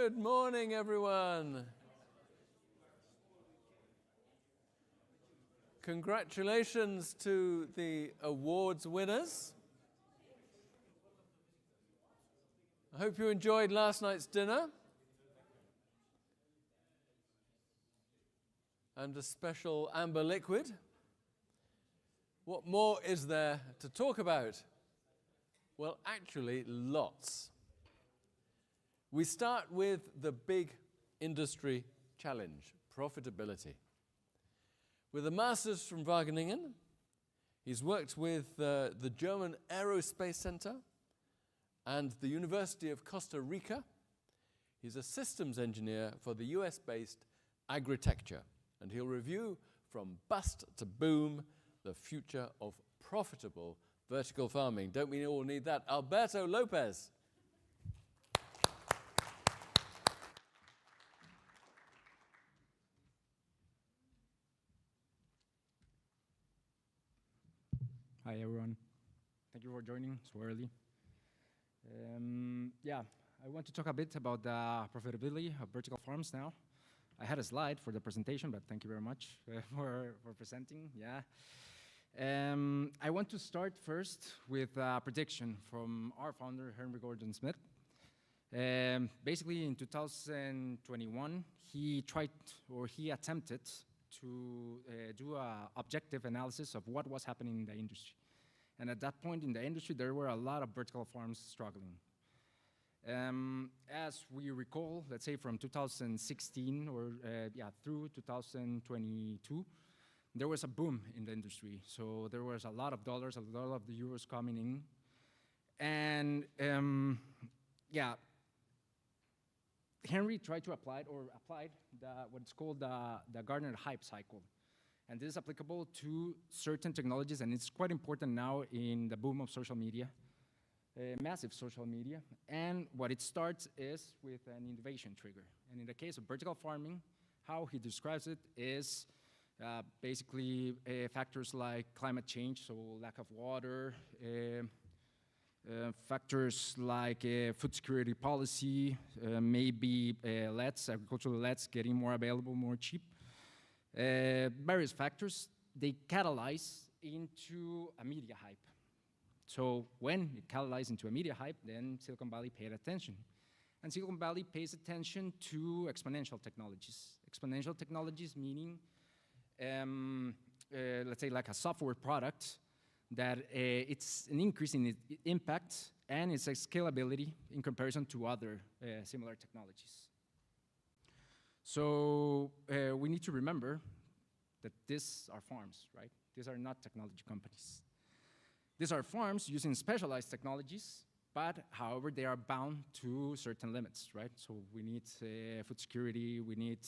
Good morning, everyone. Congratulations to the awards winners. I hope you enjoyed last night's dinner and a special amber liquid. What more is there to talk about? Well, actually, lots. We start with the big industry challenge, profitability. With a master's from Wageningen, he's worked with the German Aerospace Center and the University of Costa Rica. He's a systems engineer for the US-based Agritecture, and he'll review from bust to boom the future of profitable vertical farming. Don't we all need that? Alberto Lopez. Hi, everyone. Thank you for joining so early. I want to talk a bit about the profitability of vertical farms now. I had a slide for the presentation, but thank you very much for presenting. I want to start first with a prediction from our founder, Henry Gordon Smith. Basically, in 2021, he attempted to do an objective analysis of what was happening in the industry. And at that point in the industry, there were a lot of vertical farms struggling. As we recall, let's say from 2016 through 2022, there was a boom in the industry. So there was a lot of dollars, a lot of the euros coming in. And Henry tried to applied what's called the Gartner hype cycle. And this is applicable to certain technologies, and it's quite important now in the boom of social media, massive social media. And what it starts is with an innovation trigger. And in the case of vertical farming, how he describes it is basically factors like climate change, so lack of water, factors like food security policy, maybe agricultural LEDs getting more available, more cheap. Various factors, they catalyze into a media hype. So when it catalyzes into a media hype, then Silicon Valley paid attention. And Silicon Valley pays attention to exponential technologies. Exponential technologies meaning, let's say like a software product that it's an increase in its impact and its scalability in comparison to other similar technologies. So we need to remember that these are farms, right? These are not technology companies. These are farms using specialized technologies, but however, they are bound to certain limits, right? So we need food security, we need,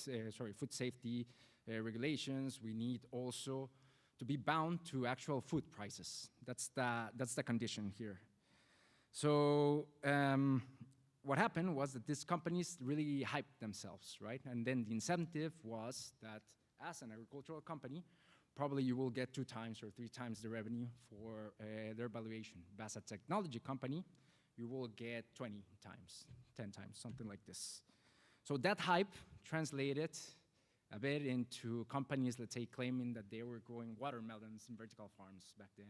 food safety regulations, we need also to be bound to actual food prices. That's the condition here. So what happened was that these companies really hyped themselves, right? And then the incentive was that as an agricultural company, probably you will get 2 times or 3 times the revenue for their valuation. But as a technology company, you will get 20 times, 10 times, something like this. So that hype translated a bit into companies, let's say, claiming that they were growing watermelons in vertical farms back then,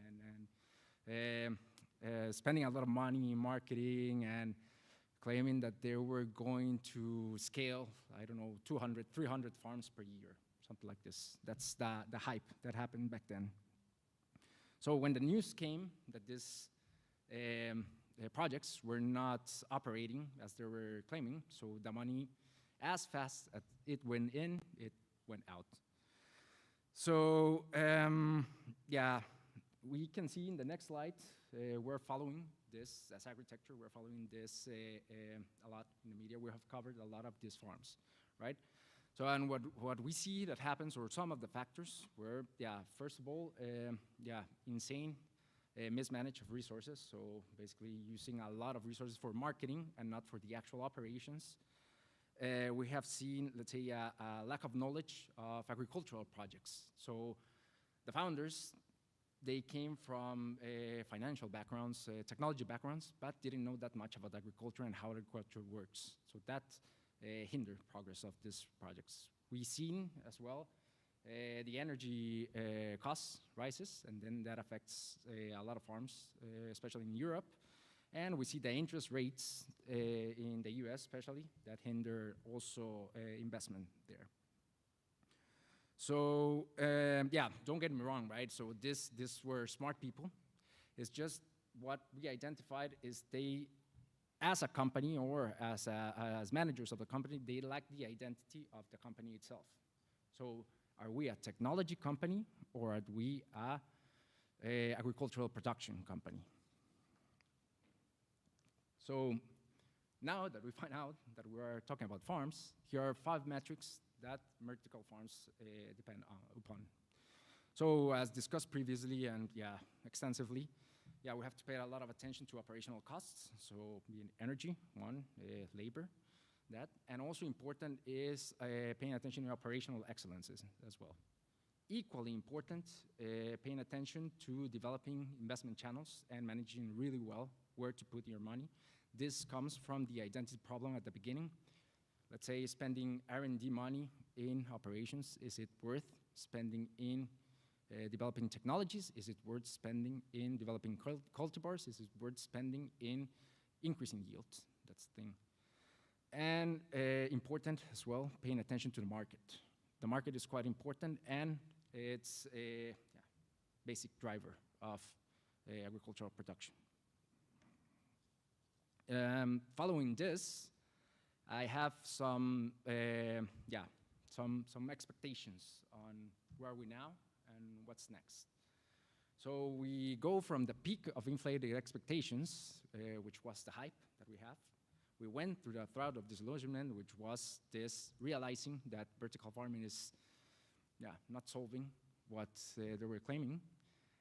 and spending a lot of money in marketing and claiming that they were going to scale, I don't know, 200, 300 farms per year, something like this. That's the hype that happened back then. So when the news came that these projects were not operating as they were claiming, so the money, as fast as it went in, it went out. So we can see in the next slide, we're following this as Agritecture. We're following this a lot in the media. We have covered a lot of these farms, right? So, and what we see that happens, or some of the factors, were, first of all, insane mismanagement of resources. So basically using a lot of resources for marketing and not for the actual operations. We have seen, let's say, a lack of knowledge of agricultural projects. So the founders, they came from financial backgrounds, technology backgrounds, but didn't know that much about agriculture and how agriculture works. So that hinder progress of these projects. We've seen as well the energy costs rises, and then that affects a lot of farms, especially in Europe. And we see the interest rates in the US especially that hinder also investment there. So yeah, don't get me wrong, right? So this were smart people. It's just what we identified is they, as a company or as managers of the company, they lack the identity of the company itself. So are we a technology company or are we a agricultural production company? So now that we find out that we are talking about farms, here are 5 metrics that vertical farms depend upon. So as discussed previously and yeah, extensively, yeah, we have to pay a lot of attention to operational costs. So being energy, one, labor, that. And also important is paying attention to operational excellences as well. Equally important, paying attention to developing investment channels and managing really well where to put your money. This comes from the identity problem at the beginning. Let's say spending R&D money in operations, is it worth spending in developing technologies? Is it worth spending in developing cultivars? Is it worth spending in increasing yields? That's the thing. And important as well, paying attention to the market. The market is quite important, and it's a basic driver of agricultural production. Following this, I have some expectations on where are we now and what's next. So we go from the peak of inflated expectations, which was the hype that we have. We went through the drought of disillusionment, which was this realizing that vertical farming is not solving what they were claiming.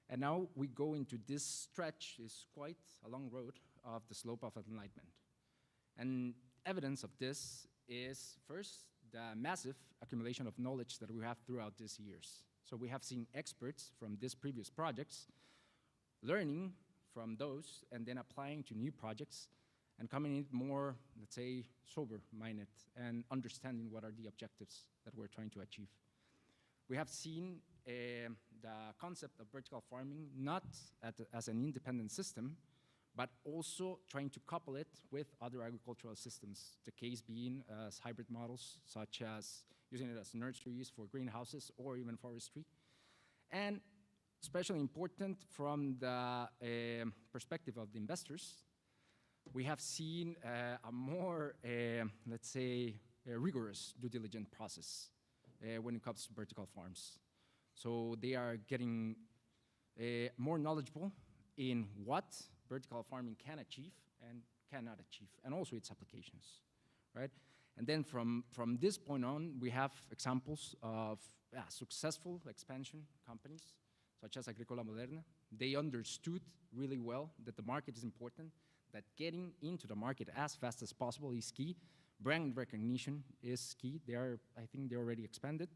And now we go into this stretch, is quite a long road of the slope of enlightenment. And evidence of this is first the massive accumulation of knowledge that we have throughout these years. So we have seen experts from these previous projects learning from those and then applying to new projects and coming in more, let's say, sober-minded and understanding what are the objectives that we're trying to achieve. We have seen the concept of vertical farming not as an independent system, but also trying to couple it with other agricultural systems, the case being as hybrid models, such as using it as nurseries for greenhouses or even forestry. And especially important from the perspective of the investors, we have seen a more, let's say, rigorous due diligence process when it comes to vertical farms. So they are getting more knowledgeable in what vertical farming can achieve and cannot achieve, and also its applications, right? And then from this point on, we have examples of successful expansion companies, such as Agricola Moderna. They understood really well that the market is important, that getting into the market as fast as possible is key. Brand recognition is key. I think they already expanded.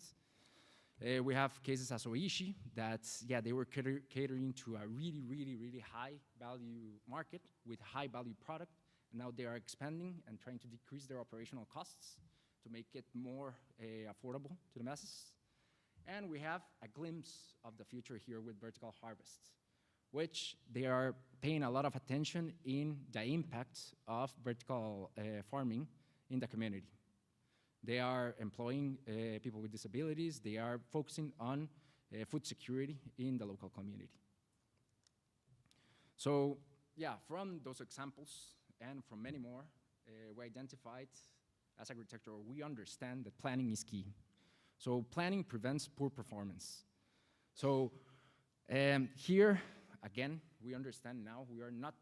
We have cases as Oishi that, they were catering to a really, really, really high value market with high value product. And now they are expanding and trying to decrease their operational costs to make it more affordable to the masses. And we have a glimpse of the future here with vertical harvests, which they are paying a lot of attention in the impact of vertical farming in the community. They are employing people with disabilities. They are focusing on food security in the local community. So, from those examples and from many more, we identified as agriculture, we understand that planning is key. So planning prevents poor performance. So here, again, we understand now we are not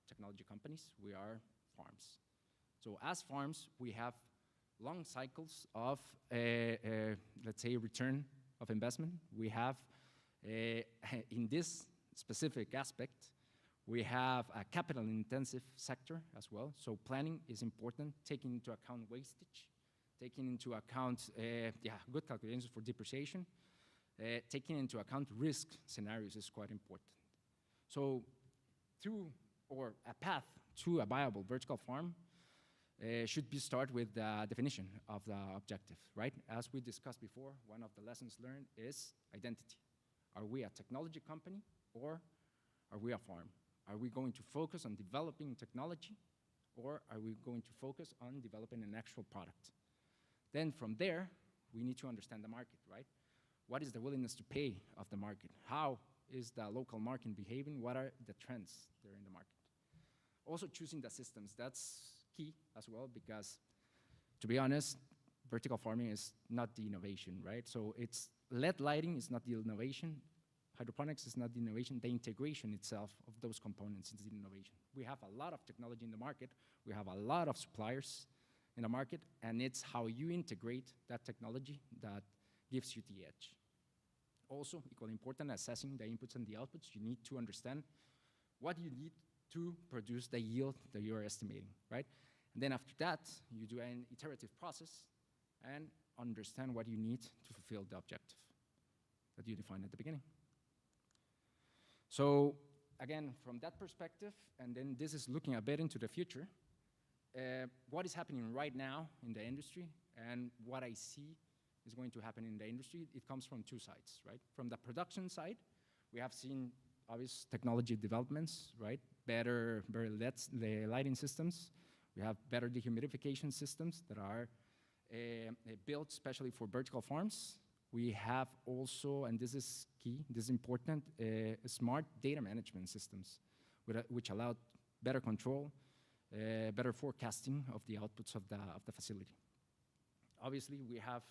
technology companies, we are farms. So as farms, we have long cycles of, let's say, return of investment. We have, in this specific aspect, we have a capital-intensive sector as well. So planning is important, taking into account wastage, taking into account, good calculations for depreciation, taking into account risk scenarios is quite important. So a path to a viable vertical farm should be start with the definition of the objective, right? As we discussed before, one of the lessons learned is identity. Are we a technology company or are we a farm? Are we going to focus on developing technology or are we going to focus on developing an actual product? Then from there, we need to understand the market, right? What is the willingness to pay of the market? How is the local market behaving? What are the trends that are in the market? Also choosing the systems, that's key as well, because to be honest, vertical farming is not the innovation, right? So it's LED lighting is not the innovation, hydroponics is not the innovation, the integration itself of those components is the innovation. We have a lot of technology in the market, we have a lot of suppliers in the market, and it's how you integrate that technology that gives you the edge. Also, equally important, assessing the inputs and the outputs, you need to understand what you need to produce the yield that you're estimating, right? And then after that, you do an iterative process and understand what you need to fulfill the objective that you defined at the beginning. So again, from that perspective, and then this is looking a bit into the future, what is happening right now in the industry and what I see is going to happen in the industry, it comes from two sides, right? From the production side, we have seen obvious technology developments, right? Better lighting systems. We have better dehumidification systems that are built especially for vertical farms. We have also, and this is key, this is important, smart data management systems, which allow better control, better forecasting of the outputs of the facility. Obviously, we have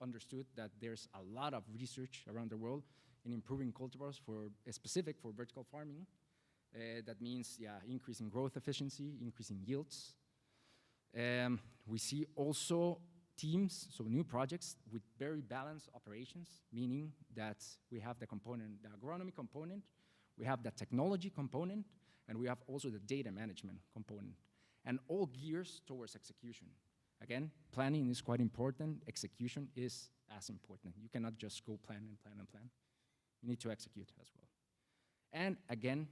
understood that there's a lot of research around the world in improving cultivars specific for vertical farming. That means, increasing growth efficiency, increasing yields. We see also teams, so new projects with very balanced operations, meaning that we have the component, the agronomy component, we have the technology component, and we have also the data management component, and all gears towards execution. Again, planning is quite important, execution is as important. You cannot just go plan and plan and plan. You need to execute as well. And again,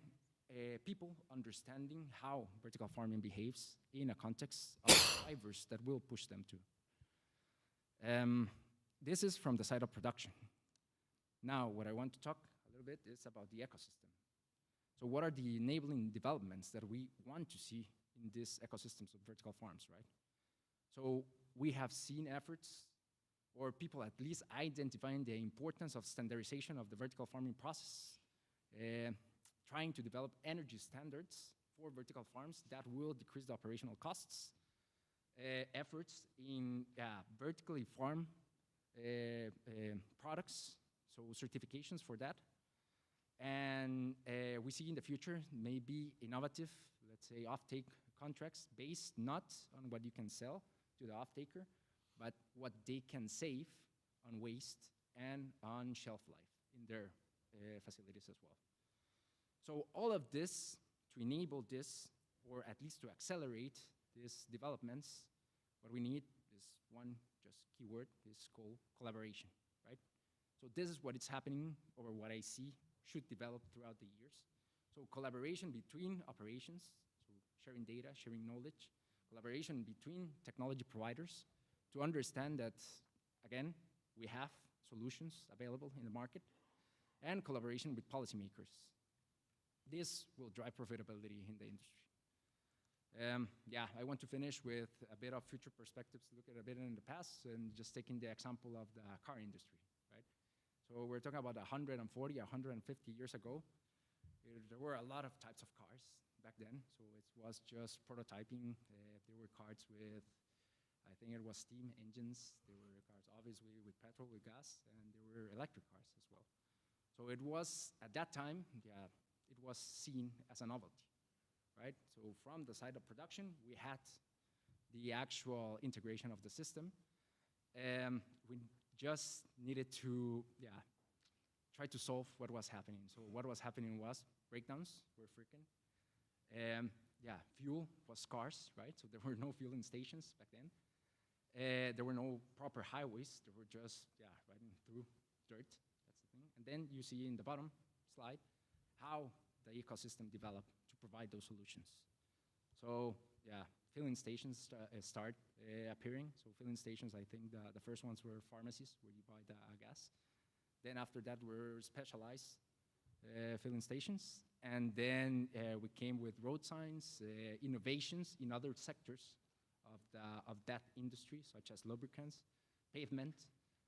people understanding how vertical farming behaves in a context of drivers that will push them to. This is from the side of production. Now, what I want to talk a little bit is about the ecosystem. So what are the enabling developments that we want to see in these ecosystems of vertical farms, right? So we have seen efforts, or people at least identifying the importance of standardization of the vertical farming process, trying to develop energy standards for vertical farms that will decrease the operational costs, efforts in vertically farm products, so certifications for that. And we see in the future maybe innovative, let's say, offtake contracts based not on what you can sell to the off-taker, but what they can save on waste and on shelf life in their facilities as well. So all of this, to enable this, or at least to accelerate these developments, what we need is one just keyword, is called collaboration, right? So this is what is happening, or what I see should develop throughout the years. So collaboration between operations, so sharing data, sharing knowledge, collaboration between technology providers to understand that, again, we have solutions available in the market, and collaboration with policymakers. This will drive profitability in the industry. I want to finish with a bit of future perspectives, look at a bit in the past, and just taking the example of the car industry, right? So we're talking about 140, 150 years ago. There were a lot of types of cars back then, so it was just prototyping. There were cars with, I think it was steam engines. There were cars obviously with petrol, with gas, and there were electric cars as well. So it was, at that time, it was seen as a novelty, right? So from the side of production, we had the actual integration of the system. We just needed to, try to solve what was happening. So what was happening was breakdowns were frequent. Fuel was scarce, right? So there were no fueling stations back then. There were no proper highways. There were just, riding through dirt. That's the thing. And then you see in the bottom slide how the ecosystem developed to provide those solutions. So, filling stations start appearing. So filling stations, I think the first ones were pharmacies where you buy the gas. Then after that were specialized filling stations. And then we came with road signs, innovations in other sectors of that industry, such as lubricants, pavement,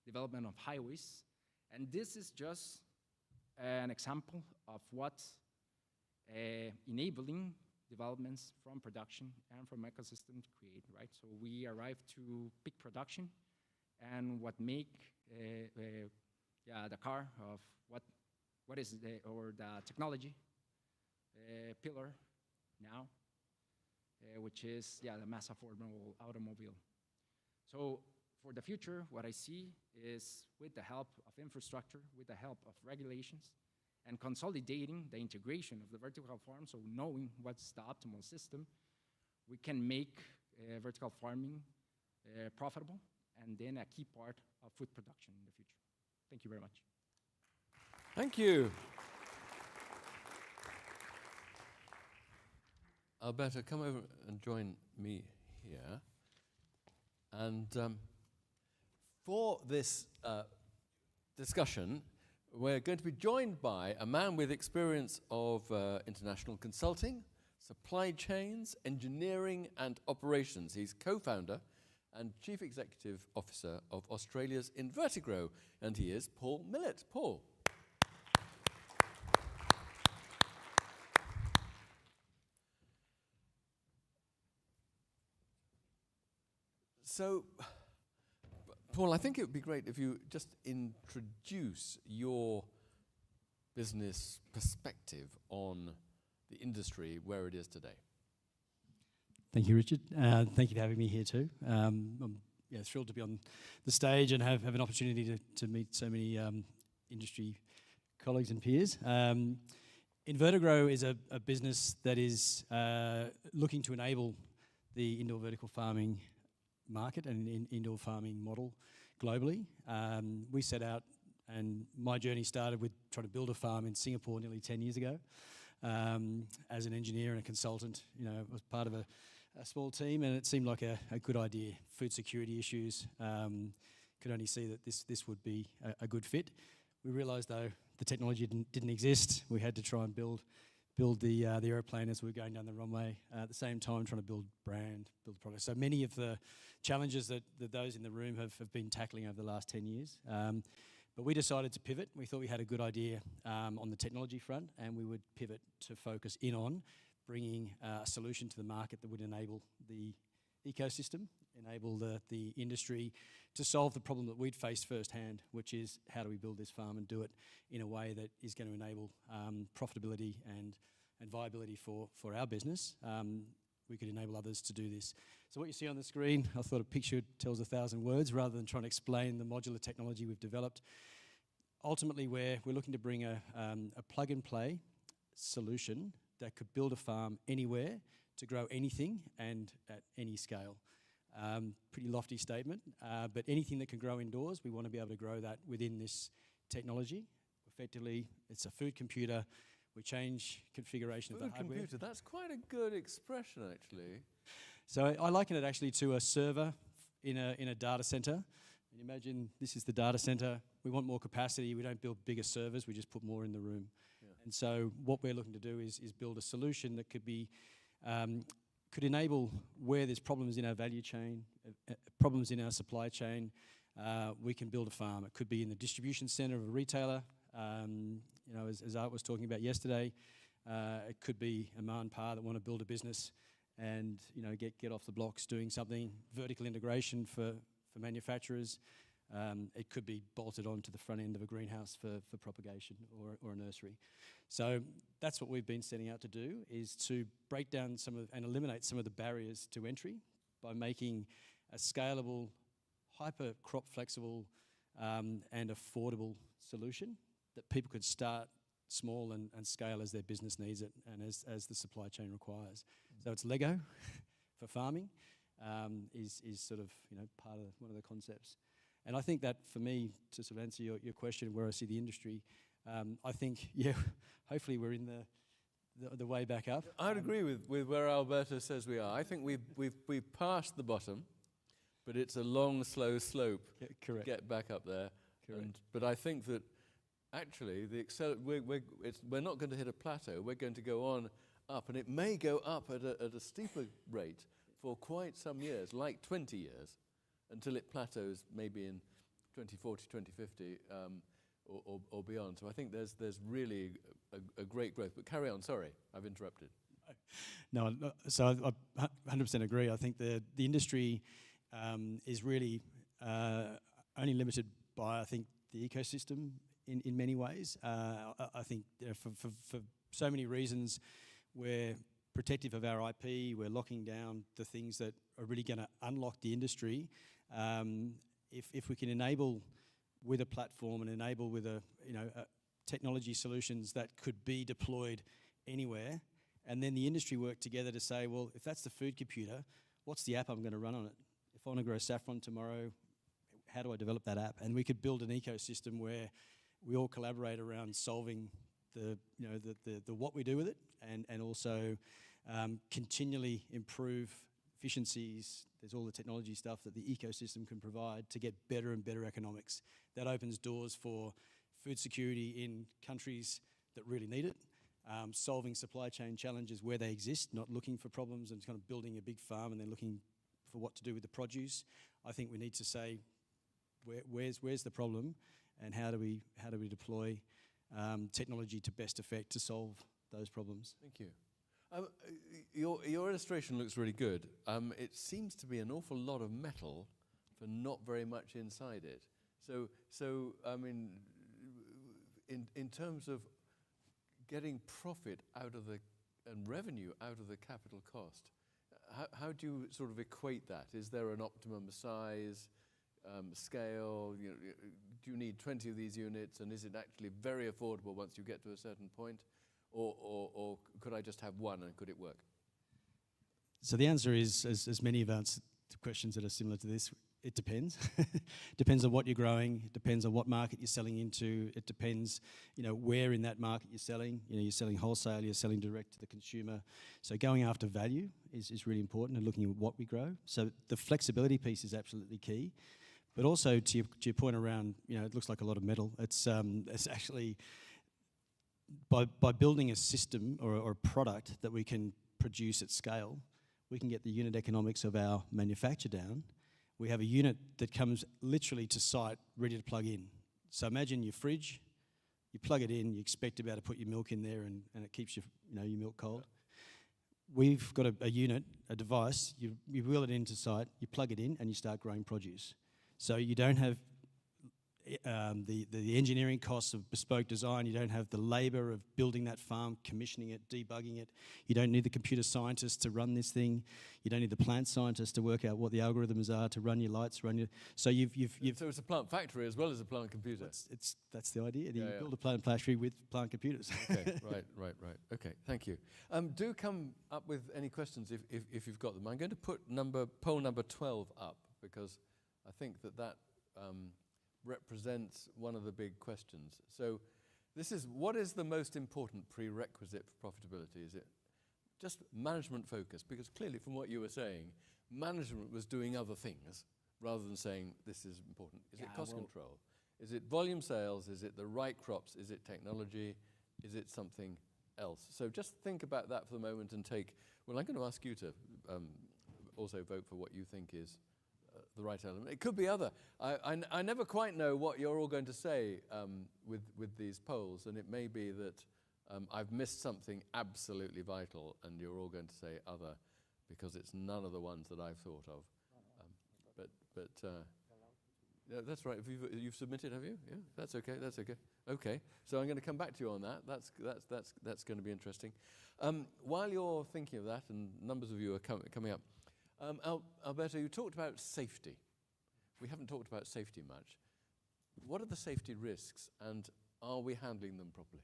development of highways. And this is just an example of what enabling developments from production and from ecosystems create, right? So we arrive to peak production and what make the car of what is the technology pillar now, which is the mass affordable automobile. So for the future, what I see is with the help of infrastructure, with the help of regulations, and consolidating the integration of the vertical farm, so knowing what's the optimal system, we can make vertical farming profitable and then a key part of food production in the future. Thank you very much. Thank you. Alberto, come over and join me here. And for this discussion, we're going to be joined by a man with experience of international consulting, supply chains, engineering, and operations. He's co-founder and chief executive officer of Australia's Invertigro, and he is Paul Millett. Paul. So, Paul, I think it would be great if you just introduce your business perspective on the industry where it is today. Thank you, Richard. Thank you for having me here too. I'm thrilled to be on the stage and have an opportunity to meet so many industry colleagues and peers. Invertigro is a business that is looking to enable the indoor vertical farming market and indoor farming model globally. We set out, and my journey started with trying to build a farm in Singapore nearly 10 years ago. As an engineer and a consultant, I was part of a small team, and it seemed like a good idea. Food security issues, could only see that this would be a good fit. We realised though the technology didn't exist. We had to try and build the aeroplane as we were going down the runway. At the same time, trying to build brand, build product. So many of the challenges that those in the room have been tackling over the last 10 years. But we decided to pivot. We thought we had a good idea on the technology front, and we would pivot to focus in on bringing a solution to the market that would enable the ecosystem, enable the industry to solve the problem that we'd faced firsthand, which is how do we build this farm and do it in a way that is going to enable profitability and viability for our business. We could enable others to do this. So what you see on the screen, I thought a picture tells 1,000 words rather than trying to explain the modular technology we've developed. Ultimately, we're looking to bring a plug-and-play solution that could build a farm anywhere to grow anything and at any scale. Pretty lofty statement, but anything that can grow indoors, we want to be able to grow that within this technology. Effectively, it's a food computer. We change configuration of the hardware. Food computer, that's quite a good expression, actually. So I liken it actually to a server in a data center. And imagine this is the data center. We want more capacity. We don't build bigger servers. We just put more in the room. Yeah. And so what we're looking to do is build a solution that could be could enable where there's problems in our value chain, problems in our supply chain. We can build a farm. It could be in the distribution center of a retailer. As Art was talking about yesterday, it could be a ma and pa that want to build a business and get off the blocks doing something. Vertical integration for manufacturers. It could be bolted onto the front end of a greenhouse for propagation or a nursery. So that's what we've been setting out to do, is to break down and eliminate some of the barriers to entry by making a scalable, hyper crop flexible and affordable solution that people could start small and scale as their business needs it and as the supply chain requires. So it's Lego for farming is sort of part of one of the concepts. And I think that for me, to sort of answer your question where I see the industry, I think, hopefully we're in the way back up. I'd agree with where Alberto says we are. I think we've passed the bottom, but it's a long, slow slope Correct. to get back up there. Correct. But I think that actually we're not going to hit a plateau. We're going to go on up, and it may go up at a steeper rate for quite some years, like 20 years, until it plateaus maybe in 2040, 2050, or beyond. So I think there's really a great growth. But carry on, sorry, I've interrupted. No, so I 100% agree. I think the industry is really only limited by, I think, the ecosystem in many ways. I think for so many reasons, we're protective of our IP, we're locking down the things that are really going to unlock the industry. If we can enable with a platform and enable with a technology solutions that could be deployed anywhere, and then the industry work together to say, well, if that's the food computer, what's the app I'm going to run on it? If I want to grow saffron tomorrow, how do I develop that app? And we could build an ecosystem where we all collaborate around solving the what we do with it, and also continually improve efficiencies. There's all the technology stuff that the ecosystem can provide to get better and better economics. That opens doors for food security in countries that really need it, solving supply chain challenges where they exist, not looking for problems and kind of building a big farm and then looking for what to do with the produce. I think we need to say, where's the problem, and how do we deploy technology to best effect to solve those problems. Thank you. Your illustration looks really good. It seems to be an awful lot of metal for not very much inside it. So I mean, in terms of getting profit out of and revenue out of the capital cost, how do you sort of equate that? Is there an optimum size, scale? Do you need 20 of these units, and is it actually very affordable once you get to a certain point? Or could I just have one, and could it work? So the answer is, as many have answered the questions that are similar to this, it depends. Depends on what you're growing. It depends on what market you're selling into. It depends, where in that market you're selling. You're selling wholesale, you're selling direct to the consumer. So going after value is really important, and looking at what we grow. So the flexibility piece is absolutely key. But also to your point around, it looks like a lot of metal. It's actually, by building a system or a product that we can produce at scale, we can get the unit economics of our manufacture down. We have a unit that comes literally to site ready to plug in. So imagine your fridge, you plug it in, you expect to be able to put your milk in there, and it keeps your milk cold. We've got a unit, a device, you wheel it into site, you plug it in, and you start growing produce. So you don't have the engineering costs of bespoke design. You don't have the labour of building that farm, commissioning it, debugging it. You don't need the computer scientists to run this thing. You don't need the plant scientists to work out what the algorithms are to run your lights, So you've So it's a plant factory as well as a plant computer. That's the idea. You Yeah. build a plant factory with plant computers. Okay, right. Okay, thank you. Do come up with any questions if you've got them. I'm going to put poll number 12 up, because I think that represents one of the big questions. So what is the most important prerequisite for profitability? Is it just management focus? Because clearly from what you were saying, management was doing other things rather than saying this is important. Is it cost control? Is it volume sales? Is it the right crops? Is it technology? Is it something else? So just think about that for the moment and I'm going to ask you to also vote for what you think is the right element. It could be other. I never quite know what you're all going to say with these polls, and it may be that I've missed something absolutely vital, and you're all going to say other, because it's none of the ones that I've thought of. Yeah, that's right. You've submitted, have you? Yeah, that's okay. Okay, so I'm going to come back to you on that. That's going to be interesting. While you're thinking of that, and numbers of you are coming up. Alberto, you talked about safety. We haven't talked about safety much. What are the safety risks, and are we handling them properly?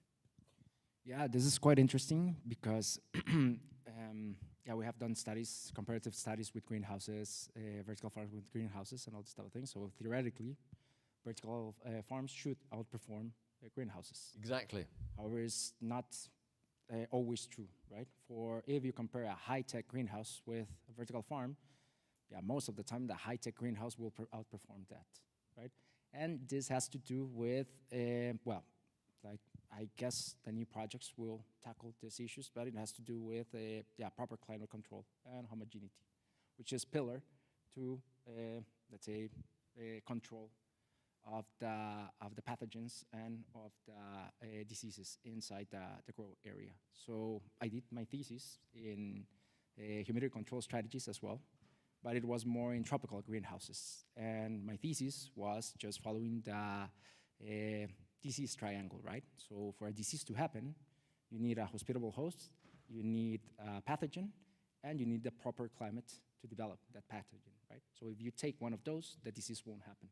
Yeah, this is quite interesting because we have done studies, comparative studies with greenhouses, vertical farms with greenhouses and all this type of things. So theoretically, vertical farms should outperform greenhouses. Exactly. However, it's not always true, right? For if you compare a high-tech greenhouse with a vertical farm, yeah, most of the time the high-tech greenhouse will outperform that, right? And this has to do with, well, like I guess the new projects will tackle these issues, but it has to do with yeah, proper climate control and homogeneity, which is pillar to, let's say, control of the pathogens and of the diseases inside the grow area. So I did my thesis in humidity control strategies as well, but it was more in tropical greenhouses. And my thesis was just following the disease triangle, right? So for a disease to happen, you need a hospitable host, you need a pathogen, and you need the proper climate to develop that pathogen, right? So if you take one of those, the disease won't happen.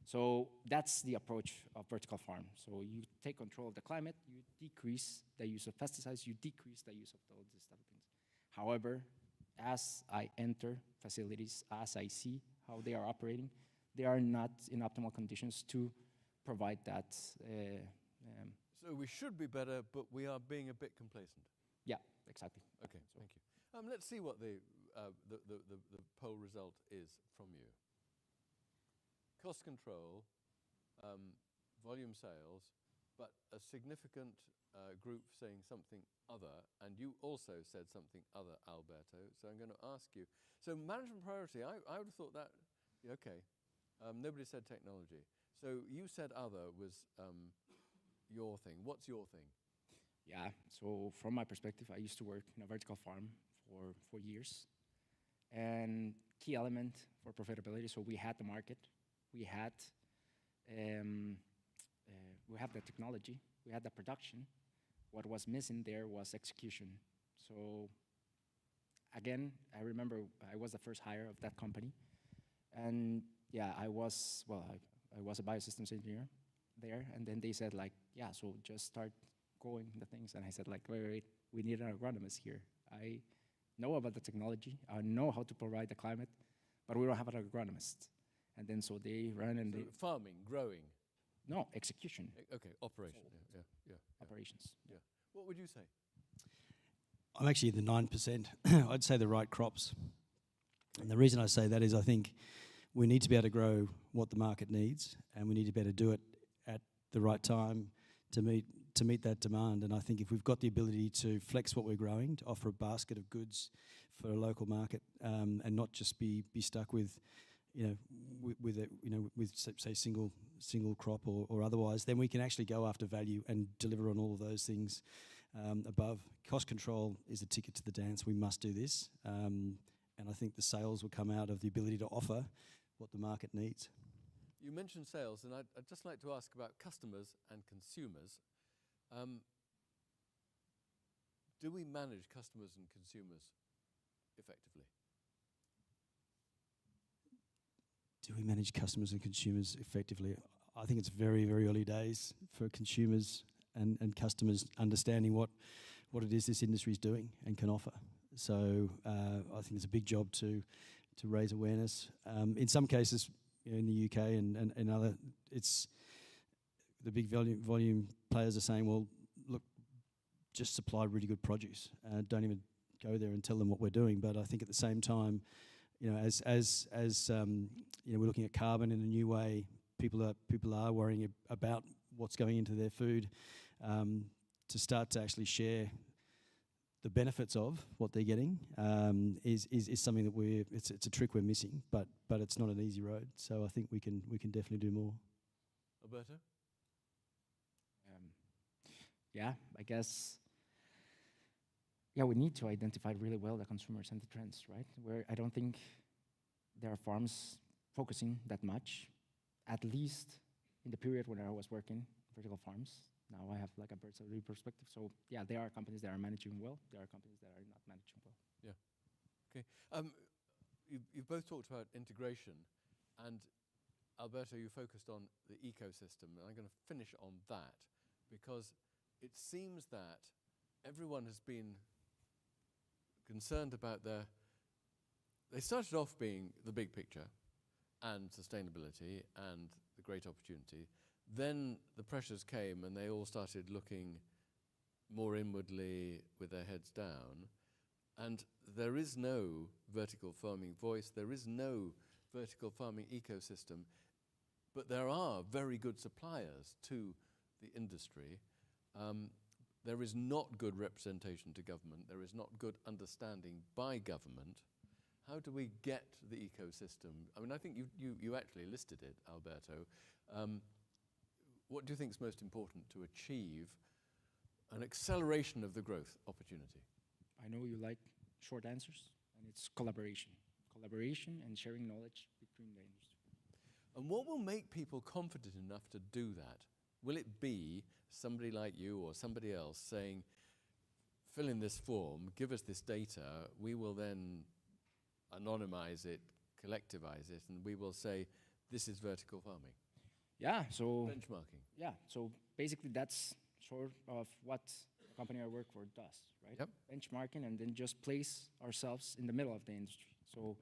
So that's the approach of vertical farm. So you take control of the climate, you decrease the use of pesticides, you decrease the use of all these type of things. However, as I enter facilities, as I see how they are operating, they are not in optimal conditions to provide that. So we should be better, but we are being a bit complacent. Yeah, exactly. Okay, thank you. Let's see what the poll result is from you. Cost control, volume sales, but a significant group saying something other, and you also said something other, Alberto, so I'm going to ask you. So management priority, I would have thought that, okay, nobody said technology. So you said other was your thing. What's your thing? Yeah, so from my perspective, I used to work in a vertical farm for years. And key element for profitability, so we had the market, we had the technology, we had the production. What was missing there was execution. So again, I remember I was the first hire of that company. And yeah, I was a biosystems engineer there. And then they said like, yeah, so just start going the things. And I said like, wait, we need an agronomist here. I know about the technology, I know how to provide the climate, but we don't have an agronomist. And then so they ran and so farming, growing. No, execution. Okay, operation. Yeah. Operations. Yeah. What would you say? I'm actually the 9%. I'd say the right crops. And the reason I say that is I think we need to be able to grow what the market needs, and we need to be able to do it at the right time to meet that demand. And I think if we've got the ability to flex what we're growing, to offer a basket of goods for a local market, and not just be stuck with, with say single crop or otherwise, then we can actually go after value and deliver on all of those things above. Cost control is a ticket to the dance. We must do this, and I think the sales will come out of the ability to offer what the market needs. You mentioned sales, and I'd just like to ask about customers and consumers. Do we manage customers and consumers effectively? Do we manage customers and consumers effectively? I think it's very, very early days for consumers and customers understanding what it is this industry is doing and can offer. So I think there's a big job to raise awareness. In some cases, in the UK and other, it's the big volume players are saying, well, look, just supply really good produce. Don't even go there and tell them what we're doing. But I think at the same time, as we're looking at carbon in a new way, people are worrying about what's going into their food. To start to actually share the benefits of what they're getting is something that it's a trick we're missing, but it's not an easy road. So I think we can definitely do more. Alberto? Yeah, I guess. Yeah, we need to identify really well the consumers and the trends, right? Where I don't think there are farms focusing that much, at least in the period when I was working vertical farms. Now I have like a bird's eye view perspective. So yeah, there are companies that are managing well. There are companies that are not managing well. Yeah. Okay. You've both talked about integration, and Alberto, you focused on the ecosystem, and I'm going to finish on that because it seems that everyone has been concerned about they started off being the big picture and sustainability and the great opportunity. Then the pressures came and they all started looking more inwardly with their heads down, and there is no vertical farming voice, there is no vertical farming ecosystem, but there are very good suppliers to the industry. There is not good representation to government, there is not good understanding by government. How do we get the ecosystem? I mean, I think you actually listed it, Alberto. What do you think is most important to achieve an acceleration of the growth opportunity? I know you like short answers, and it's collaboration. Collaboration and sharing knowledge between the industry. And what will make people confident enough to do that? Will it be somebody like you or somebody else saying, fill in this form, give us this data, we will then anonymize it, collectivize it, and we will say, this is vertical farming? Yeah, so Benchmarking. yeah, so basically that's sort of what the company I work for does, right? Yep. Benchmarking and then just place ourselves in the middle of the industry. So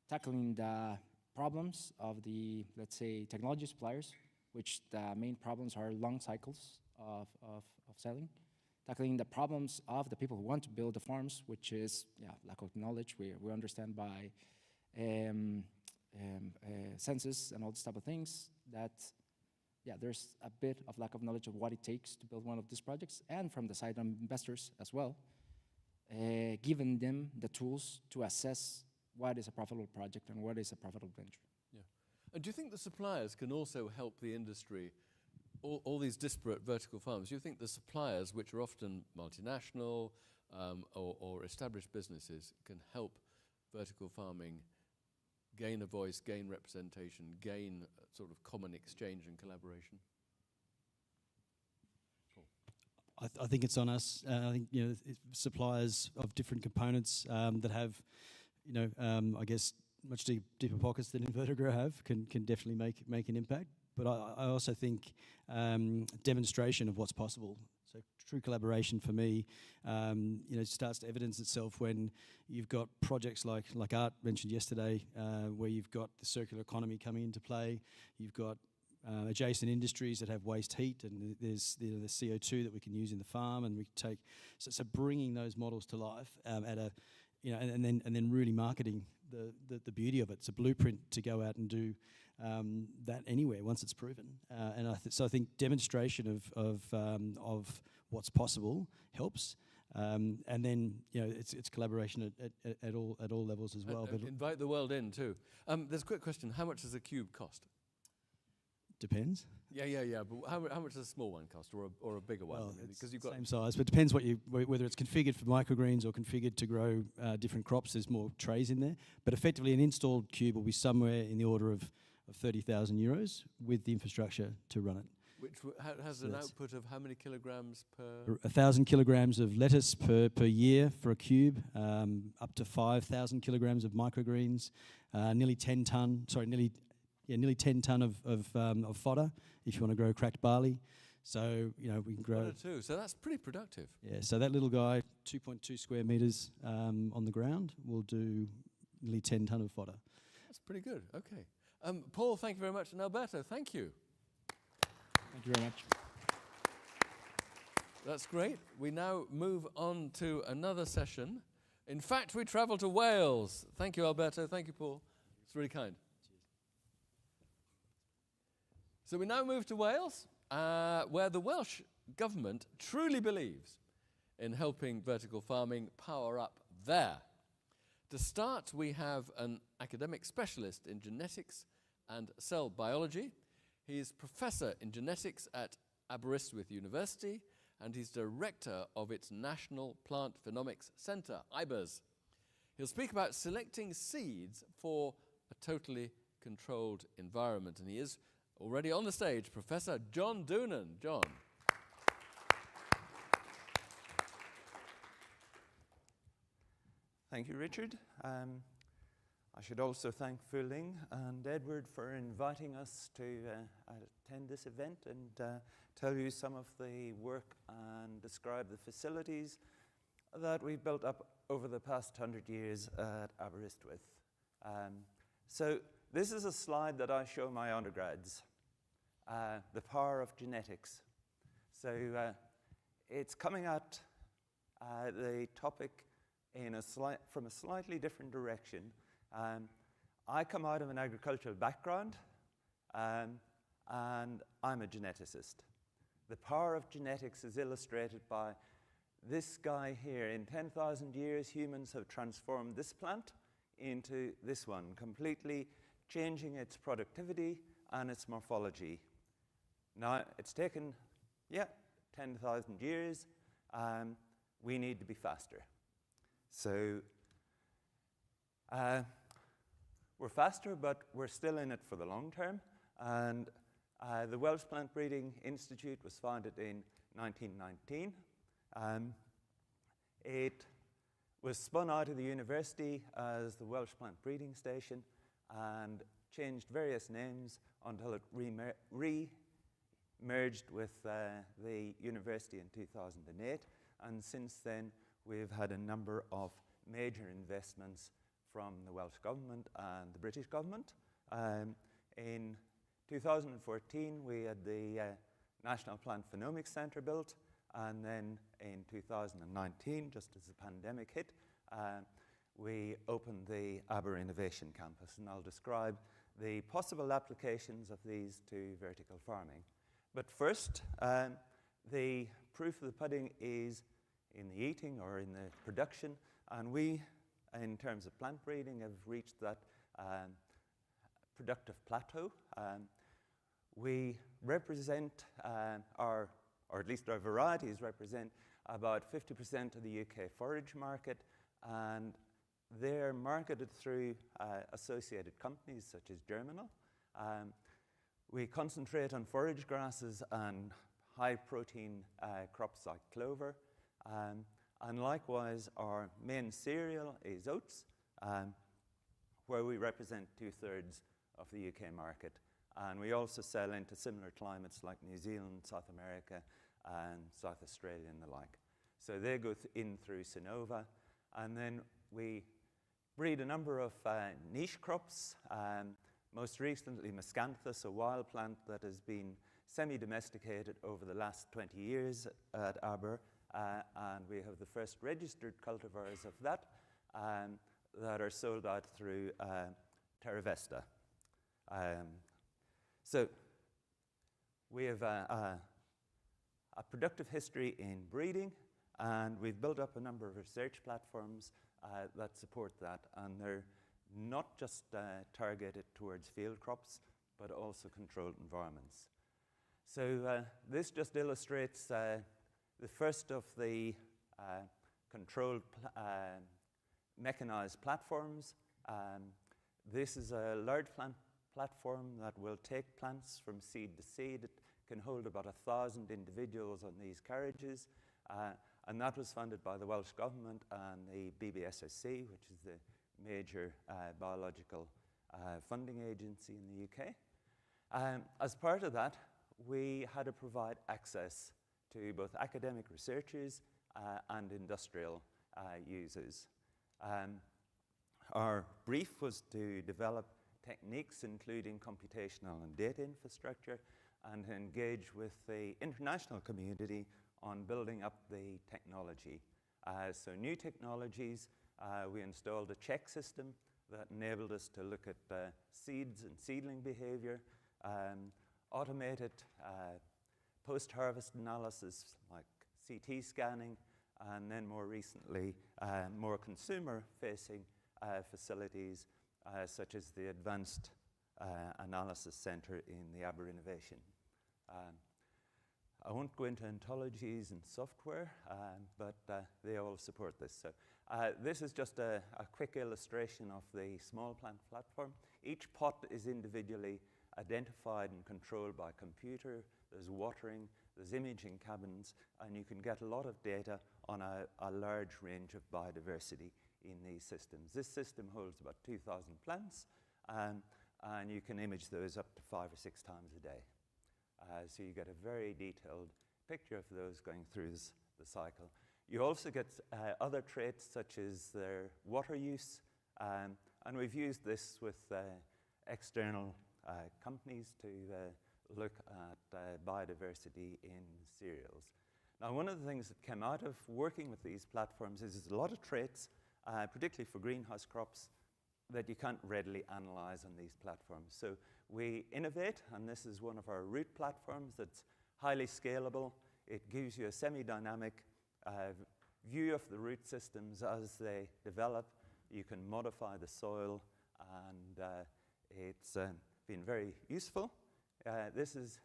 tackling the problems of the, let's say, technology suppliers, which the main problems are long cycles of selling. Tackling the problems of the people who want to build the farms, which is lack of knowledge. We understand by census and all this type of things that there's a bit of lack of knowledge of what it takes to build one of these projects, and from the side of investors as well, giving them the tools to assess what is a profitable project and what is a profitable venture. Yeah. And do you think the suppliers can also help the industry, all these disparate vertical farms? Do you think the suppliers, which are often multinational or established businesses, can help vertical farming gain a voice, gain representation, gain sort of common exchange and collaboration? I think it's on us. I think suppliers of different components that have, I guess, much deeper pockets than Invertegrow have can definitely make an impact. But I also think demonstration of what's possible. So true collaboration for me, starts to evidence itself when you've got projects like Art mentioned yesterday, where you've got the circular economy coming into play. You've got adjacent industries that have waste heat, and there's the CO2 that we can use in the farm, and we take so bringing those models to life at a, and then really marketing the beauty of it. It's a blueprint to go out and do that anywhere once it's proven. And so I think demonstration of what's possible helps. And then it's collaboration at all levels as well. But invite the world in too. There's a quick question: how much does a cube cost? Depends. Yeah. But how much does a small one cost, or a bigger one? Well, because you've got same size, but it depends whether it's configured for microgreens or configured to grow different crops. There's more trays in there, but effectively an installed cube will be somewhere in the order of 30,000 euros with the infrastructure to run it. Which has an output of how many kilograms per? 1,000 kilograms of lettuce per year for a cube, up to 5,000 kilograms of microgreens, nearly 10 ton of fodder if you want to grow cracked barley. So we can grow fodder too. So that's pretty productive. Yeah. So that little guy, 2.2 square meters on the ground, will do nearly 10 ton of fodder. That's pretty good. Okay. Paul, thank you very much, and Alberto, thank you. Thank you very much. That's great. We now move on to another session. In fact, we travel to Wales. Thank you, Alberto. Thank you, Paul. It's really kind. So we now move to Wales, where the Welsh government truly believes in helping vertical farming power up there. To start, we have an academic specialist in genetics and cell biology. He is professor in genetics at Aberystwyth University, and he's director of its National Plant Phenomics Centre, IBERS. He'll speak about selecting seeds for a totally controlled environment, and he is already on the stage, Professor John Doonan. John. Thank you, Richard. I should also thank Fuling and Edward for inviting us to attend this event and tell you some of the work and describe the facilities that we've built up over the past 100 years at Aberystwyth. So this is a slide that I show my undergrads, the power of genetics. So it's coming at the topic in from a slightly different direction. I come out of an agricultural background, and I'm a geneticist. The power of genetics is illustrated by this guy here. In 10,000 years, humans have transformed this plant into this one, completely changing its productivity and its morphology. Now, it's taken, 10,000 years. We need to be faster. So we're faster, but we're still in it for the long term. And the Welsh Plant Breeding Institute was founded in 1919. It was spun out of the university as the Welsh Plant Breeding Station and changed various names until it re-merged with the university in 2008. And since then, we've had a number of major investments from the Welsh government and the British government. In 2014, we had the National Plant Phenomics Centre built, and then in 2019, just as the pandemic hit, we opened the Aber Innovation Campus, and I'll describe the possible applications of these to vertical farming. But first, the proof of the pudding is in the eating or in the production, and we, in terms of plant breeding, have reached that productive plateau. We represent, or at least our varieties represent, about 50% of the UK forage market, and they're marketed through associated companies such as Germinal. We concentrate on forage grasses and high-protein crops like clover. And likewise, our main cereal is oats, where we represent 2/3 of the UK market. And we also sell into similar climates like New Zealand, South America, and South Australia and the like. So they go in through Sonova. And then we breed a number of niche crops, most recently Miscanthus, a wild plant that has been semi-domesticated over the last 20 years at Aber. And we have the first registered cultivars of that that are sold out through Terravesta. So we have a productive history in breeding, and we've built up a number of research platforms that support that, and they're not just targeted towards field crops, but also controlled environments. So this just illustrates the first of the controlled mechanized platforms. This is a large platform that will take plants from seed to seed. It can hold about 1,000 individuals on these carriages. And that was funded by the Welsh Government and the BBSRC, which is the major biological funding agency in the UK. As part of that, we had to provide access to both academic researchers and industrial users. Our brief was to develop techniques including computational and data infrastructure, and to engage with the international community on building up the technology. So new technologies, we installed a check system that enabled us to look at seeds and seedling behavior, automated post-harvest analysis like CT scanning, and then more recently, more consumer-facing facilities such as the Advanced Analysis Center in the Aber Innovation. I won't go into ontologies and software, but they all support this. So this is just a quick illustration of the small plant platform. Each pot is individually identified and controlled by computer. There's watering, there's imaging cabins, and you can get a lot of data on a large range of biodiversity in these systems. This system holds about 2,000 plants, and you can image those up to 5 or 6 times a day. So you get a very detailed picture of those going through the cycle. You also get other traits such as their water use, and we've used this with external companies to look at biodiversity in cereals. Now, one of the things that came out of working with these platforms is there's a lot of traits, particularly for greenhouse crops, that you can't readily analyze on these platforms. So we innovate, and this is one of our root platforms that's highly scalable. It gives you a semi-dynamic view of the root systems as they develop. You can modify the soil, and it's been very useful. This is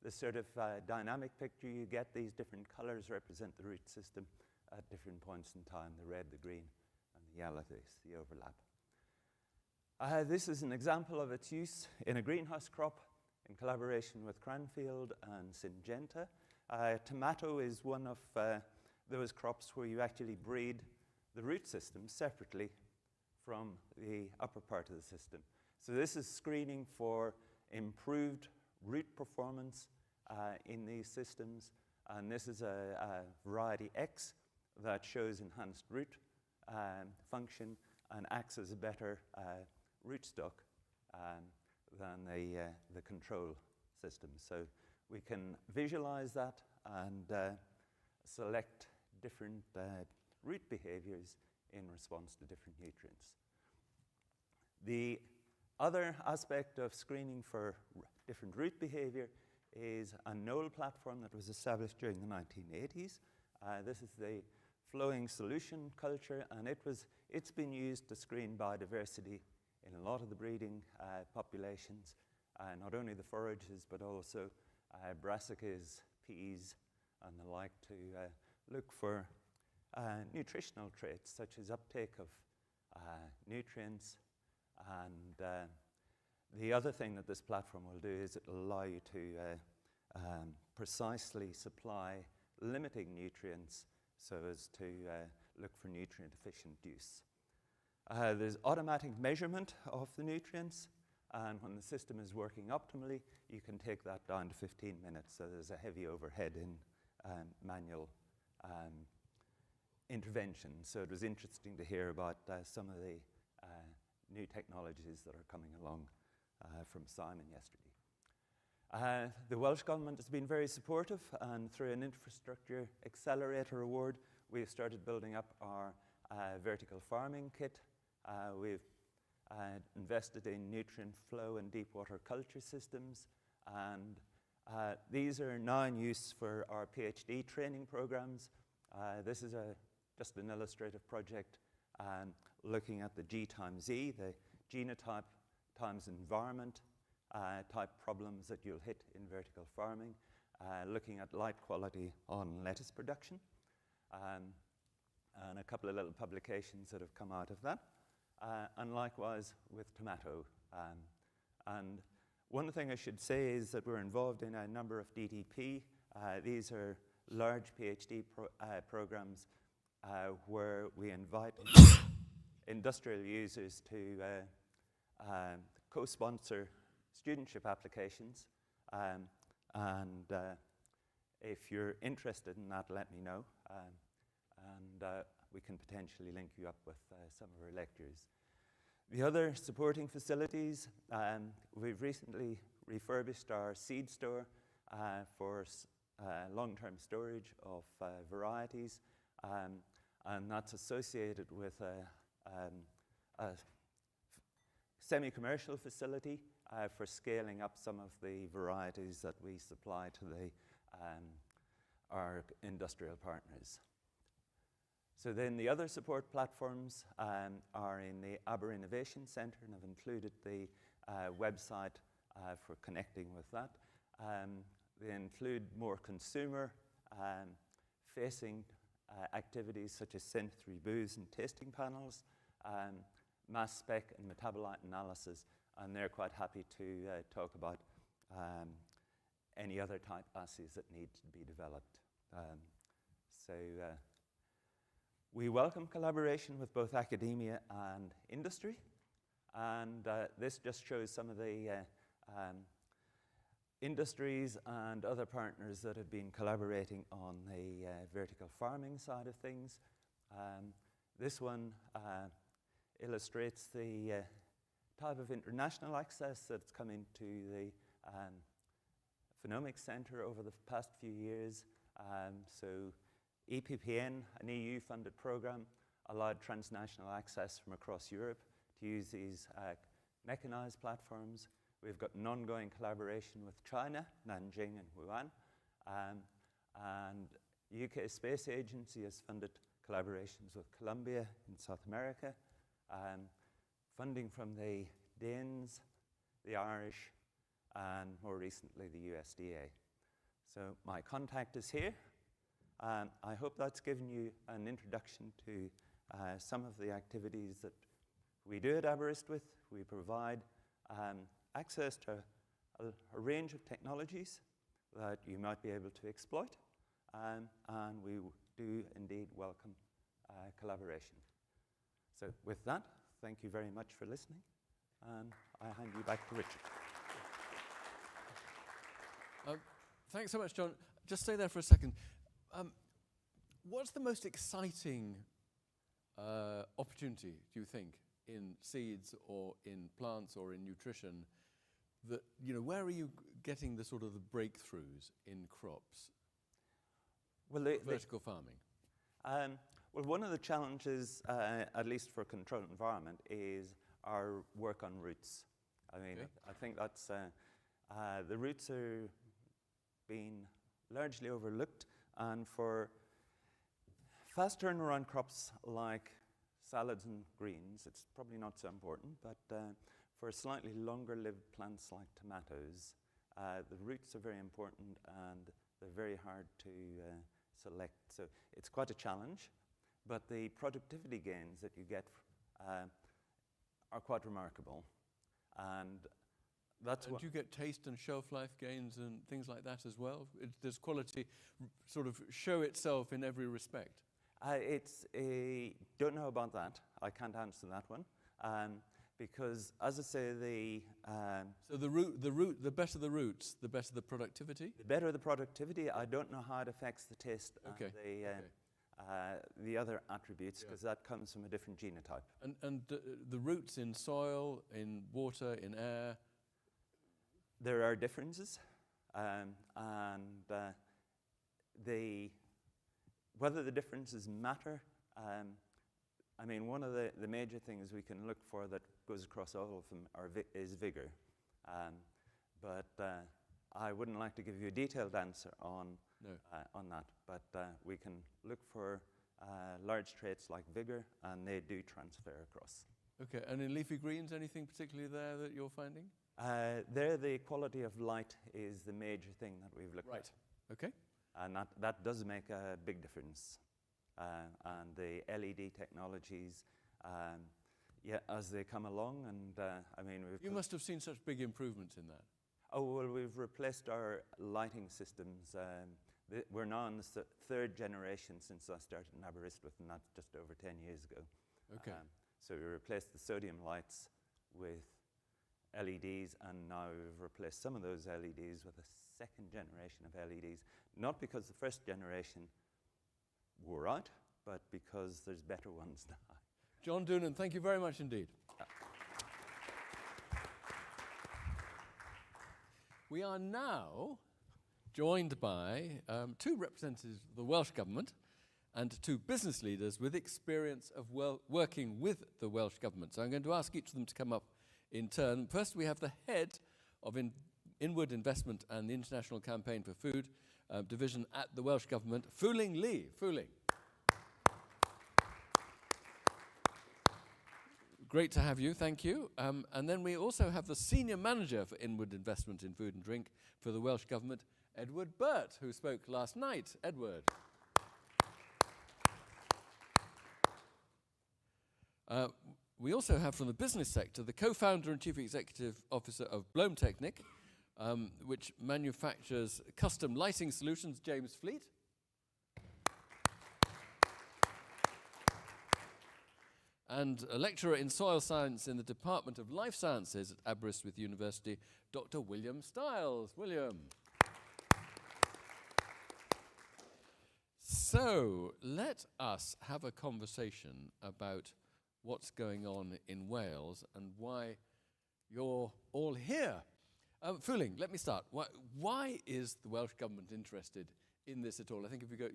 the sort of dynamic picture you get. These different colors represent the root system at different points in time, the red, the green, and the yellow is the overlap. This is an example of its use in a greenhouse crop in collaboration with Cranfield and Syngenta. Tomato is one of those crops where you actually breed the root system separately from the upper part of the system. So this is screening for improved root performance in these systems, and this is a variety X that shows enhanced root function and acts as a better rootstock than the control system. So we can visualize that and select different root behaviors in response to different nutrients. The other aspect of screening for different root behavior is a knoll platform that was established during the 1980s. This is the flowing solution culture, and it's been used to screen biodiversity in a lot of the breeding populations, not only the forages, but also brassicas, peas, and the like, to look for nutritional traits such as uptake of nutrients. And the other thing that this platform will do is it will allow you to precisely supply limiting nutrients so as to look for nutrient-efficient use. There's automatic measurement of the nutrients, and when the system is working optimally, you can take that down to 15 minutes, so there's a heavy overhead in manual intervention. So it was interesting to hear about some of the new technologies that are coming along from Simon yesterday. The Welsh Government has been very supportive, and through an infrastructure accelerator award, we've started building up our vertical farming kit. We've invested in nutrient flow and deep water culture systems, and these are now in use for our PhD training programs. This is just an illustrative project looking at the G times E, the genotype times environment type problems that you'll hit in vertical farming, looking at light quality on lettuce production, and a couple of little publications that have come out of that, and likewise with tomato. And one thing I should say is that we're involved in a number of DTP. These are large PhD programs where we invite industrial users to co-sponsor studentship applications. And if you're interested in that, let me know. And we can potentially link you up with some of our lecturers. The other supporting facilities, we've recently refurbished our seed store for long-term storage of varieties, and that's associated with a semi-commercial facility for scaling up some of the varieties that we supply to our industrial partners. So then the other support platforms are in the Aber Innovation Centre, and I've included the website for connecting with that. They include more consumer-facing activities such as sensory booths and tasting panels, mass spec and metabolite analysis, and they're quite happy to talk about any other type assays that need to be developed. We welcome collaboration with both academia and industry, and this just shows some of the industries and other partners that have been collaborating on the vertical farming side of things. This one illustrates the type of international access that's come into the Phenomics Centre over the past few years. So EPPN, an EU-funded program, allowed transnational access from across Europe to use these mechanized platforms. We've got an ongoing collaboration with China, Nanjing and Wuhan. And the UK Space Agency has funded collaborations with Colombia in South America, funding from the Danes, the Irish, and more recently the USDA. So my contact is here. I hope that's given you an introduction to some of the activities that we do at Aberystwyth. We provide access to a range of technologies that you might be able to exploit, and we do indeed welcome collaboration. So with that, thank you very much for listening, and I hand you back to Richard. Thanks so much, John. Just stay there for a second. What's the most exciting opportunity, do you think, in seeds or in plants or in nutrition? That, you know, where are you getting the sort of the breakthroughs in crops? Well, vertical farming. Well, one of the challenges, at least for controlled environment, is our work on roots. I mean, Okay. I think that's the roots are being largely overlooked, and for fast turnaround crops like salads and greens, it's probably not so important, but for slightly longer lived plants like tomatoes, the roots are very important and they're very hard to select. So it's quite a challenge, but the productivity gains that you get are quite remarkable. And that's And what do you get taste and shelf life gains and things like that as well? Does quality sort of show itself in every respect? Don't know about that. I can't answer that one. Because, as I say, So the better the roots, the better the productivity? the better the productivity. I don't know how it affects the taste Okay. and the other attributes, because that comes from a different genotype. And the roots in soil, in water, in air? There are differences, and whether the differences matter. I mean, one of the major things we can look for that goes across all of them is vigor. But I wouldn't like to give you a detailed answer on that. But we can look for large traits like vigor, and they do transfer across. Okay, and in leafy greens, anything particularly there that you're finding? There, the quality of light is the major thing that we've looked Right. at. Okay. And that does make a big difference. And the LED technologies, as they come along, and I mean, You must have seen such big improvements in that. Oh, well, we've replaced our lighting systems. We're now on the third generation since I started in Aberystwyth, and that's just over 10 years ago. Okay. So we replaced the sodium lights with LEDs, and now we've replaced some of those LEDs with a second generation of LEDs, not because the first generation wore out, but because there's better ones now. John Doonan, thank you very much indeed. We are now joined by two representatives of the Welsh Government and two business leaders with experience of working with the Welsh Government. So I'm going to ask each of them to come up in turn. First, we have the head of Inward Investment and the International Campaign for Food Division at the Welsh Government, Fuling Lee. Fuling. Great to have you, thank you. And then we also have the Senior Manager for Inward Investment in Food and Drink for the Welsh Government, Edward Burt, who spoke last night. Edward. We also have from the business sector the co-founder and chief executive officer of Bloem Technic, which manufactures custom lighting solutions, James Fleet. And a lecturer in soil science in the Department of Life Sciences at Aberystwyth University, Dr. William Stiles. William. So let us have a conversation about what's going on in Wales and why you're all here. Fuling, let me start. Why is the Welsh Government interested in this at all? I think if you go,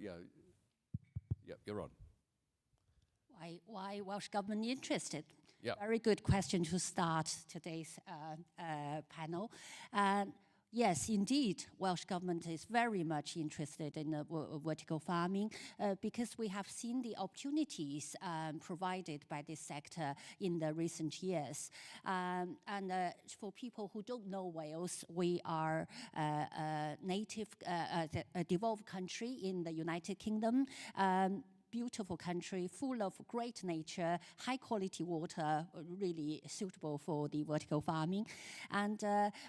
you're on. Why Welsh Government interested? Yeah. Very good question to start today's panel. Yes, indeed, Welsh Government is very much interested in vertical farming because we have seen the opportunities provided by this sector in the recent years. And for people who don't know Wales, we are a devolved country in the United Kingdom. Beautiful country, full of great nature, high quality water, really suitable for the vertical farming. And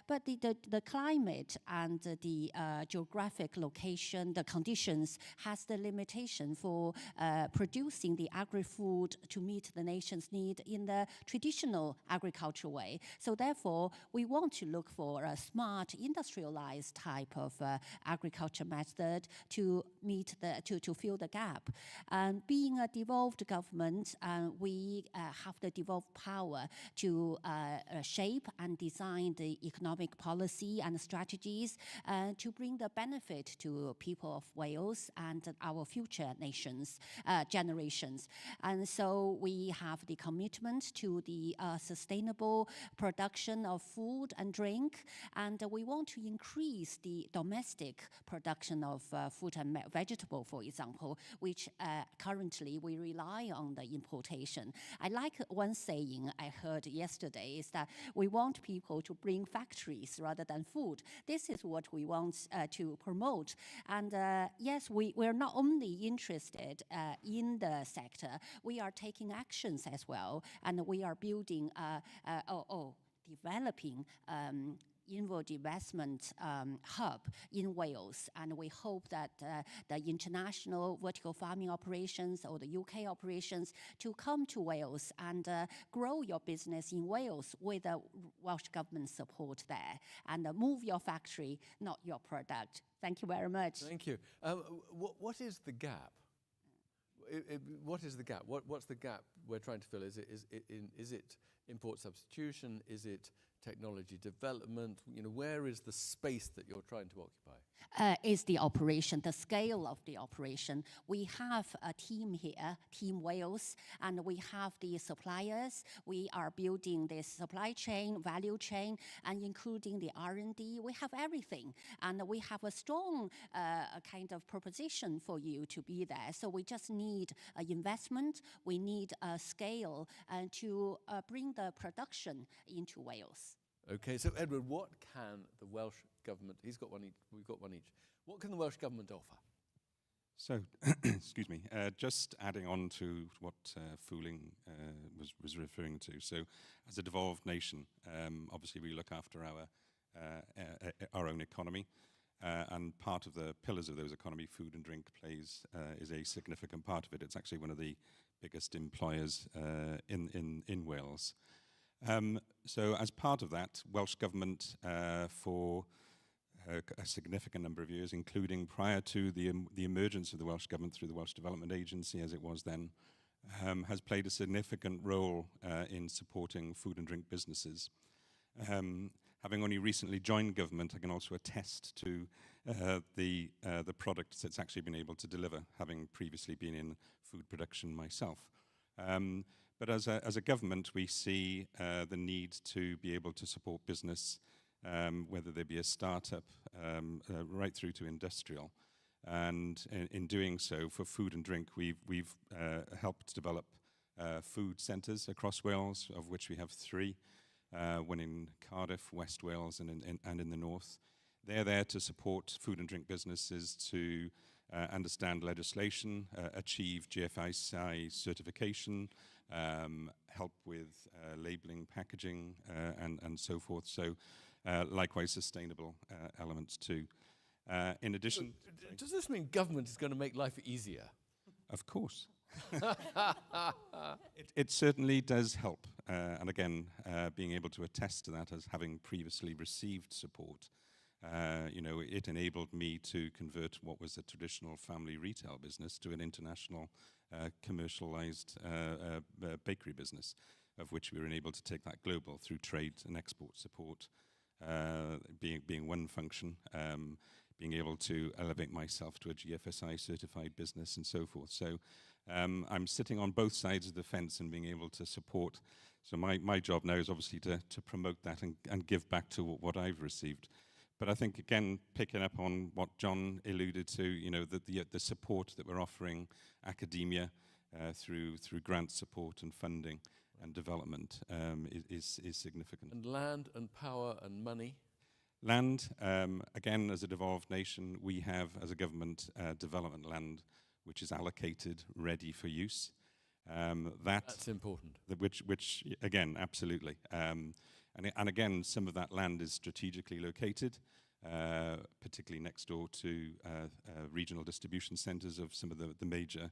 but the climate and the geographic location, the conditions has the limitation for producing the agri-food to meet the nation's need in the traditional agricultural way. So therefore, we want to look for a smart, industrialized type of agriculture method to meet to fill the gap. And being a devolved government, we have the devolved power to shape and design the economic policy and strategies to bring the benefit to people of Wales and our future generations. And so we have the commitment to the sustainable production of food and drink, and we want to increase the domestic production of fruit and vegetable, for example, which currently we rely on the importation. I like one saying I heard yesterday is that we want people to bring factories rather than food. This is what we want to promote. And yes, we're not only interested in the sector, we are taking actions as well. And we are building, developing inward investment hub in Wales, and we hope that the international vertical farming operations or the UK operations to come to Wales and grow your business in Wales with the Welsh Government support there, and move your factory, not your product. Thank you very much. Thank you. What is the gap? What is the gap? What's the gap we're trying to fill? Is it import substitution? Is it technology development? Where is the space that you're trying to occupy? Is the operation, the scale of the operation. We have a team here, Team Wales, and we have the suppliers. We are building this supply chain, value chain, and including the R&D. We have everything, and we have a strong kind of proposition for you to be there. So we just need investment. We need a scale to bring the production into Wales. Okay, so Edward, what can the Welsh Government, we've got one each, what can the Welsh Government offer? So, excuse me, just adding on to what Fooling was referring to. So, as a devolved nation, obviously we look after our own economy, and part of the pillars of those economy, food and drink, is a significant part of it. It's actually one of the biggest employers in Wales. So as part of that, Welsh Government for a significant number of years, including prior to the emergence of the Welsh Government through the Welsh Development Agency as it was then, has played a significant role in supporting food and drink businesses. Having only recently joined government, I can also attest to the products it's actually been able to deliver, having previously been in food production myself. But as a government, we see the need to be able to support business, whether they be a startup, right through to industrial. And in doing so, for food and drink, we've helped develop food centres across Wales, of which we have 3, one in Cardiff, West Wales, and in the north. They're there to support food and drink businesses to understand legislation, achieve GFSI certification, help with labelling, packaging, and so forth. So likewise, sustainable elements too. In addition... Does this mean government is going to make life easier? Of course. It certainly does help. And again, being able to attest to that as having previously received support, it enabled me to convert what was a traditional family retail business to an international commercialized bakery business, of which we were enabled to take that global through trade and export support, being one function. being able to elevate myself to a GFSI certified business and so forth. So I'm sitting on both sides of the fence and being able to support. So my job now is obviously to promote that and give back to what I've received. But I think, again, picking up on what John alluded to, you know, the support that we're offering academia through grant support and funding and development is significant. And land and power and money? Land, again, as a devolved nation, we have, as a government, development land which is allocated, ready for use. That's important. Which again, absolutely. And again, some of that land is strategically located, particularly next door to regional distribution centres of some of the major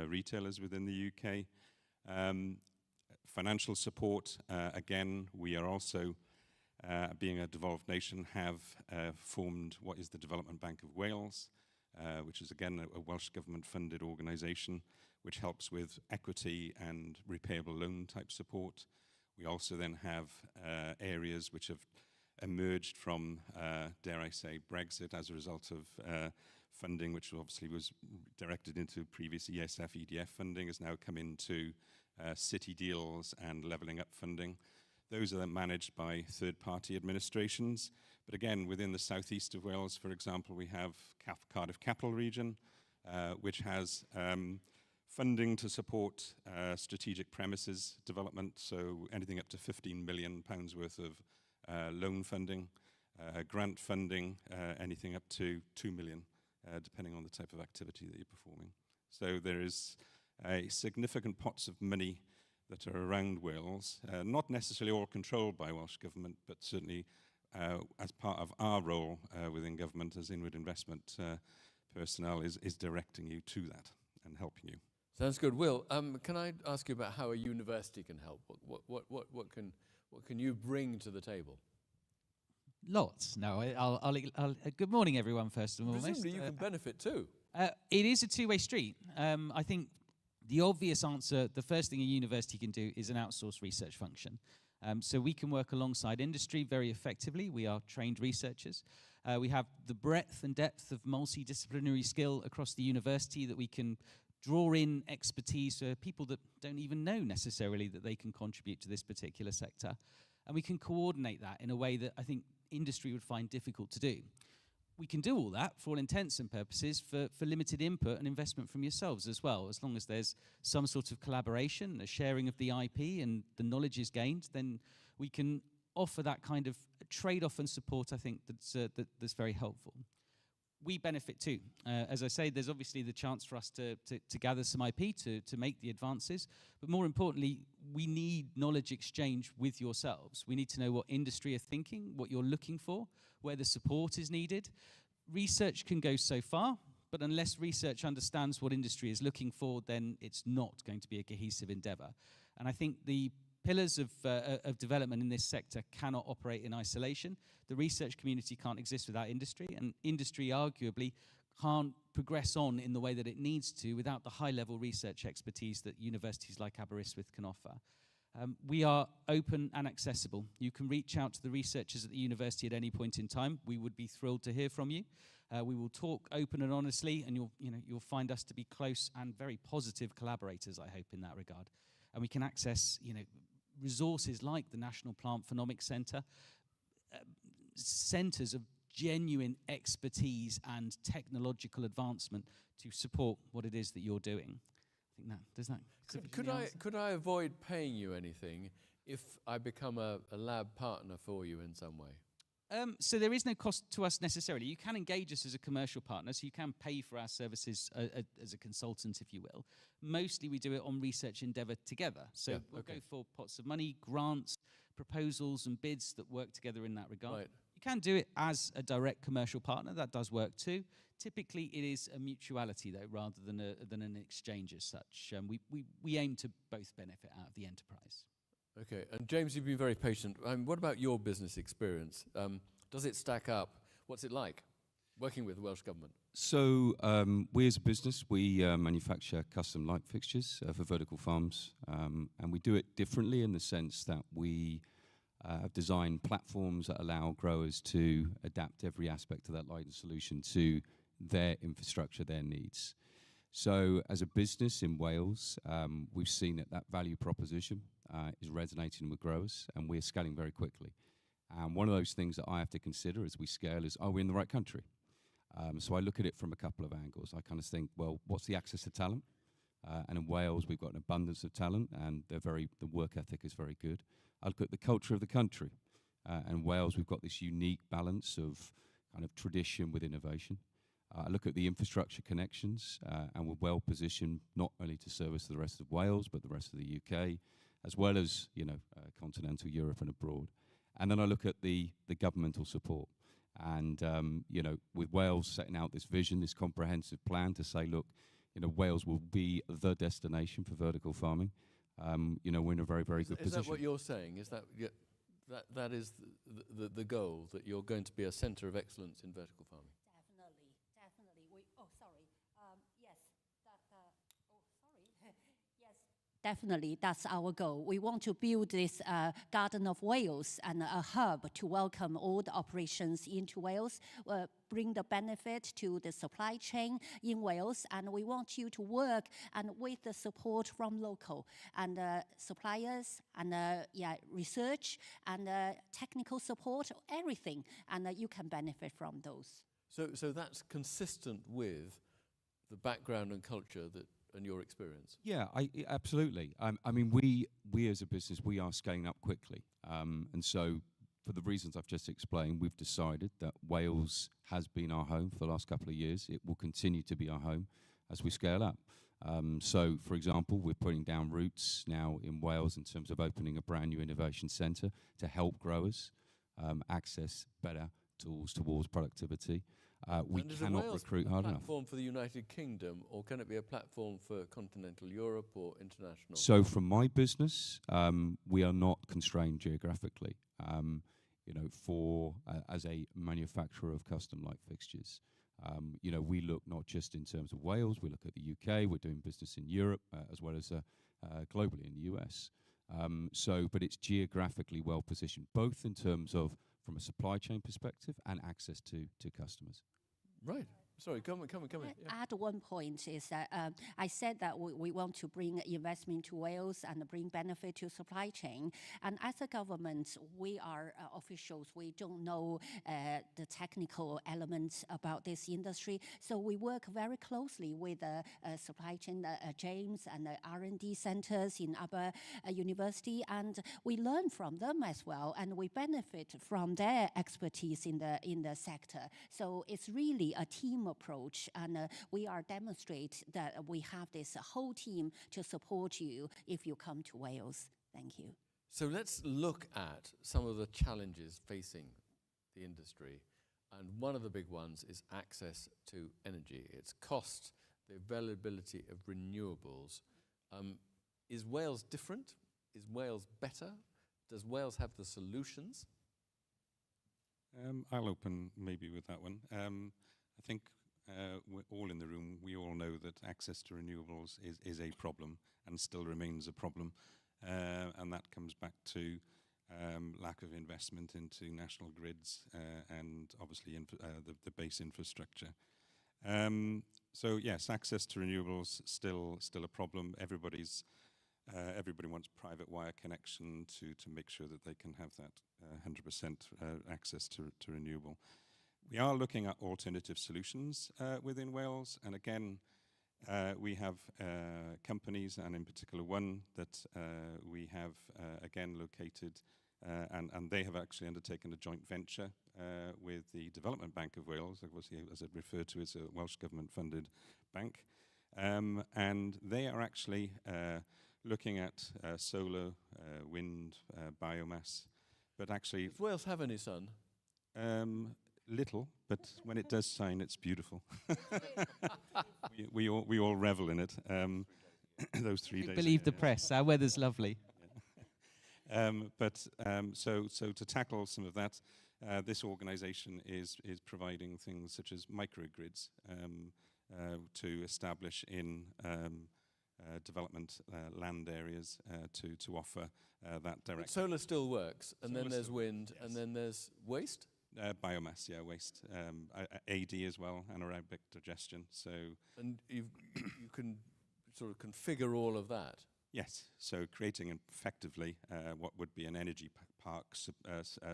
retailers within the UK. Financial support, again, we are also, being a devolved nation, have formed what is the Development Bank of Wales, which is again a Welsh government funded organisation which helps with equity and repayable loan type support. We also then have areas which have emerged from, dare I say, Brexit as a result of funding, which obviously was directed into previous ESF, EDF funding, has now come into city deals and levelling up funding. Those are then managed by third-party administrations. But again, within the southeast of Wales, for example, we have Cardiff Capital Region, which has funding to support strategic premises development, so anything up to £15 million worth of loan funding, grant funding, anything up to 2 million, depending on the type of activity that you're performing. So there is significant pots of money that are around Wales, not necessarily all controlled by Welsh Government, but certainly as part of our role within government as inward investment personnel is directing you to that and helping you. Sounds good. Will, can I ask you about how a university can help? What can you bring to the table? Lots. No, I'll good morning, everyone, first and foremost. Presumably you can benefit too. It is a two-way street. I think the obvious answer, the first thing a university can do is an outsourced research function. So we can work alongside industry very effectively. We are trained researchers. We have the breadth and depth of multidisciplinary skill across the university that we can draw in expertise for people that don't even know necessarily that they can contribute to this particular sector. And we can coordinate that in a way that I think industry would find difficult to do. We can do all that, for all intents and purposes, for limited input and investment from yourselves as well. As long as there's some sort of collaboration, a sharing of the IP and the knowledge is gained, then we can offer that kind of trade-off and support, I think, that's very helpful. We benefit too. As I say, there's obviously the chance for us to gather some IP to make the advances, but more importantly, we need knowledge exchange with yourselves. We need to know what industry are thinking, what you're looking for, where the support is needed. Research can go so far, but unless research understands what industry is looking for, then it's not going to be a cohesive endeavour. And I think the pillars of development in this sector cannot operate in isolation. The research community can't exist without industry, and industry arguably can't progress on in the way that it needs to without the high-level research expertise that universities like Aberystwyth can offer. We are open and accessible. You can reach out to the researchers at the university at any point in time. We would be thrilled to hear from you. We will talk open and honestly, and you'll find us to be close and very positive collaborators, I hope, in that regard. And we can access resources like the National Plant Phenomics Centre, centres of genuine expertise and technological advancement to support what it is that you're doing. I think does that Could I avoid paying you anything if I become a lab partner for you in some way? So there is no cost to us necessarily. You can engage us as a commercial partner, so you can pay for our services as a consultant, if you will. Mostly we do it on research endeavour together. So we'll go for pots of money, grants, proposals and bids that work together in that regard. Right. You can do it as a direct commercial partner. That does work too. Typically it is a mutuality though, rather than an exchange as such. We aim to both benefit out of the enterprise. Okay, and James, you've been very patient. What about your business experience? Does it stack up? What's it like working with the Welsh Government? So we as a business, we manufacture custom light fixtures for vertical farms, and we do it differently in the sense that we design platforms that allow growers to adapt every aspect of that lighting solution to their infrastructure, their needs. So as a business in Wales, we've seen that value proposition is resonating with growers, and we're scaling very quickly. And one of those things that I have to consider as we scale is, are we in the right country? So I look at it from a couple of angles. I kind of think, well, what's the access to talent? And in Wales, we've got an abundance of talent, and the work ethic is very good. I look at the culture of the country. And in Wales, we've got this unique balance of kind of tradition with innovation. I look at the infrastructure connections, and we're well positioned not only to service the rest of Wales, but the rest of the UK, as well as, continental Europe and abroad. And then I look at the governmental support. And, with Wales setting out this vision, this comprehensive plan to say, look, Wales will be the destination for vertical farming. We're in a very, very good position. Is that what you're saying? Is that is the goal, that you're going to be a centre of excellence in vertical farming? Definitely, that's our goal. We want to build this Garden of Wales and a hub to welcome all the operations into Wales, bring the benefit to the supply chain in Wales, and we want you to work and with the support from local and suppliers and research and technical support, everything, and you can benefit from those. So that's consistent with the background and culture and your experience? Yeah, absolutely. I mean, we as a business, we are scaling up quickly. And so for the reasons I've just explained, we've decided that Wales has been our home for the last couple of years. It will continue to be our home as we scale up. So, for example, we're putting down roots now in Wales in terms of opening a brand new innovation centre to help growers access better tools towards productivity. We cannot recruit hard enough. Is a platform for the United Kingdom, or can it be a platform for continental Europe or international? So from my business, we are not constrained geographically. As a manufacturer of custom light fixtures, we look not just in terms of Wales, we look at the UK, we're doing business in Europe as well as globally in the US. But it's geographically well positioned, both in terms of from a supply chain perspective and access to customers. Right. Sorry, come on. Yeah. Add one point is that I said that we want to bring investment to Wales and bring benefit to supply chain. And as a government, we are officials. We don't know the technical elements about this industry. So we work very closely with supply chain, James and the R&D centers in other university, and we learn from them as well, and we benefit from their expertise in the sector. So it's really a team approach, and we are demonstrate that we have this whole team to support you if you come to Wales. Thank you. So let's look at some of the challenges facing the industry, and one of the big ones is access to energy. It's cost, the availability of renewables. Is Wales different? Is Wales better? Does Wales have the solutions? I'll open maybe with that one. I think we're all in the room, we all know that access to renewables is a problem and still remains a problem. And that comes back to lack of investment into national grids and obviously the base infrastructure. So yes, access to renewables still a problem. Everybody wants private wire connection to make sure that they can have that 100% access to renewable. We are looking at alternative solutions within Wales, and again, we have companies, and in particular one that we have again located, and they have actually undertaken a joint venture with the Development Bank of Wales, obviously as it referred to as a Welsh government-funded bank, and they are actually looking at solar, wind, biomass, but actually... Does Wales have any sun? Little, but when it does shine, it's beautiful. we all revel in it. Those 3 days. Believe the press. Our weather's lovely. So to tackle some of that, this organisation is providing things such as microgrids to establish in development land areas to offer that But direct. solar still works, and then Solar there's still- wind, yes. and then there's waste? Biomass, yeah, waste, AD as well, anaerobic digestion. So And you can sort of configure all of that. yes, so creating effectively what would be an energy park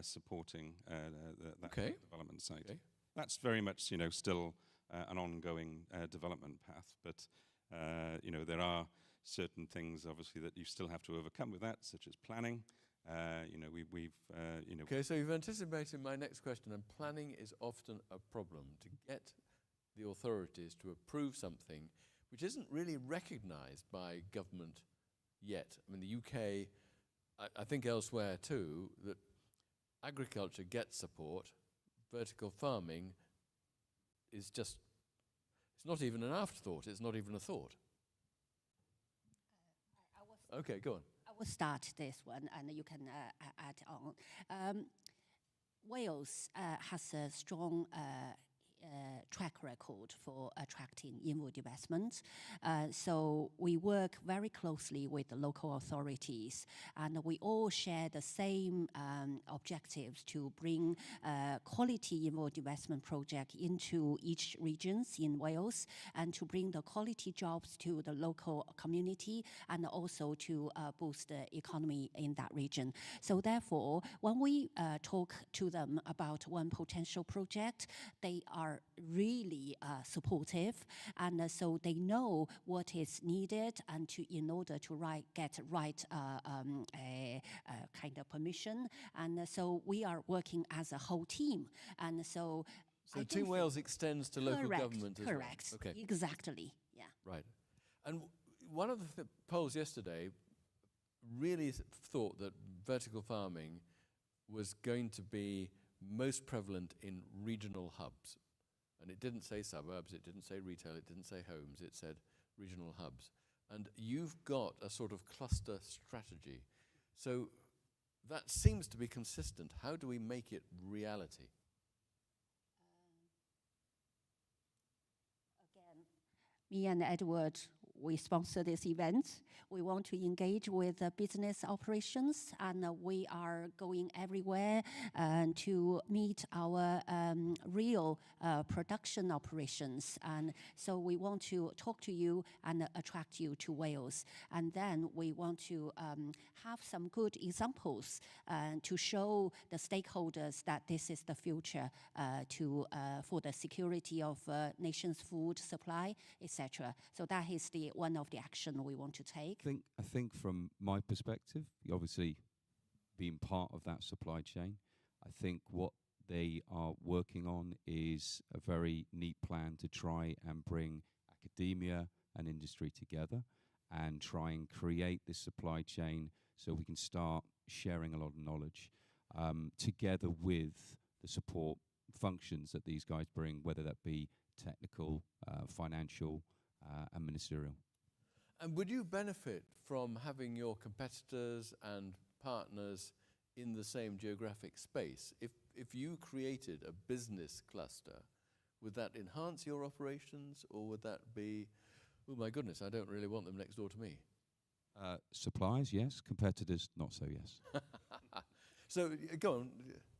supporting that Okay. development site. Okay. That's very much, still an ongoing development path, but there are certain things obviously that you still have to overcome with that, such as planning. Okay, so you've anticipated my next question, and planning is often a problem to get the authorities to approve something which isn't really recognized by government yet. I mean, the UK, I think elsewhere too, that agriculture gets support, vertical farming is just, it's not even an afterthought, it's not even a thought. Okay, go on. I will start this one, and you can add on. Wales has a strong track record for attracting inward investment. So we work very closely with the local authorities, and we all share the same objectives to bring quality inward investment project into each regions in Wales, and to bring the quality jobs to the local community, and also to boost the economy in that region. So therefore, when we talk to them about one potential project, they are really supportive, and so they know what is needed, and in order to get right kind of permission, and so we are working as a whole team, and so. So Team Wales extends to local government as well? Correct. Okay. Exactly. Yeah. Right. And one of the polls yesterday really thought that vertical farming was going to be most prevalent in regional hubs. And it didn't say suburbs, it didn't say retail, it didn't say homes, it said regional hubs. And you've got a sort of cluster strategy. So that seems to be consistent. How do we make it reality? Again, me and Edward, we sponsor this event. We want to engage with business operations, and we are going everywhere to meet our real production operations. And so we want to talk to you and attract you to Wales. And then we want to have some good examples to show the stakeholders that this is the future for the security of nation's food supply, etc. So that is one of the action we want to take. I think from my perspective, obviously being part of that supply chain, I think what they are working on is a very neat plan to try and bring academia and industry together and try and create this supply chain so we can start sharing a lot of knowledge together with the support functions that these guys bring, whether that be technical, financial, and ministerial. And would you benefit from having your competitors and partners in the same geographic space? If you created a business cluster, would that enhance your operations, or would that be, oh my goodness, I don't really want them next door to me? Suppliers, yes. Competitors, not so, yes. So go on.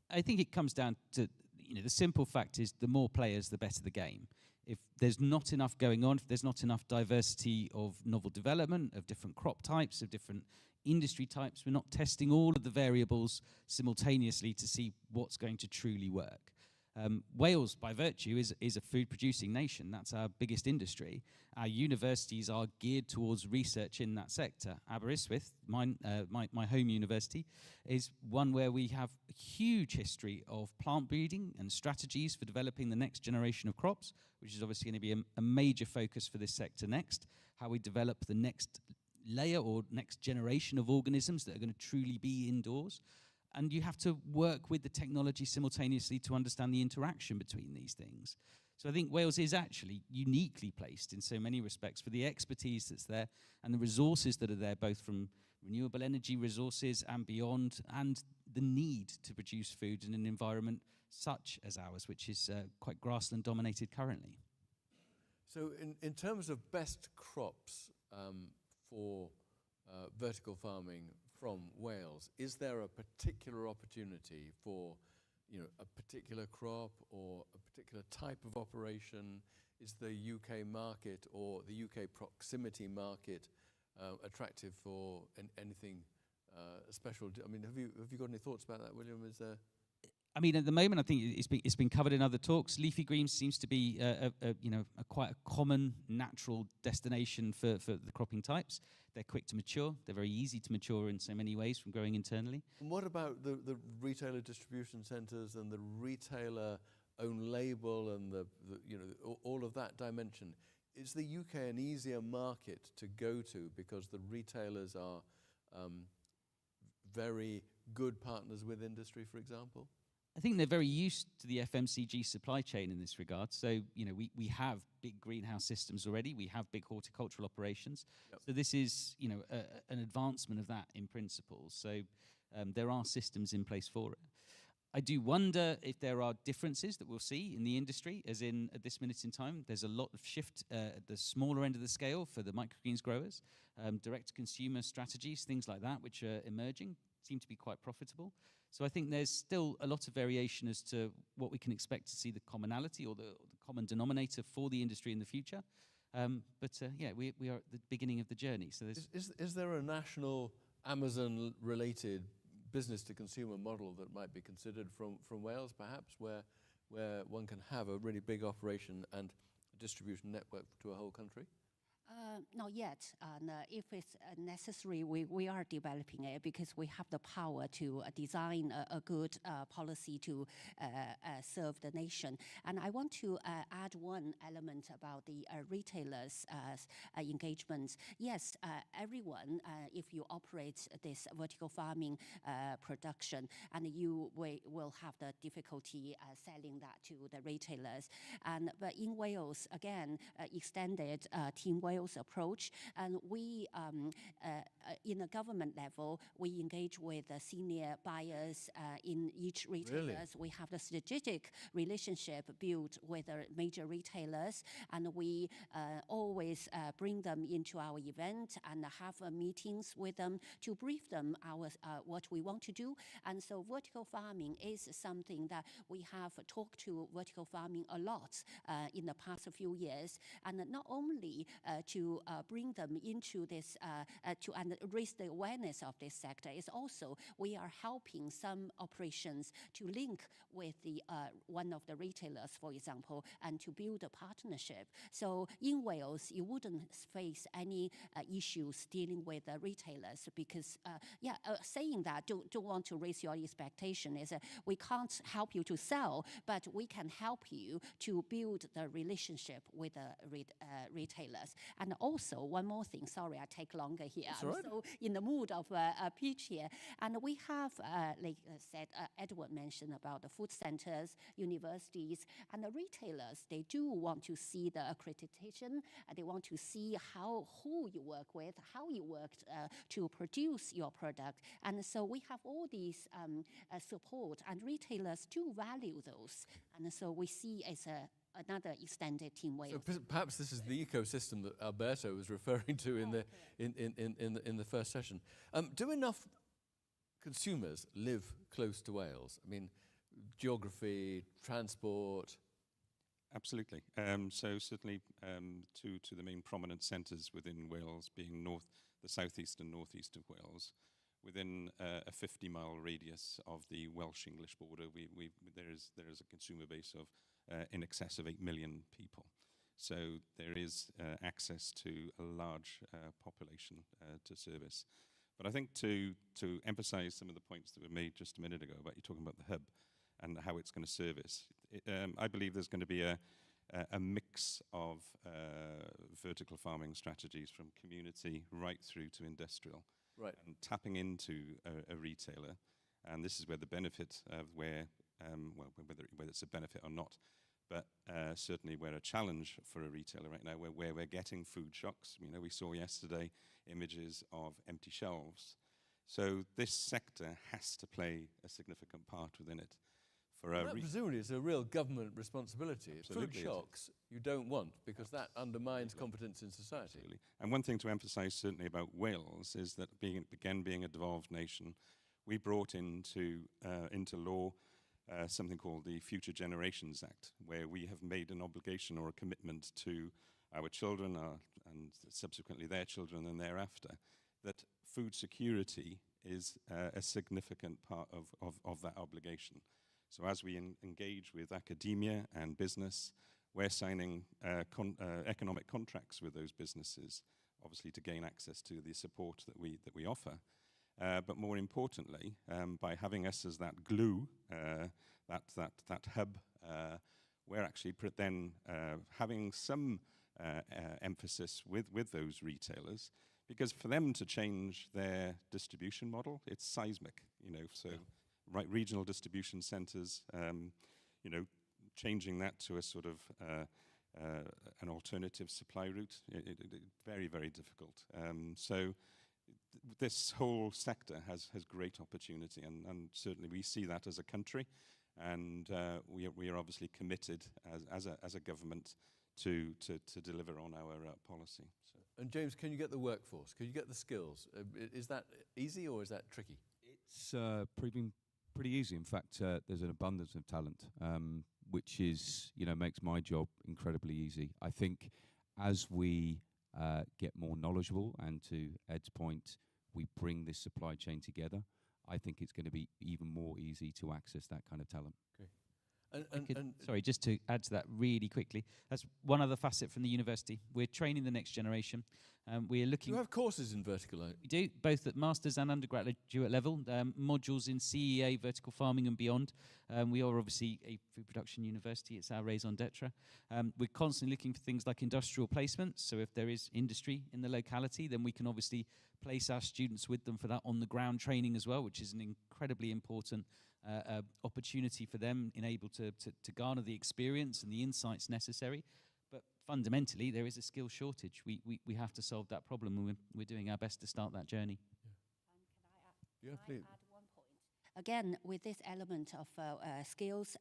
I think it comes down to, the simple fact is the more players, the better the game. If there's not enough going on, if there's not enough diversity of novel development, of different crop types, of different industry types, we're not testing all of the variables simultaneously to see what's going to truly work. Wales, by virtue, is a food-producing nation. That's our biggest industry. Our universities are geared towards research in that sector. Aberystwyth, my home university, is one where we have a huge history of plant breeding and strategies for developing the next generation of crops, which is obviously going to be a major focus for this sector next, how we develop the next layer or next generation of organisms that are going to truly be indoors. And you have to work with the technology simultaneously to understand the interaction between these things. So I think Wales is actually uniquely placed in so many respects for the expertise that's there and the resources that are there, both from renewable energy resources and beyond, and the need to produce food in an environment such as ours, which is quite grassland dominated currently. So in terms of best crops for vertical farming from Wales? Is there a particular opportunity for, a particular crop or a particular type of operation? Is the UK market or the UK proximity market attractive for anything special? I mean, have you got any thoughts about that, William? Is there? I mean, at the moment, I think it's been covered in other talks. Leafy greens seems to be a quite a common natural destination for the cropping types. They're quick to mature. They're very easy to mature in so many ways from growing internally. And what about the retailer distribution centres and the retailer own label and all of that dimension? Is the UK an easier market to go to because the retailers are very good partners with industry, for example? I think they're very used to the FMCG supply chain in this regard. So, we have big greenhouse systems already. We have big horticultural operations. Yep. So this is, an advancement of that in principle. So there are systems in place for it. I do wonder if there are differences that we'll see in the industry, as in at this minute in time, there's a lot of shift at the smaller end of the scale for the microgreens growers, direct-to-consumer strategies, things like that, which are emerging, seem to be quite profitable. So I think there's still a lot of variation as to what we can expect to see the commonality or the common denominator for the industry in the future. But we are at the beginning of the journey. So is there a national Amazon-related business-to-consumer model that might be considered from Wales, perhaps, where one can have a really big operation and a distribution network to a whole country? Not yet. And if it's necessary, we are developing it because we have the power to design a good policy to serve the nation. And I want to add one element about the retailers' engagement. Yes, everyone, if you operate this vertical farming production, and you will have the difficulty selling that to the retailers. But in Wales, again, extended Team Wales approach, and we in the government level, we engage with the senior buyers in each retailers. Really? We have the strategic relationship built with the major retailers, and we always bring them into our event and have meetings with them to brief them what we want to do. And so vertical farming is something that we have talked to vertical farming a lot in the past few years, and not only to bring them into this, and raise the awareness of this sector, is also we are helping some operations to link with the one of the retailers, for example, and to build a partnership. So in Wales, you wouldn't face any issues dealing with the retailers because, saying that, don't want to raise your expectation, is we can't help you to sell, but we can help you to build the relationship with the retailers. And also, one more thing, sorry, I take longer here. That's I'm right. so in the mood of a pitch here. And we have, like I said, Edward mentioned about the food centers, universities, and the retailers. They do want to see the accreditation. They want to see who you work with, how you worked to produce your product. And so we have all these support, and retailers do value those. And so we see as another extended Team Wales. So perhaps this is the ecosystem that Alberto was referring to in the first session. Do enough consumers live close to Wales? I mean, geography, transport. Absolutely. So certainly to the main prominent centres within Wales, being the southeast and northeast of Wales, within a 50-mile radius of the Welsh-English border, there is a consumer base of in excess of 8 million people. So there is access to a large population to service. But I think to emphasize some of the points that were made just a minute ago about you talking about the hub and how it's going to service, I believe there's going to be a mix of vertical farming strategies from community right through to industrial. Right. And tapping into a retailer, and this is where the benefit of whether it's a benefit or not, but certainly we're a challenge for a retailer right now, where we're getting food shocks. We saw yesterday images of empty shelves. So this sector has to play a significant part within it. for Well, that presumably is a real government responsibility. Absolutely Food it shocks you don't want, because that undermines competence in society. Absolutely. And one thing to emphasise certainly about Wales is that being a devolved nation, we brought into law something called the Future Generations Act, where we have made an obligation or a commitment to our children and subsequently their children and thereafter, that food security is a significant part of that obligation. So as we engage with academia and business, we're signing economic contracts with those businesses, obviously to gain access to the support that we offer. But more importantly, by having us as that glue, that hub, we're actually then having some emphasis with those retailers, because for them to change their distribution model, it's seismic, so right, regional distribution centers, changing that to a sort of an alternative supply route, very, very difficult. So this whole sector has great opportunity, and certainly we see that as a country, and we are obviously committed as a government to deliver on our policy. So. And James, can you get the workforce? Can you get the skills? Is that easy or is that tricky? It's proving pretty easy. In fact, there's an abundance of talent, which is, makes my job incredibly easy. I think as we get more knowledgeable, and to Ed's point, we bring this supply chain together, I think it's going to be even more easy to access that kind of talent. Okay. Sorry, just to add to that really quickly, that's one other facet from the university. We're training the next generation. We're looking. You have courses in vertical. We do, both at master's and undergraduate level, modules in CEA, vertical farming and beyond. We are obviously a food production university. It's our raison d'etre. We're constantly looking for things like industrial placements. So if there is industry in the locality, then we can obviously place our students with them for that on-the-ground training as well, which is an incredibly important opportunity for them, in able to garner the experience and the insights necessary. But fundamentally, there is a skill shortage. We have to solve that problem, and we're doing our best to start that journey. Yeah, please. Add one point? Again, with this element of skills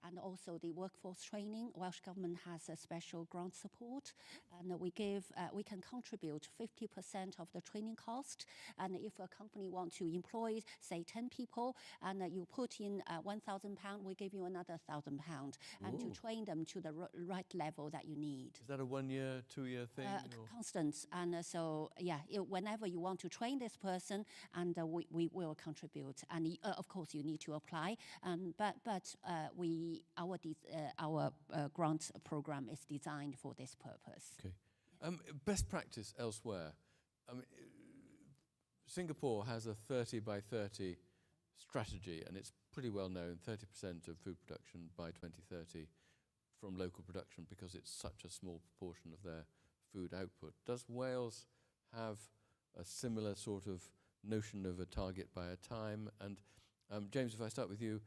and also the workforce training, Welsh Government has a special grant support, and we can contribute 50% of the training cost. And if a company wants to employ, say, 10 people, and you put in £1,000, we give you another £1,000, and to train them to the right level that you need. Is that a 1 year, 2 year thing? Constant, and so whenever you want to train this person, and we will contribute. And of course, you need to apply, but our grant program is designed for this purpose. Okay. Best practice elsewhere. I mean, Singapore has a 30 by 30 strategy, and it's pretty well known, 30% of food production by 2030 from local production, because it's such a small proportion of their food output. Does Wales have a similar sort of notion of a target by a time? And James, if I start with you,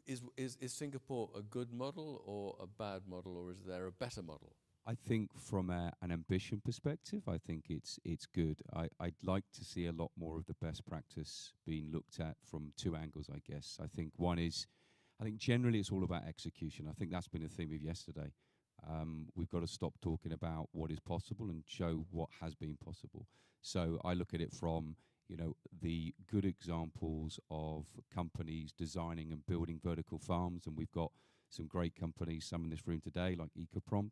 is Singapore a good model or a bad model, or is there a better model? I think from an ambition perspective, I think it's good. I'd like to see a lot more of the best practice being looked at from two angles, I guess. I think one is, I think generally it's all about execution. I think that's been the theme of yesterday. We've got to stop talking about what is possible and show what has been possible. So I look at it from, the good examples of companies designing and building vertical farms, and we've got some great companies, some in this room today, like Ecoprom.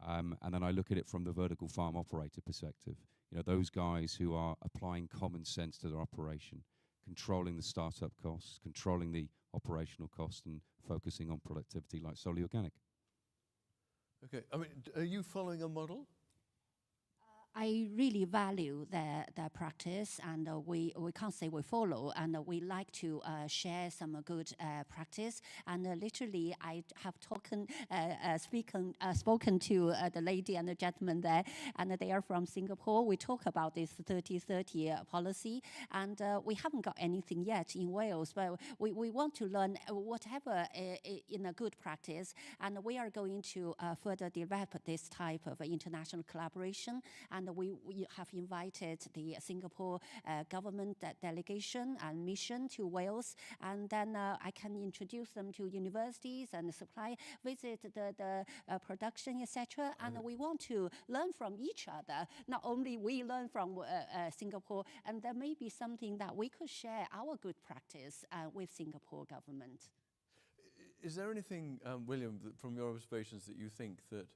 And then I look at it from the vertical farm operator perspective. Those guys who are applying common sense to their operation, controlling the startup costs, controlling the operational costs, and focusing on productivity like solely organic. Okay, I mean, are you following a model? I really value their practice, and we can't say we follow, and we like to share some good practice. And literally, I have spoken to the lady and the gentleman there, and they are from Singapore. We talk about this 30-30 policy, and we haven't got anything yet in Wales, but we want to learn whatever in a good practice, and we are going to further develop this type of international collaboration. And and we have invited the Singapore government delegation and mission to Wales, and then I can introduce them to universities and visit the production, etc. And we want to learn from each other. Not only we learn from Singapore, and there may be something that we could share our good practice with Singapore government. Is there anything, William, from your observations that you think that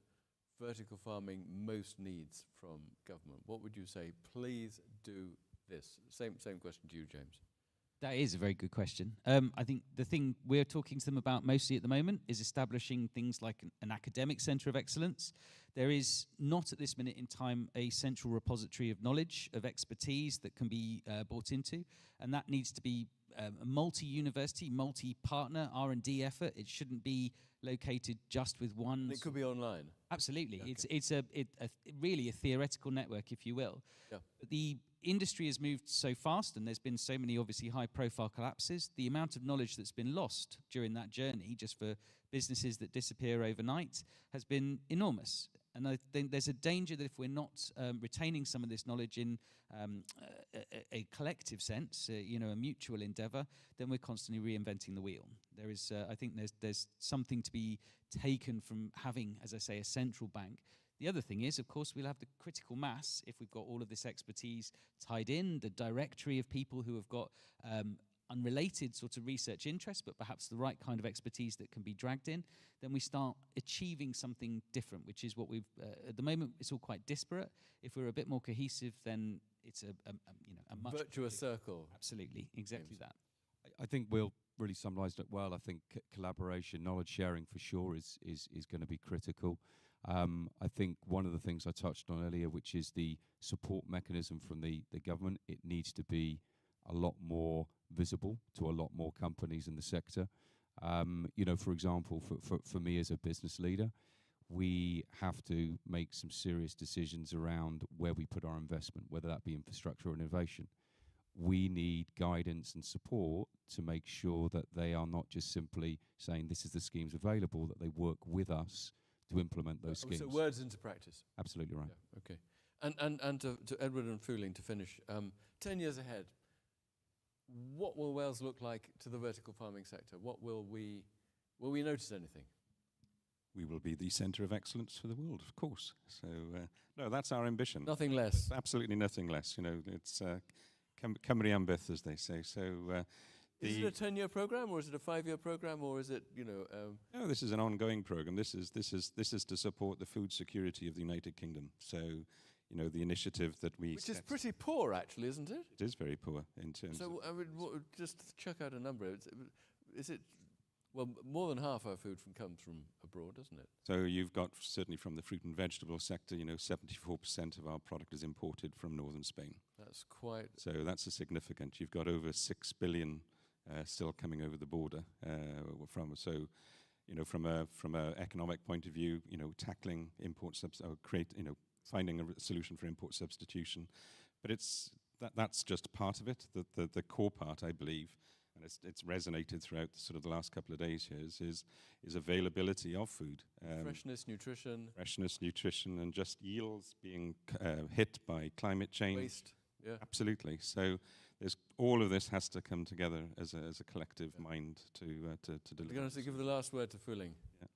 vertical farming most needs from government? What would you say? Please do this. Same question to you, James. That is a very good question. I think the thing we're talking to them about mostly at the moment is establishing things like an academic centre of excellence. There is not at this minute in time a central repository of knowledge, of expertise that can be brought into, and that needs to be a multi-university, multi-partner R&D effort. It shouldn't be located just with one. And it could be online. Absolutely. Okay. It's really a theoretical network, if you will. Yeah. But the industry has moved so fast, and there's been so many obviously high-profile collapses. The amount of knowledge that's been lost during that journey, just for businesses that disappear overnight, has been enormous. And I think there's a danger that if we're not retaining some of this knowledge in a collective sense, a mutual endeavour, then we're constantly reinventing the wheel. There is, I think, there's something to be taken from having, as I say, a central bank. The other thing is, of course, we'll have the critical mass if we've got all of this expertise tied in, the directory of people who have got unrelated sort of research interests, but perhaps the right kind of expertise that can be dragged in, then we start achieving something different, which is what we've, at the moment, it's all quite disparate. If we're a bit more cohesive, then it's a much virtuous circle. Absolutely, exactly James. that. I think Will really summarised it well. I think collaboration, knowledge sharing for sure is going to be critical. I think one of the things I touched on earlier, which is the support mechanism from the government, it needs to be a lot more visible to a lot more companies in the sector. For example, for me as a business leader, we have to make some serious decisions around where we put our investment, whether that be infrastructure or innovation. We need guidance and support to make sure that they are not just simply saying this is the schemes available, that they work with us to implement those schemes. So words into practice. Absolutely right. Yeah, okay. And to Edward and Fuling to finish, 10 years ahead, what will Wales look like to the vertical farming sector? Will we notice anything? We will be the centre of excellence for the world, of course. So, no, that's our ambition. Nothing less. Absolutely nothing less. It's Cymru ambith, as they say. So, is it a 10-year program, or is it a 5-year program, or is it, No, this is an ongoing program. This is to support the food security of the United Kingdom. So, the initiative that we which is pretty poor, actually, isn't it? It is very poor in terms. So, I mean, just chuck out a number. Is it? Well, more than half our food comes from abroad, doesn't it? So you've got, certainly from the fruit and vegetable sector, 74% of our product is imported from northern Spain. That's quite. So that's a significant. You've got over 6 billion still coming over the border from. So, from a economic point of view, tackling import finding a solution for import substitution, but that's just part of it. The core part, I believe, and it's resonated throughout the last couple of days here, is availability of food. Freshness, nutrition. And just yields being hit by climate change. Waste, yeah. Absolutely. So all of this has to come together as a collective mind to deliver. You're going to give the last word to Fuling. Yeah.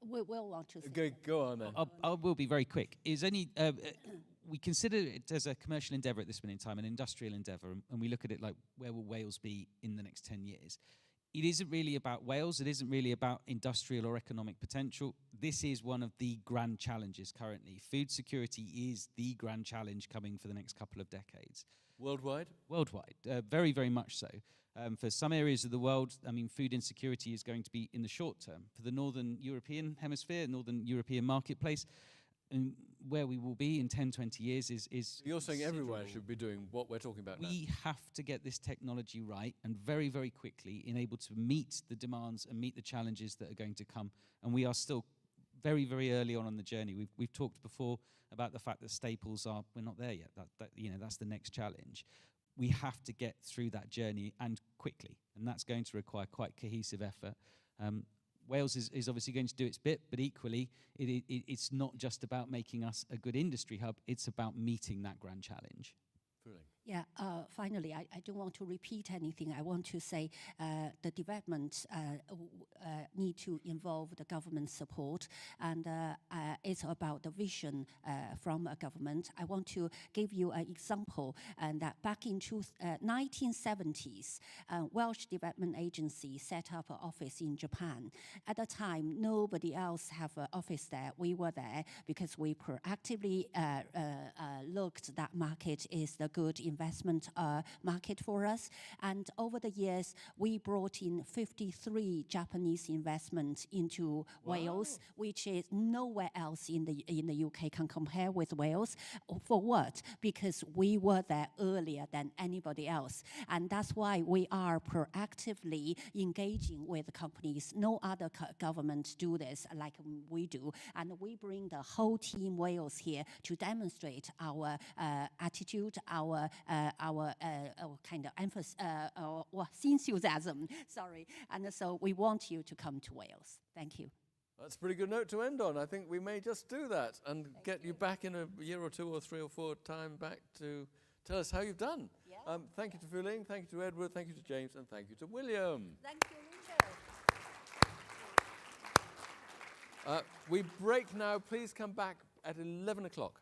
We'll want to say. Go on then. I will be very quick. We consider it as a commercial endeavour at this point in time, an industrial endeavour, and we look at it like, where will Wales be in the next 10 years? It isn't really about Wales. It isn't really about industrial or economic potential. This is one of the grand challenges currently. Food security is the grand challenge coming for the next couple of decades. Worldwide? Worldwide, very, very much so. For some areas of the world, food insecurity is going to be in the short term. For the Northern European hemisphere, Northern European marketplace, where we will be in 10, 20 years is You're saying everywhere should be doing what we're talking about now? We have to get this technology right, and very, very quickly able to meet the demands and meet the challenges that are going to come. And we are still very, very early on the journey. We've talked before about the fact that staples we're not there yet. That's the next challenge. We have to get through that journey, and quickly, and that's going to require quite cohesive effort. Wales is obviously going to do its bit, but equally, it's not just about making us a good industry hub, it's about meeting that grand challenge. Yeah, finally, I don't want to repeat anything. I want to say the development need to involve the government support, and it's about the vision from a government. I want to give you an example, and that back in 1970s, Welsh Development Agency set up an office in Japan. At the time, nobody else have an office there. We were there because we proactively looked that market is the good investment market for us. And over the years, we brought in 53 Japanese investments into Wales, which is nowhere else in the UK can compare with Wales. For what? Because we were there earlier than anybody else. And that's why we are proactively engaging with companies. No other government do this like we do. And we bring the whole team Wales here to demonstrate our attitude, our kind of emphasis, enthusiasm, sorry. And so we want you to come to Wales. Thank you. That's a pretty good note to end on. I think we may just do that and get you back in a year or two or 3 or 4 time back to tell us how you've done. Yeah. Thank you to Fu Ling, thank you to Edward, thank you to James, and thank you to William. Thank you, Richard. We break now. Please come back at 11 o'clock.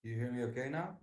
You hear me okay now?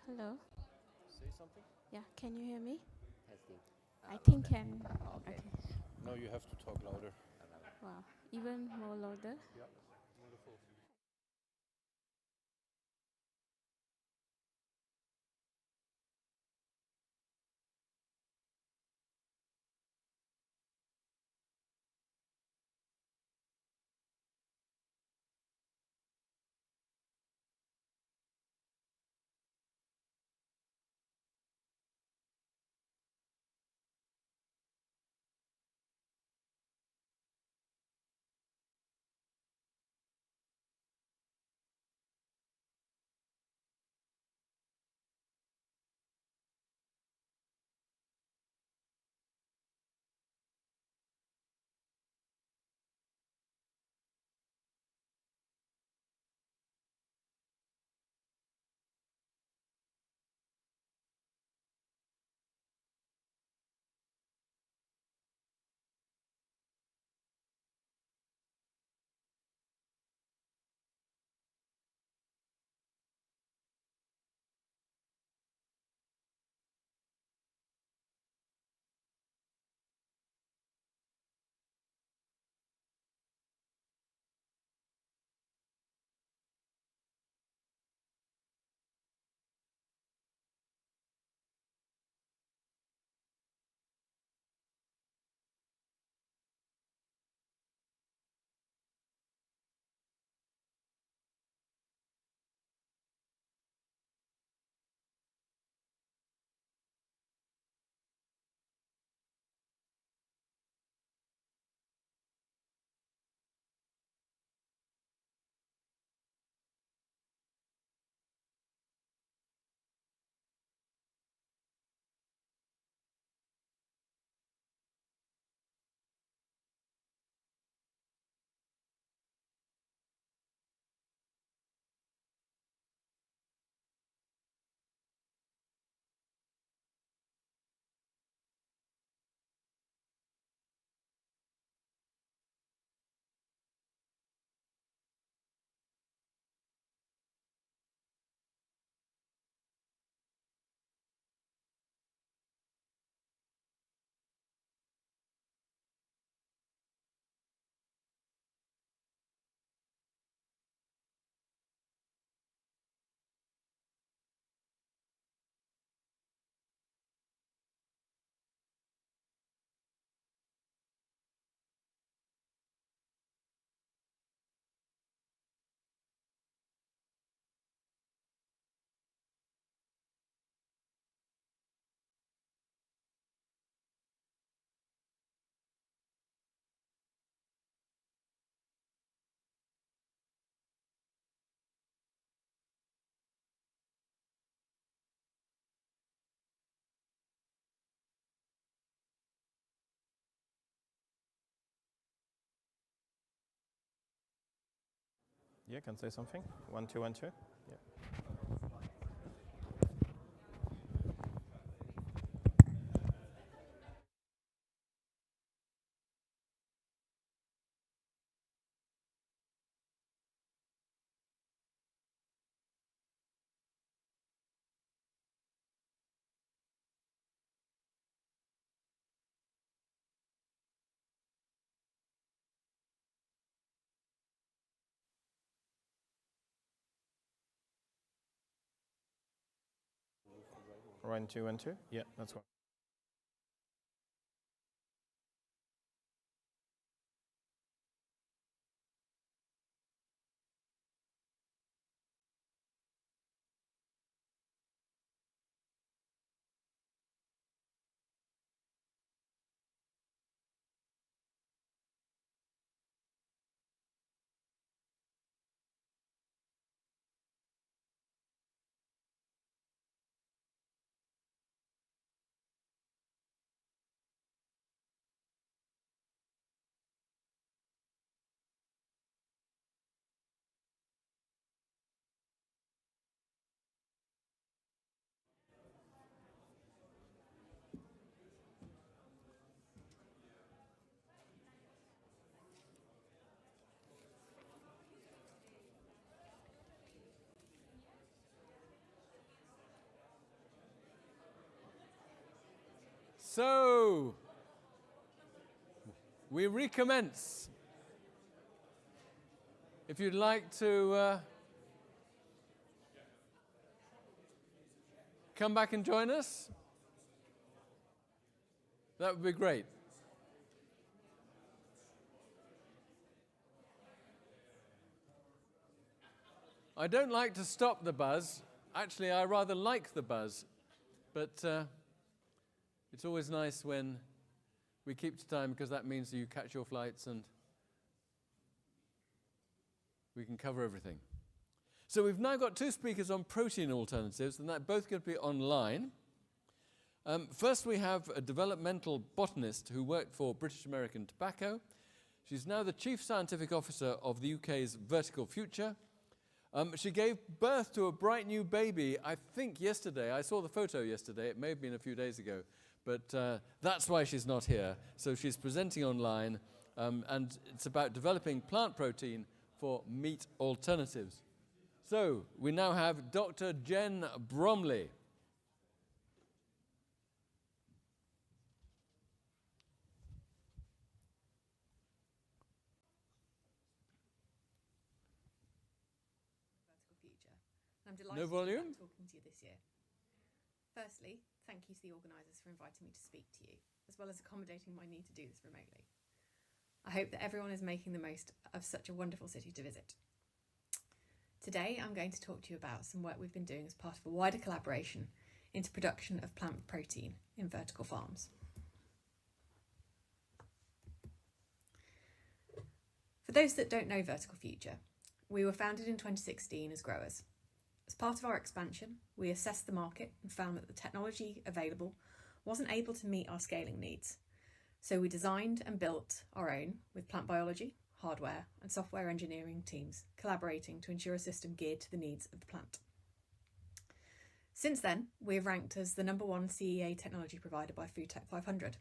Hello. Say something? Yeah, can you hear me? Testing. I think can. Okay. Okay. No, you have to talk louder. Wow. Even more louder. Yeah. Wonderful. Yeah, can say something. 1, 2, 1, 2. Yeah. One, two, 1, 2. Yeah, that's one. So, we recommence. If you'd like to come back and join us, that would be great. I don't like to stop the buzz. Actually, I rather like the buzz. But it's always nice when we keep to time, because that means you catch your flights and we can cover everything. So we've now got two speakers on protein alternatives, and they're both going to be online. First, we have a developmental botanist who worked for British American Tobacco. She's now the Chief Scientific Officer of the UK's Vertical Future. She gave birth to a bright new baby, I think yesterday. I saw the photo yesterday. It may have been a few days ago. But that's why she's not here. So she's presenting online, and it's about developing plant protein for meat alternatives. So we now have Dr. Jen Bromley. I'm delighted No volume? to be talking to you this year. Firstly, thank you to the organisers for inviting me to speak to you, as well as accommodating my need to do this remotely. I hope that everyone is making the most of such a wonderful city to visit. Today, I'm going to talk to you about some work we've been doing as part of a wider collaboration into production of plant protein in vertical farms. For those that don't know Vertical Future, we were founded in 2016 as growers. As part of our expansion, we assessed the market and found that the technology available wasn't able to meet our scaling needs. So we designed and built our own with plant biology, hardware and software engineering teams collaborating to ensure a system geared to the needs of the plant. Since then, we have ranked as the #1 CEA technology provider by Food Tech 500.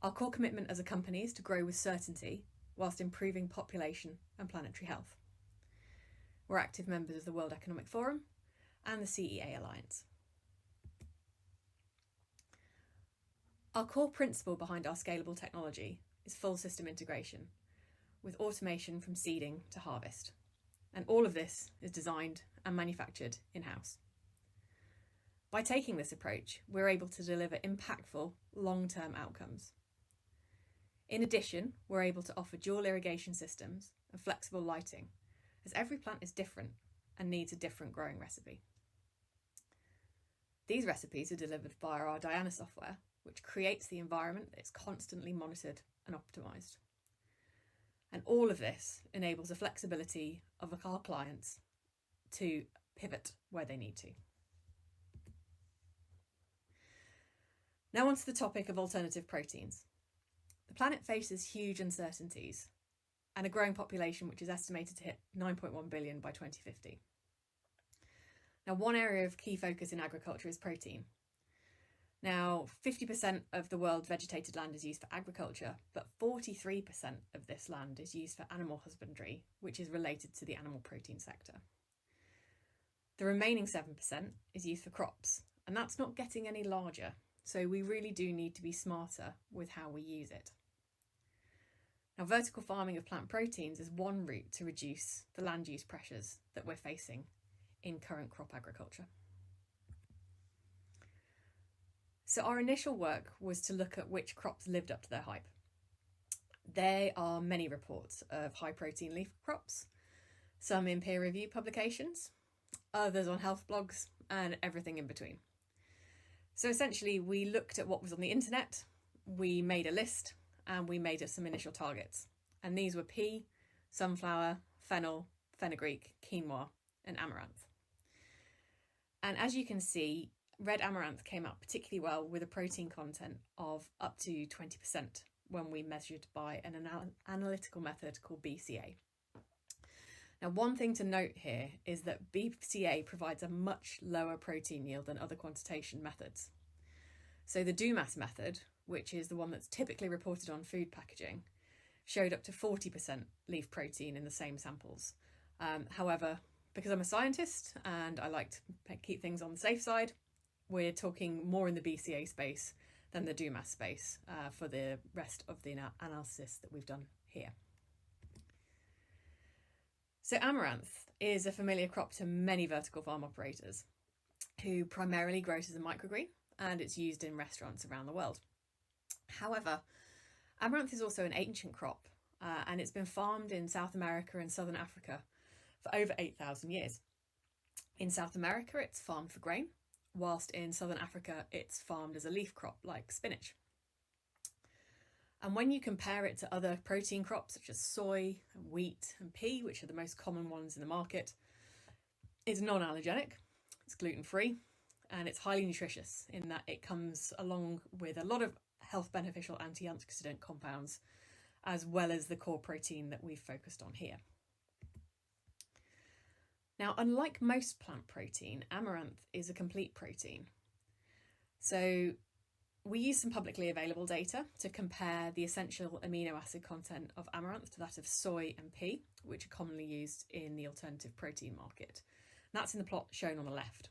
Our core commitment as a company is to grow with certainty whilst improving population and planetary health. We're active members of the World Economic Forum and the CEA Alliance. Our core principle behind our scalable technology is full system integration, with automation from seeding to harvest. And all of this is designed and manufactured in-house. By taking this approach, we're able to deliver impactful long-term outcomes. In addition, we're able to offer dual irrigation systems and flexible lighting, as every plant is different and needs a different growing recipe. These recipes are delivered via our Diana software, which creates the environment that is constantly monitored and optimised. And all of this enables the flexibility of our clients to pivot where they need to. Now onto the topic of alternative proteins. The planet faces huge uncertainties and a growing population which is estimated to hit 9.1 billion by 2050. Now, one area of key focus in agriculture is protein. Now, 50% of the world's vegetated land is used for agriculture, but 43% of this land is used for animal husbandry, which is related to the animal protein sector. The remaining 7% is used for crops, and that's not getting any larger, so we really do need to be smarter with how we use it. Now, vertical farming of plant proteins is one route to reduce the land use pressures that we're facing in current crop agriculture. So our initial work was to look at which crops lived up to their hype. There are many reports of high protein leaf crops, some in peer review publications, others on health blogs, and everything in between. So essentially, we looked at what was on the internet, we made a list, and we made some initial targets. And these were pea, sunflower, fennel, fenugreek, quinoa, and amaranth. And as you can see, red amaranth came out particularly well with a protein content of up to 20% when we measured by an analytical method called BCA. Now, one thing to note here is that BCA provides a much lower protein yield than other quantitation methods. So the DOMAS method, which is the one that's typically reported on food packaging, showed up to 40% leaf protein in the same samples. However, because I'm a scientist and I like to keep things on the safe side, we're talking more in the BCA space than the DOMAS space for the rest of the analysis that we've done here. So amaranth is a familiar crop to many vertical farm operators who primarily grow it as a microgreen, and it's used in restaurants around the world. However, amaranth is also an ancient crop, and it's been farmed in South America and Southern Africa for over 8,000 years. In South America, it's farmed for grain, whilst in Southern Africa, it's farmed as a leaf crop like spinach. And when you compare it to other protein crops such as soy, and wheat and pea, which are the most common ones in the market, it's non-allergenic, it's gluten-free, and it's highly nutritious in that it comes along with a lot of health beneficial antioxidant compounds, as well as the core protein that we've focused on here. Now, unlike most plant protein, amaranth is a complete protein. So we use some publicly available data to compare the essential amino acid content of amaranth to that of soy and pea, which are commonly used in the alternative protein market. And that's in the plot shown on the left.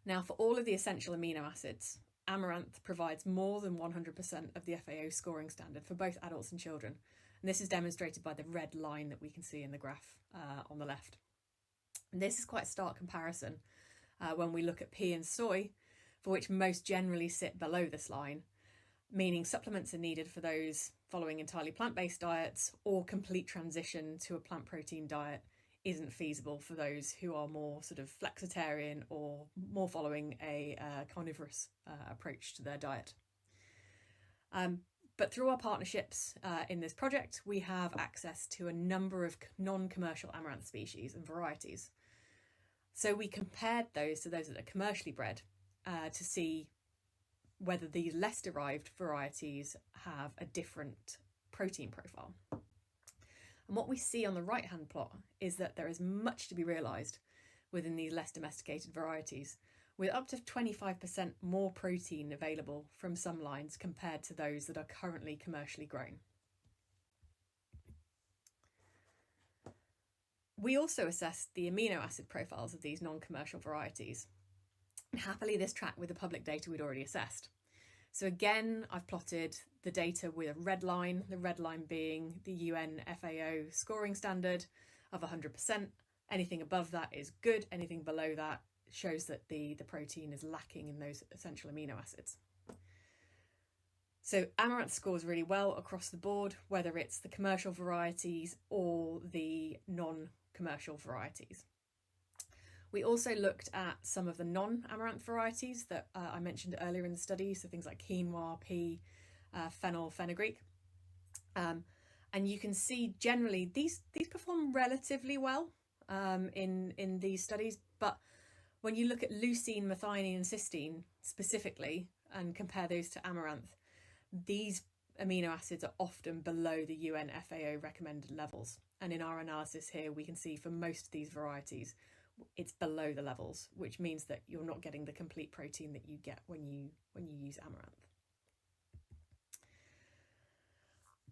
Now, for all of the essential amino acids, amaranth provides more than 100% of the FAO scoring standard for both adults and children. And this is demonstrated by the red line that we can see in the graph on the left. And this is quite a stark comparison when we look at pea and soy, for which most generally sit below this line, meaning supplements are needed for those following entirely plant-based diets, or complete transition to a plant protein diet isn't feasible for those who are more sort of flexitarian or more following a carnivorous approach to their diet. But through our partnerships in this project, we have access to a number of non-commercial amaranth species and varieties. So we compared those to those that are commercially bred to see whether these less derived varieties have a different protein profile. And what we see on the right-hand plot is that there is much to be realised within these less domesticated varieties, with up to 25% more protein available from some lines compared to those that are currently commercially grown. We also assessed the amino acid profiles of these non-commercial varieties. And happily, this tracked with the public data we'd already assessed. So again, I've plotted the data with a red line, the red line being the UN FAO scoring standard of 100%. Anything above that is good, anything below that shows that the protein is lacking in those essential amino acids. So amaranth scores really well across the board, whether it's the commercial varieties or the non-commercial varieties. We also looked at some of the non-amaranth varieties that I mentioned earlier in the study, so things like quinoa, pea, fennel, fenugreek. And you can see generally these perform relatively well in these studies, but when you look at leucine, methionine and cysteine specifically and compare those to amaranth, these amino acids are often below the UN FAO recommended levels. And in our analysis here, we can see for most of these varieties, it's below the levels, which means that you're not getting the complete protein that you get when you use amaranth.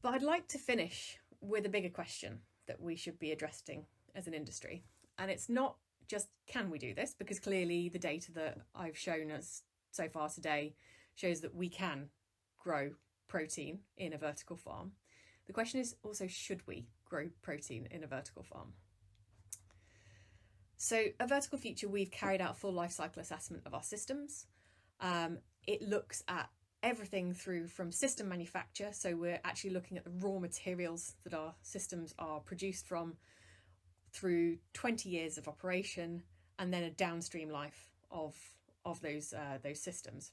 But I'd like to finish with a bigger question that we should be addressing as an industry. And it's not just can we do this, because clearly the data that I've shown us so far today shows that we can grow protein in a vertical farm. The question is also, should we grow protein in a vertical farm? So at Vertical Future, we've carried out full life cycle assessment of our systems. It looks at everything through from system manufacture. So we're actually looking at the raw materials that our systems are produced from through 20 years of operation, and then a downstream life of those systems.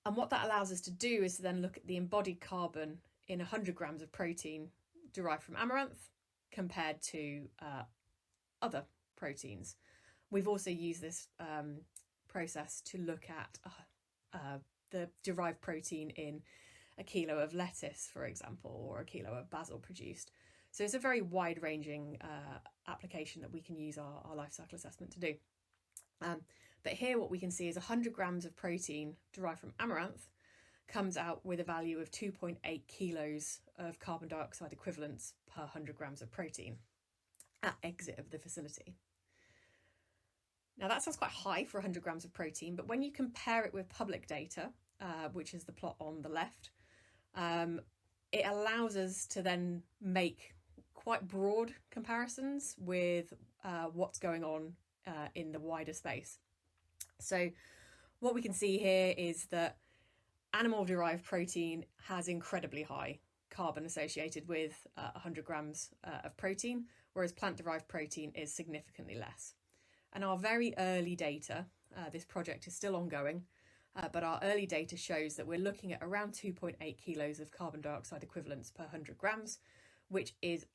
And what that allows us to do is to then look at the embodied carbon in 100 grams of protein derived from amaranth compared to other proteins. We've also used this process to look at the derived protein in a kilo of lettuce, for example, or a kilo of basil produced. So it's a very wide-ranging application that we can use our life cycle assessment to do. But here what we can see is 100 grams of protein derived from amaranth comes out with a value of 2.8 kilos of carbon dioxide equivalents per 100 grams of protein at exit of the facility. Now that sounds quite high for 100 grams of protein, but when you compare it with public data, which is the plot on the left, it allows us to then make quite broad comparisons with what's going on in the wider space. So what we can see here is that animal-derived protein has incredibly high carbon associated with 100 grams of protein, whereas plant-derived protein is significantly less. And our very early data, this project is still ongoing, but our early data shows that we're looking at around 2.8 kilos of carbon dioxide equivalents per 100 grams, which is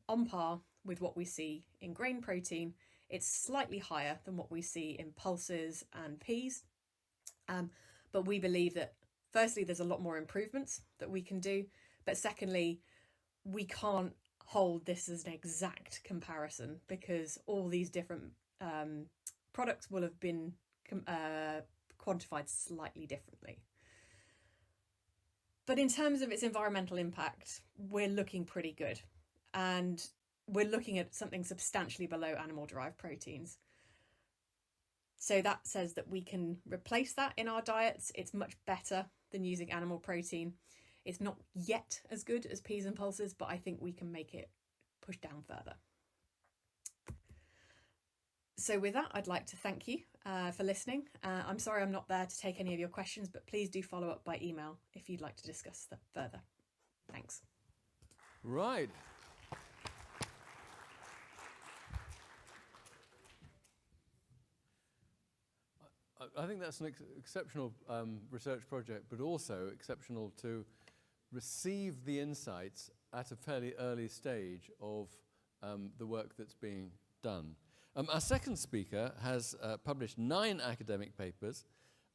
on par with what we see in grain protein. It's slightly higher than what we see in pulses and peas. But we believe that, firstly, there's a lot more improvements that we can do. But secondly, we can't hold this as an exact comparison because all these different products will have been quantified slightly differently. But in terms of its environmental impact, we're looking pretty good. And we're looking at something substantially below animal-derived proteins. So that says that we can replace that in our diets. It's much better than using animal protein. It's not yet as good as peas and pulses, but I think we can make it push down further. So with that, I'd like to thank you for listening. I'm sorry I'm not there to take any of your questions, but please do follow up by email if you'd like to discuss that further. Thanks. Right. I think that's an exceptional research project, but also exceptional to receive the insights at a fairly early stage of the work that's being done. Our second speaker has published 9 academic papers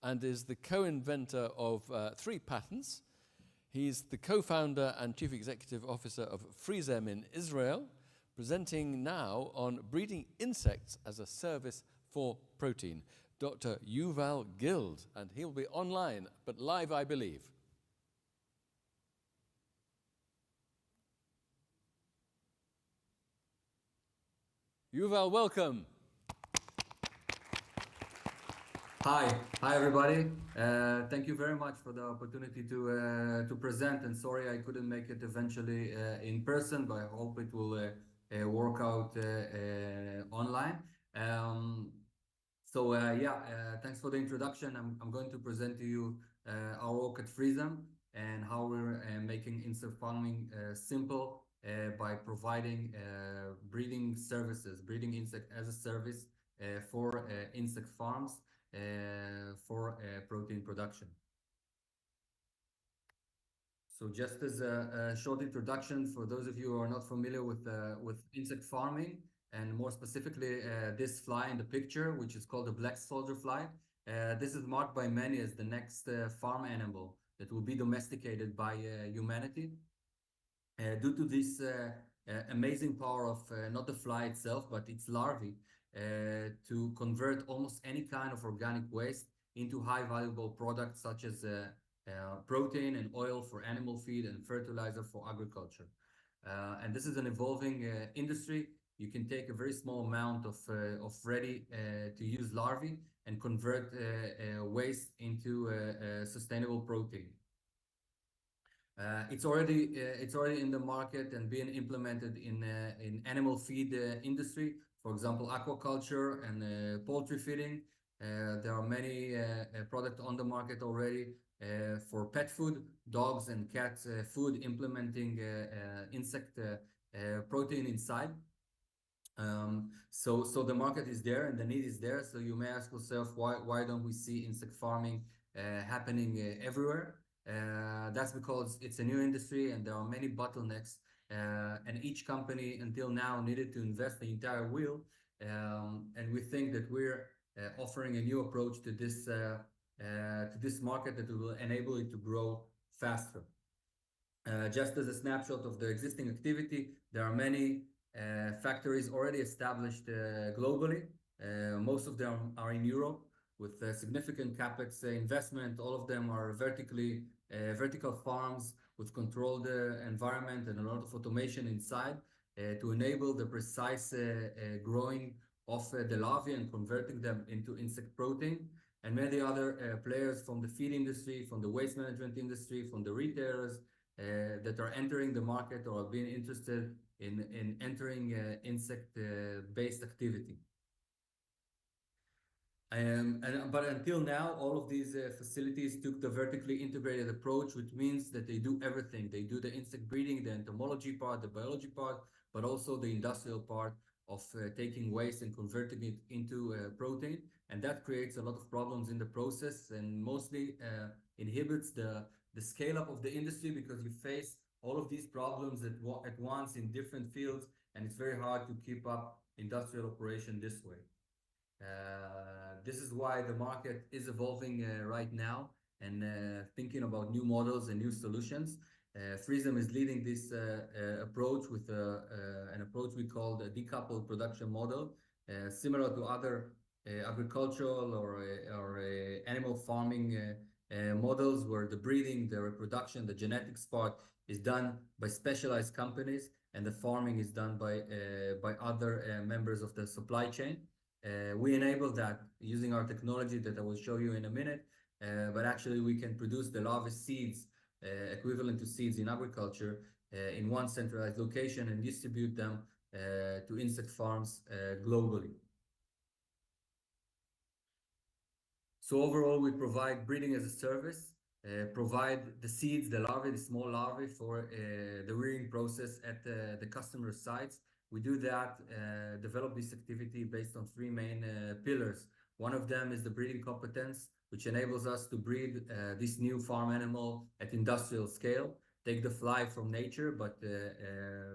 and is the co-inventor of 3 patents. He's the co-founder and chief executive officer of Freezem in Israel, presenting now on breeding insects as a service for protein. Dr. Yuval Gild, and he'll be online, but live, I believe. Yuval, welcome. Hi everybody. Thank you very much for the opportunity to present. And sorry I couldn't make it eventually in person, but I hope it will work out online. Thanks for the introduction. I'm going to present to you our work at Freezem and how we're making insect farming simple by providing breeding services, breeding insect as a service for insect farms for protein production. So just as a short introduction for those of you who are not familiar with insect farming, and more specifically this fly in the picture, which is called the black soldier fly. This is marked by many as the next farm animal that will be domesticated by humanity. Due to this amazing power of not the fly itself, but its larvae, to convert almost any kind of organic waste into high valuable products such as protein and oil for animal feed and fertilizer for agriculture. And this is an evolving industry. You can take a very small amount of ready to use larvae and convert waste into sustainable protein. It's already in the market and being implemented in animal feed industry, for example, aquaculture and poultry feeding. There are many products on the market already for pet food, dogs and cats food implementing insect protein inside. So the market is there and the need is there. So you may ask yourself, why don't we see insect farming happening everywhere? That's because it's a new industry and there are many bottlenecks, and each company until now needed to invest the entire wheel. And we think that we're offering a new approach to this market that will enable it to grow faster. Just as a snapshot of the existing activity, there are many factories already established globally. Most of them are in Europe with significant capex investment. All of them are vertical farms with controlled environment and a lot of automation inside to enable the precise growing of the larvae and converting them into insect protein. And many other players from the feed industry, from the waste management industry, from the retailers that are entering the market or are being interested in entering insect-based activity. But until now, all of these facilities took the vertically integrated approach, which means that they do everything. They do the insect breeding, the entomology part, the biology part, but also the industrial part of taking waste and converting it into protein. And that creates a lot of problems in the process and mostly inhibits the scale up of the industry, because you face all of these problems at once in different fields, and it's very hard to keep up industrial operation this way. This is why the market is evolving right now and thinking about new models and new solutions. Freesem is leading this approach with an approach we call the decoupled production model, similar to other agricultural or animal farming models, where the breeding, the reproduction, the genetics part is done by specialized companies, and the farming is done by other members of the supply chain. We enable that using our technology that I will show you in a minute, but actually we can produce the larvae seeds, equivalent to seeds in agriculture, in one centralized location and distribute them to insect farms globally. So overall, we provide breeding as a service, provide the seeds, the larvae, the small larvae for the rearing process at the customer sites. We do that, develop this activity based on three main pillars. One of them is the breeding competence, which enables us to breed this new farm animal at industrial scale, take the fly from nature, but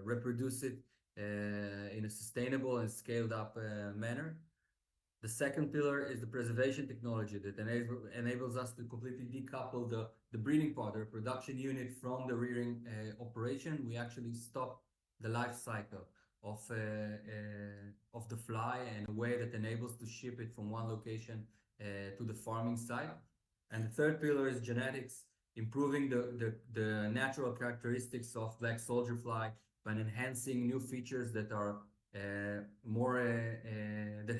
reproduce it in a sustainable and scaled up manner. The second pillar is the preservation technology that enables us to completely decouple the breeding part, the production unit, from the rearing operation. We actually stop the life cycle of the fly in a way that enables to ship it from one location to the farming site. And the third pillar is genetics, improving the natural characteristics of black soldier fly by enhancing new features that are that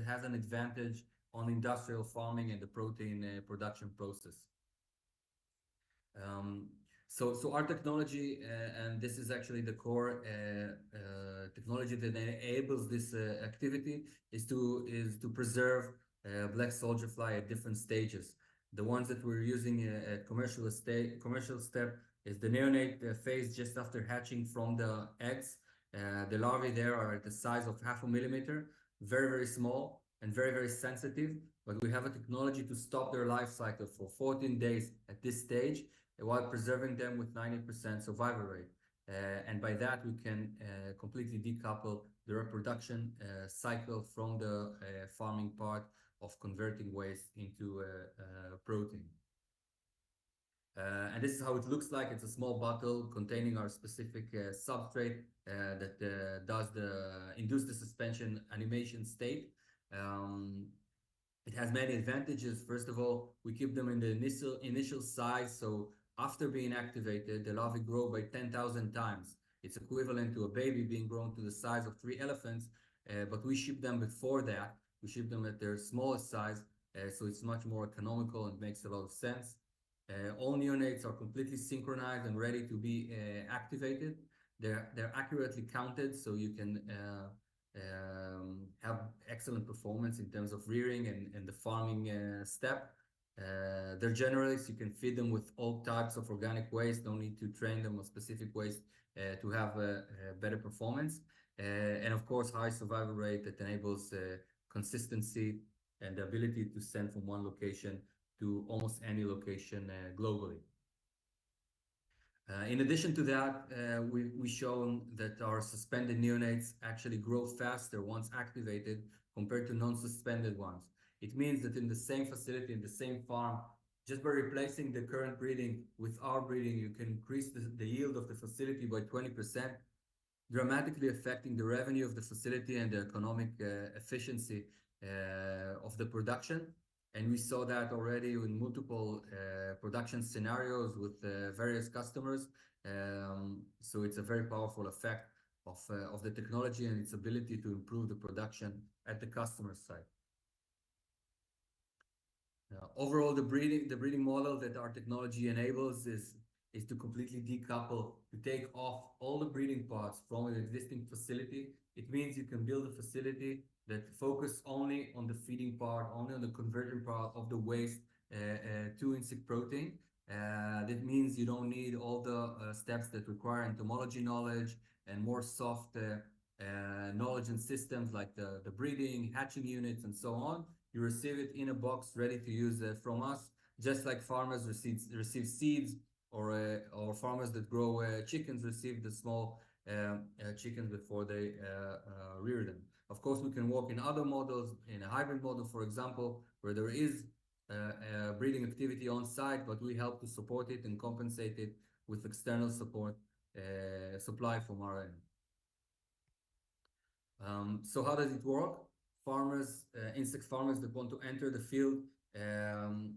has an advantage on industrial farming and the protein production process. So our technology, and this is actually the core technology that enables this activity, is to preserve black soldier fly at different stages. The ones that we're using at commercial step is the neonate phase just after hatching from the eggs. The larvae there are at the size of 0.5 millimeter, very, very small and very, very sensitive. But we have a technology to stop their life cycle for 14 days at this stage, while preserving them with 90% survival rate. And by that, we can completely decouple the reproduction cycle from the farming part of converting waste into protein. And this is how it looks like. It's a small bottle containing our specific substrate that does induce the suspension animation state. It has many advantages. First of all, we keep them in the initial size, so after being activated, the larvae grow by 10,000 times. It's equivalent to a baby being grown to the size of 3 elephants, but we ship them before that. We ship them at their smallest size, so it's much more economical and makes a lot of sense. All neonates are completely synchronized and ready to be activated. They're accurately counted, so you can have excellent performance in terms of rearing and the farming step. They're generalists. You can feed them with all types of organic waste. No need to train them on specific waste to have a better performance. And of course, high survival rate that enables consistency and the ability to send from one location to almost any location globally. In addition to that, we've shown that our suspended neonates actually grow faster once activated compared to non-suspended ones. It means that in the same facility, in the same farm, just by replacing the current breeding with our breeding, you can increase the yield of the facility by 20%, dramatically affecting the revenue of the facility and the economic efficiency of the production. And we saw that already in multiple production scenarios with various customers. So it's a very powerful effect of the technology and its ability to improve the production at the customer side. Overall, the breeding model that our technology enables is to completely decouple, to take off all the breeding parts from an existing facility. It means you can build a facility that focus only on the feeding part, only on the conversion part of the waste to insect protein. That means you don't need all the steps that require entomology knowledge and more soft knowledge and systems like the breeding, hatching units, and so on. You receive it in a box ready to use from us, just like farmers receive seeds, or farmers that grow chickens receive the small chickens before they rear them. Of course, we can work in other models, in a hybrid model, for example, where there is breeding activity on site, but we help to support it and compensate it with external support supply from our end. So how does it work? Farmers, insect farmers that want to enter the field,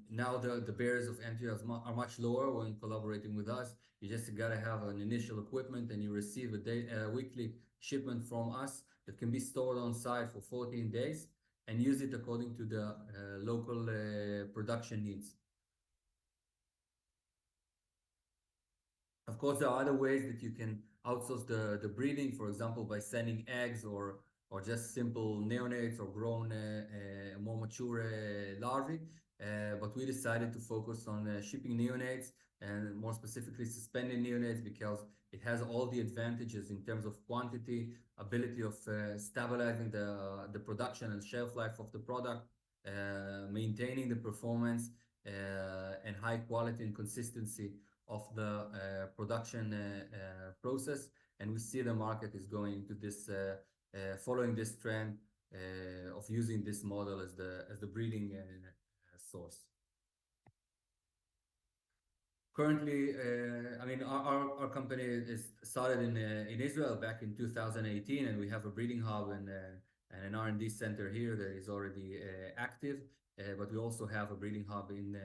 now the barriers of entry are much lower when collaborating with us. You just gotta have an initial equipment, and you receive a weekly shipment from us that can be stored on site for 14 days and use it according to the local production needs. Of course, there are other ways that you can outsource the breeding, for example, by sending eggs or just simple neonates or grown more mature larvae. But we decided to focus on shipping neonates, and more specifically suspended neonates, because it has all the advantages in terms of quantity, ability of stabilizing the production and shelf life of the product, maintaining the performance and high quality and consistency of the production process. And we see the market is going into this, following this trend of using this model as the breeding source. Currently, I mean, our company is started in Israel back in 2018, and we have a breeding hub and an R&D center here that is already active. But we also have a breeding hub in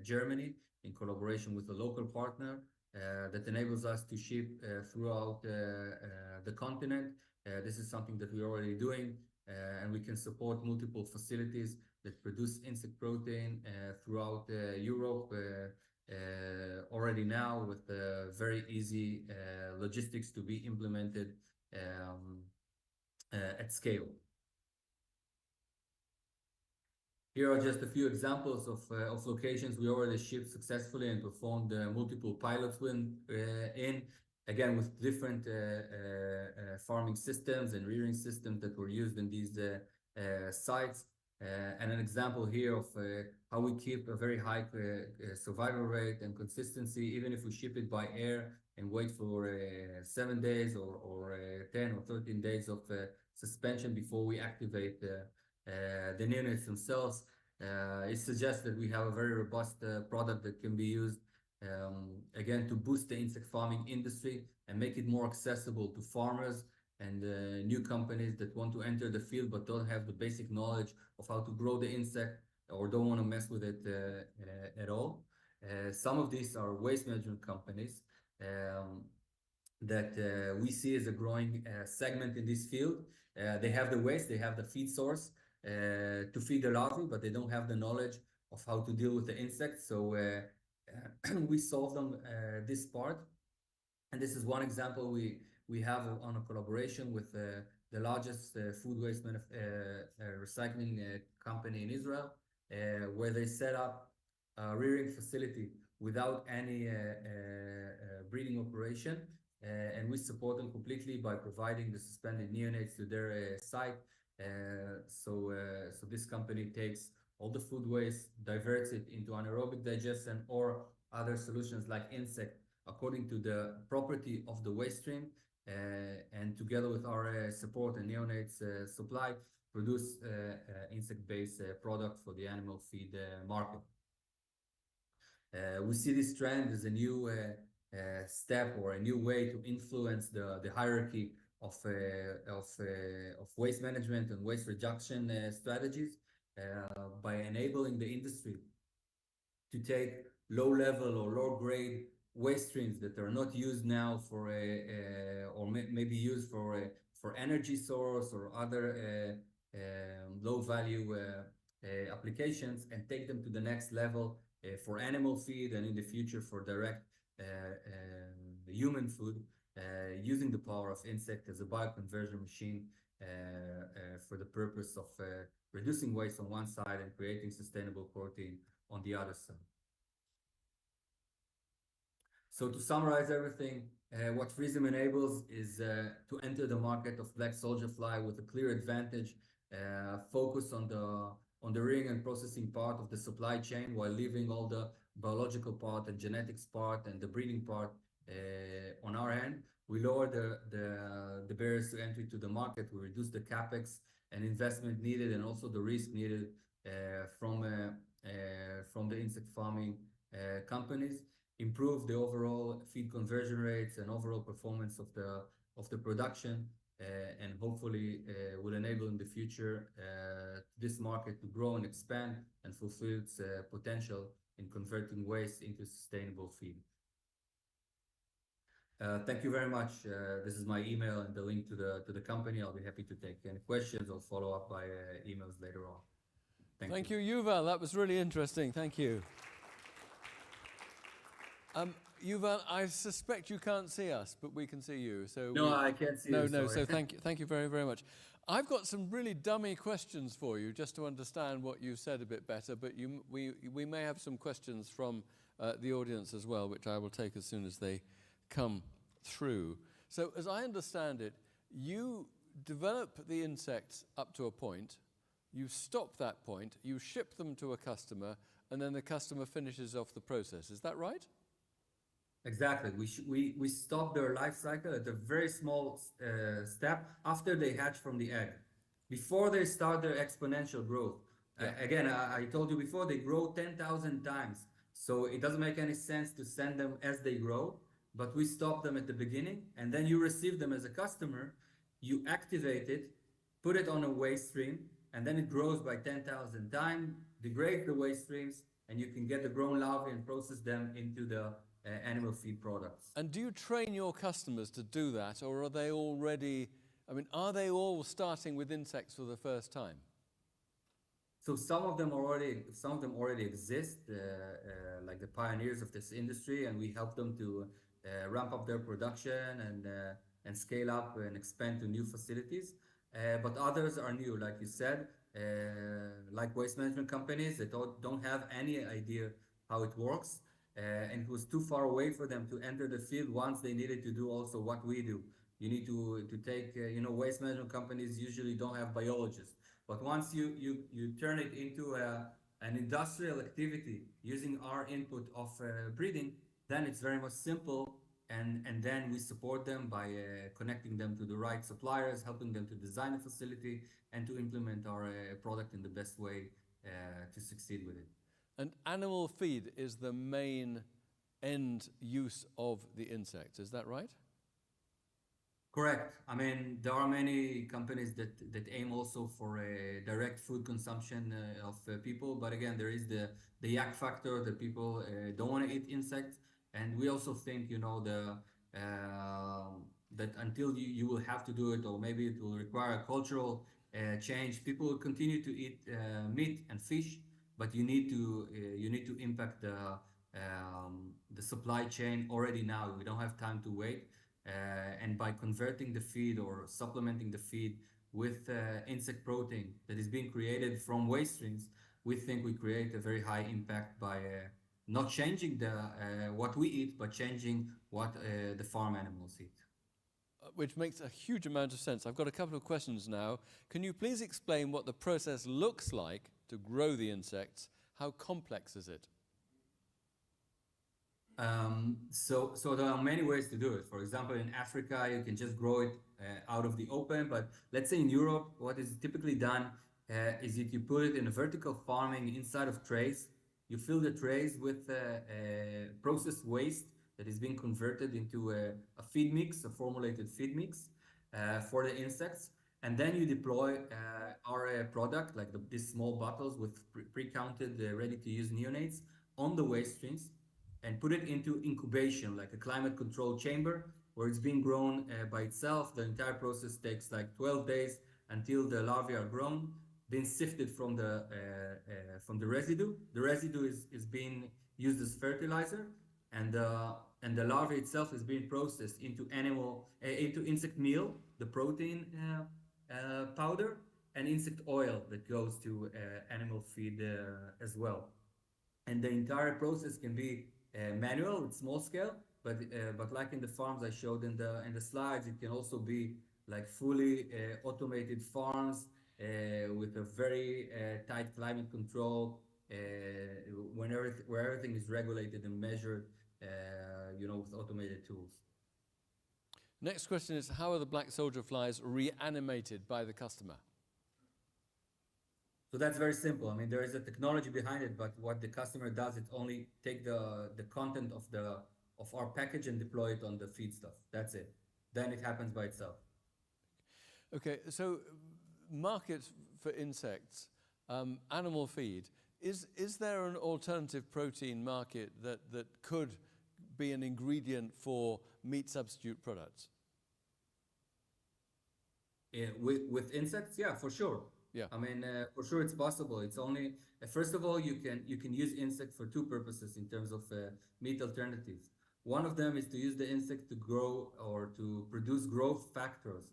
Germany in collaboration with a local partner that enables us to ship throughout the continent. This is something that we're already doing, and we can support multiple facilities that produce insect protein throughout Europe already now, with very easy logistics to be implemented at scale. Here are just a few examples of locations we already shipped successfully and performed multiple pilots in, again, with different farming systems and rearing systems that were used in these sites. And an example here of how we keep a very high survival rate and consistency, even if we ship it by air and wait for 7 days or 10 or 13 days of suspension before we activate the neonates themselves. It suggests that we have a very robust product that can be used, again, to boost the insect farming industry and make it more accessible to farmers and new companies that want to enter the field but don't have the basic knowledge of how to grow the insect or don't want to mess with it at all. Some of these are waste management companies that we see as a growing segment in this field. They have the waste, they have the feed source to feed the larvae, but they don't have the knowledge of how to deal with the insects. So we solve them this part. And this is one example we have on a collaboration with the largest food waste recycling company in Israel, where they set up a rearing facility without any breeding operation. And we support them completely by providing the suspended neonates to their site. So this company takes all the food waste, diverts it into anaerobic digestion or other solutions like insect, according to the property of the waste stream, and together with our support and neonates supply, produce insect-based product for the animal feed market. We see this trend as a new step or a new way to influence the hierarchy of waste management and waste reduction strategies by enabling the industry to take low-level or low-grade waste streams that are not used now for or maybe used for energy source or other low value applications, and take them to the next level for animal feed, and in the future for direct human food, using the power of insect as a bioconversion machine for the purpose of reducing waste on one side and creating sustainable protein on the other side. So to summarize everything, what Freezem enables is to enter the market of black soldier fly with a clear advantage, focus on the rearing and processing part of the supply chain while leaving all the biological part and genetics part and the breeding part on our end. We lower the barriers to entry to the market. We reduce the capex and investment needed, and also the risk needed from the insect farming companies. Improve the overall feed conversion rates and overall performance of the production, and hopefully will enable in the future this market to grow and expand and fulfill its potential in converting waste into sustainable feed. Thank you very much. This is my email and the link to the company. I'll be happy to take any questions or follow up by emails later on. Thank you, Yuval. That was really interesting. Thank you. Yuval, I suspect you can't see us, but we can see you. So no, I can't see you. No. So thank you very, very much. I've got some really dummy questions for you, just to understand what you said a bit better. But we may have some questions from the audience as well, which I will take as soon as they come through. So as I understand it, you develop the insects up to a point, you stop that point, you ship them to a customer, and then the customer finishes off the process. Is that right? Exactly. We stop their life cycle at a very small step after they hatch from the egg, before they start their exponential growth. Yeah. Again, I told you before, they grow 10,000 times. So it doesn't make any sense to send them as they grow, but we stop them at the beginning, and then you receive them as a customer, you activate it, put it on a waste stream, and then it grows by 10,000 times, degrade the waste streams, and you can get the grown larvae and process them into the animal feed products. And do you train your customers to do that, or are they already, are they all starting with insects for the first time? So some of them already exist, like the pioneers of this industry, and we help them to ramp up their production and scale up and expand to new facilities. But others are new, like you said, like waste management companies that don't have any idea how it works. And it was too far away for them to enter the field once they needed to do also what we do. You need to take, waste management companies usually don't have biologists. But once you turn it into an industrial activity using our input of breeding, then it's very much simple. And then we support them by connecting them to the right suppliers, helping them to design a facility and to implement our product in the best way to succeed with it. And animal feed is the main end use of the insects, is that right? Correct. There are many companies that aim also for a direct food consumption of people, but again, there is the yak factor that people don't want to eat insects, and we also think, that until you will have to do it, or maybe it will require a cultural change, people will continue to eat meat and fish, but you need to impact the supply chain already now. We don't have time to wait. And by converting the feed or supplementing the feed with insect protein that is being created from waste streams, we think we create a very high impact by not changing what we eat, but changing what the farm animals eat. Which makes a huge amount of sense. I've got a couple of questions now. Can you please explain what the process looks like to grow the insects? How complex is it? So there are many ways to do it. For example, in Africa, you can just grow it out of the open. But let's say in Europe, what is typically done is that you put it in a vertical farming inside of trays. You fill the trays with processed waste that is being converted into a feed mix, a formulated feed mix for the insects. And then you deploy our product, like these small bottles with pre-counted, ready-to-use neonates on the waste streams. and put it into incubation, like a climate control chamber, where it's being grown by itself. The entire process takes like 12 days until the larvae are grown, being sifted from the residue. The residue is being used as fertilizer, and the larvae itself is being processed into into insect meal, the protein powder, and insect oil that goes to animal feed as well. And the entire process can be manual, it's small scale, but like in the farms I showed in the slides, it can also be like fully automated farms with a very tight climate control, where everything is regulated and measured, with automated tools. Next question is, how are the black soldier flies reanimated by the customer? So that's very simple. I mean, there is a technology behind it, but what the customer does is only take the content of our package and deploy it on the feed stuff. That's it. Then it happens by itself. Okay, so market for insects, animal feed. Is there an alternative protein market that could be an ingredient for meat substitute products? With insects, yeah, for sure. Yeah. I mean, for sure it's possible. It's only, first of all, you can use insect for two purposes in terms of meat alternatives. One of them is to use the insect to grow or to produce growth factors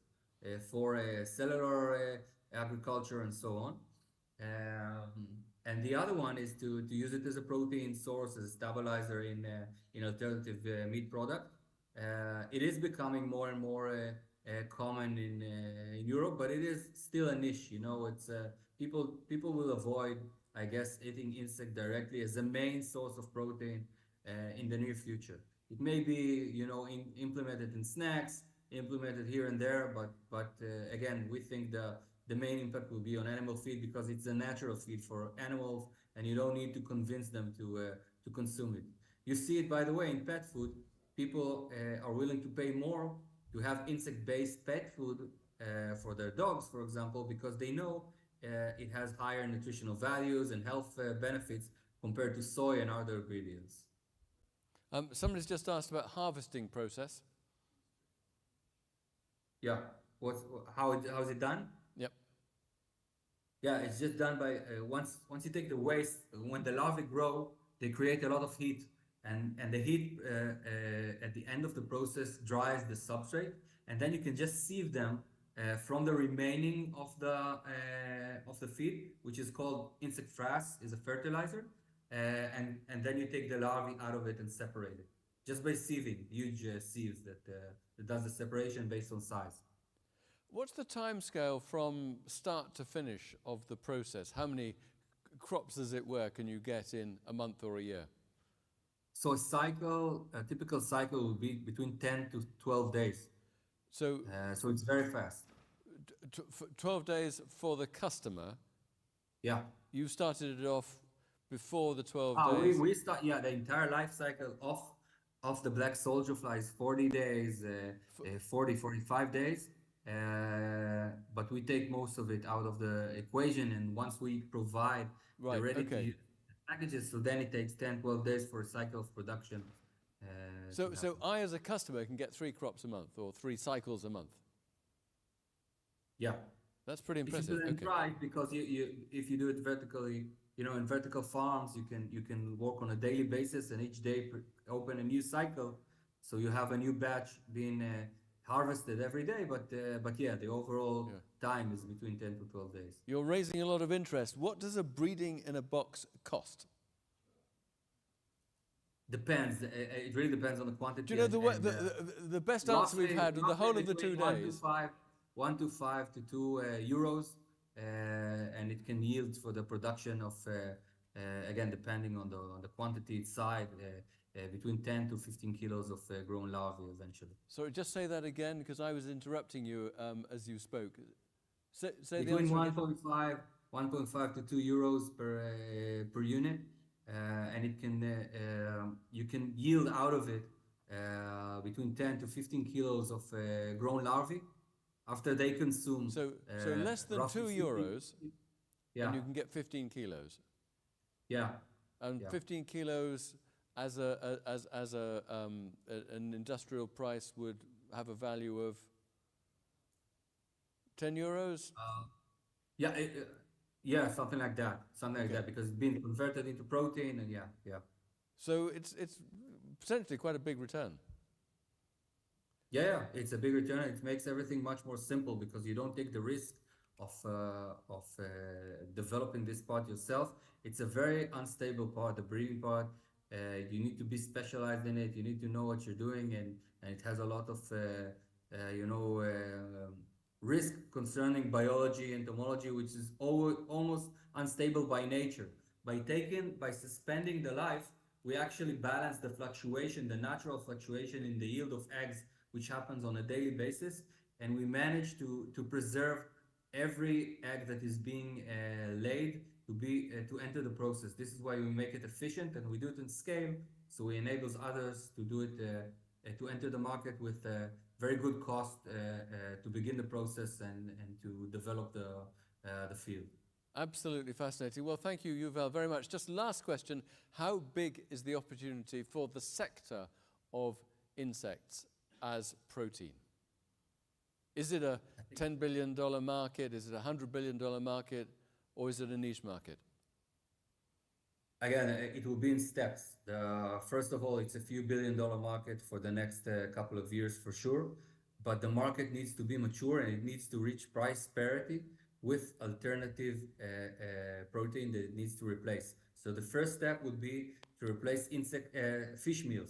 for cellular agriculture and so on. And the other one is to use it as a protein source, as a stabilizer in alternative meat product. It is becoming more and more common in Europe, but it is still a niche. It's people will avoid, I guess, eating insect directly as a main source of protein in the near future. It may be, implemented in snacks, implemented here and there, but again, we think the main impact will be on animal feed because it's a natural feed for animals, and you don't need to convince them to consume it. You see it, by the way, in pet food. People are willing to pay more to have insect-based pet food for their dogs, for example, because they know it has higher nutritional values and health benefits compared to soy and other ingredients. Somebody's just asked about harvesting process. Yeah, how is it done? Yep. Yeah, it's just done by once you take the waste. When the larvae grow, they create a lot of heat. And the heat at the end of the process dries the substrate, and then you can just sieve them from the remaining of the feed, which is called insect frass, is a fertilizer, and then you take the larvae out of it and separate it just by sieving, huge sieves that does the separation based on size. What's the time scale from start to finish of the process? How many crops, as it were, can you get in a month or a year? So a typical cycle will be between 10 to 12 days. So it's very fast. 12 days for the customer? Yeah. You started it off before the 12 days? We start, the entire life cycle of the black soldier fly is 40 days, 45 days. But we take most of it out of the equation, and once we provide the ready-to-use packages, so then it takes 10, 12 days for a cycle of production. So I, as a customer, can get 3 crops a month or 3 cycles a month? Yeah. That's pretty impressive. If you do it right, because if you do it vertically, in vertical farms, you can work on a daily basis, and each day open a new cycle. So you have a new batch being harvested every day, but the overall time is between 10 to 12 days. You're raising a lot of interest. What does a breeding in a box cost? Depends. It really depends on the quantity. Do you know the best answer we've had in the whole of the 2 days? 1 to 5 to 2 euros, and it can yield for the production of, again, depending on the quantity inside, between 10 to 15 kilos of grown larvae eventually. Sorry, just say that again, because I was interrupting you as you spoke. Say between the answer 1.5 to 2 euros per unit, and it can you can yield out of it between 10 to 15 kilos of grown larvae after they consume. So less than 2 euros, and you can get 15 kilos. Yeah. And 15 kilos as an industrial price would have a value of 10 euros? Yeah, yeah, something like that. Something like that, because it's been converted into protein, and yeah. So it's potentially quite a big return. Yeah, it's a big return. It makes everything much more simple because you don't take the risk of developing this part yourself. It's a very unstable part, the breeding part. You need to be specialized in it. You need to know what you're doing, and it has a lot of risk concerning biology, entomology, which is almost unstable by nature. By suspending the life, we actually balance the fluctuation, the natural fluctuation in the yield of eggs, which happens on a daily basis, and we manage to preserve every egg that is being laid to enter the process. This is why we make it efficient, and we do it in scale, so we enable others to do it to enter the market with very good cost to begin the process and to develop the field. Absolutely fascinating. Well, thank you, Yuval, very much. Just last question. How big is the opportunity for the sector of insects as protein? Is it a $10 billion market? Is it a $100 billion market? Or is it a niche market? Again, it will be in steps. First of all, it's a few $billion-dollar market for the next couple of years for sure. But the market needs to be mature, and it needs to reach price parity with alternative protein that it needs to replace. So the first step would be to replace fish meal,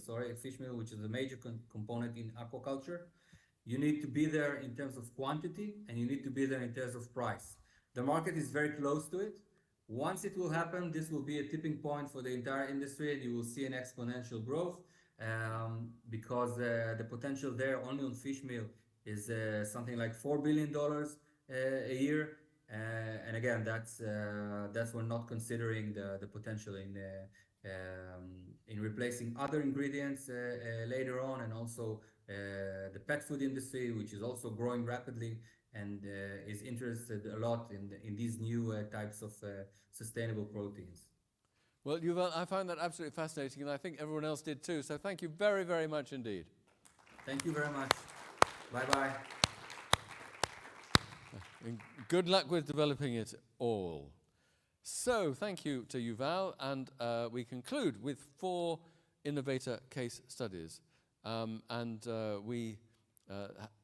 which is a major component in aquaculture. You need to be there in terms of quantity, and you need to be there in terms of price. The market is very close to it. Once it will happen, this will be a tipping point for the entire industry, and you will see an exponential growth because the potential there only on fish meal is something like $4 billion a year. And again, that's we're not considering the potential in replacing other ingredients later on, and also the pet food industry, which is also growing rapidly and is interested a lot in these new types of sustainable proteins. Well, Yuval, I found that absolutely fascinating, and I think everyone else did too. So thank you very, very much indeed. Thank you very much. Bye-bye. And good luck with developing it all. So thank you to Yuval, and we conclude with 4 innovator case studies. We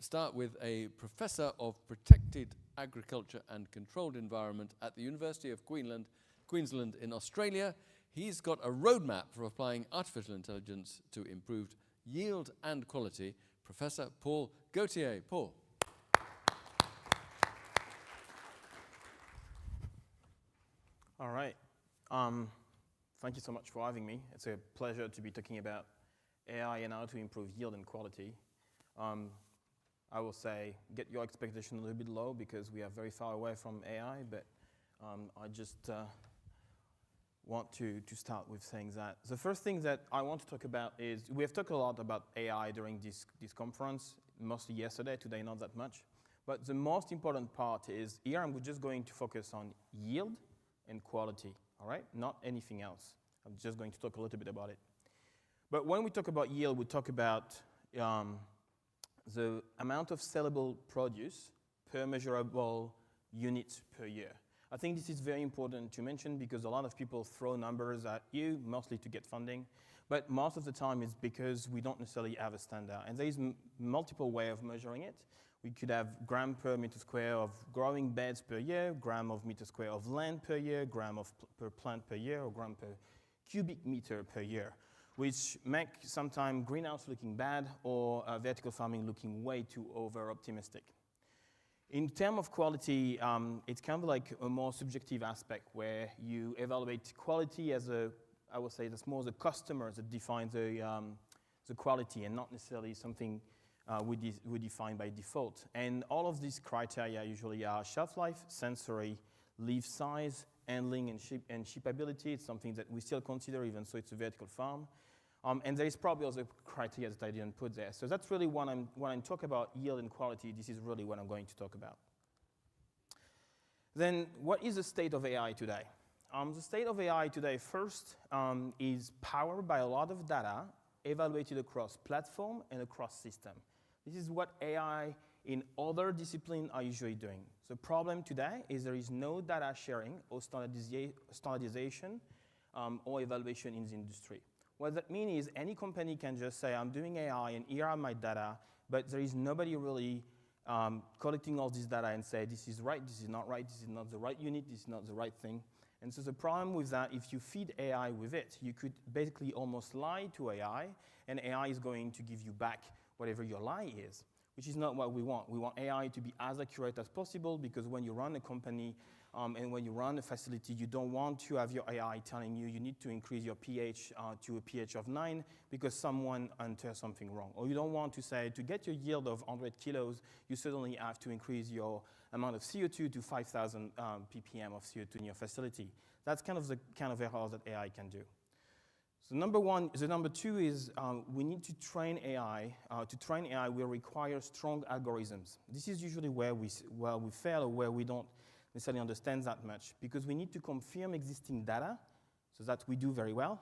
start with a professor of protected agriculture and controlled environment at the University of Queensland in Australia. He's got a roadmap for applying artificial intelligence to improved yield and quality. Professor Paul Gauthier. Paul. All right. Thank you so much for having me. It's a pleasure to be talking about AI and how to improve yield and quality. I will say, get your expectation a little bit low because we are very far away from AI, but I just want to start with saying that the first thing that I want to talk about is, we have talked a lot about AI during this conference, mostly yesterday, today not that much. But the most important part is, here I'm just going to focus on yield and quality, all right? Not anything else. I'm just going to talk a little bit about it. But when we talk about yield, we talk about the amount of sellable produce per measurable unit per year. I think this is very important to mention because a lot of people throw numbers at you, mostly to get funding, but most of the time it's because we don't necessarily have a standard. And there is multiple ways of measuring it. We could have gram per meter square of growing beds per year, gram of meter square of land per year, gram of per plant per year, or gram per cubic meter per year, which make sometimes greenhouse looking bad or vertical farming looking way too over-optimistic. In terms of quality, it's kind of like a more subjective aspect where you evaluate quality as I would say that's more the customer that defines the quality and not necessarily something we define by default. And all of these criteria usually are shelf life, sensory, leaf size, handling, and shippability. It's something that we still consider even so it's a vertical farm. And there is probably other criteria that I didn't put there. So that's really when I'm talking about yield and quality, this is really what I'm going to talk about. Then what is the state of AI today? The state of AI today, first, is powered by a lot of data evaluated across platform and across system. This is what AI in other disciplines are usually doing. The problem today is there is no data sharing or standardization or evaluation in the industry. What that means is any company can just say, I'm doing AI and here are my data, but there is nobody really collecting all this data and say, this is right, this is not right, this is not the right unit, this is not the right thing. And so the problem with that, if you feed AI with it, you could basically almost lie to AI, and AI is going to give you back whatever your lie is, which is not what we want. We want AI to be as accurate as possible, because when you run a company and when you run a facility, you don't want to have your AI telling you need to increase your pH to a pH of 9 because someone entered something wrong. Or you don't want to say, to get your yield of 100 kilos, you suddenly have to increase your amount of CO2 to 5,000 ppm of CO2 in your facility. That's kind of the kind of errors that AI can do. So number two is we need to train AI. To train AI, we require strong algorithms. This is usually where we fail, or where we don't necessarily understand that much, because we need to confirm existing data, so that we do very well.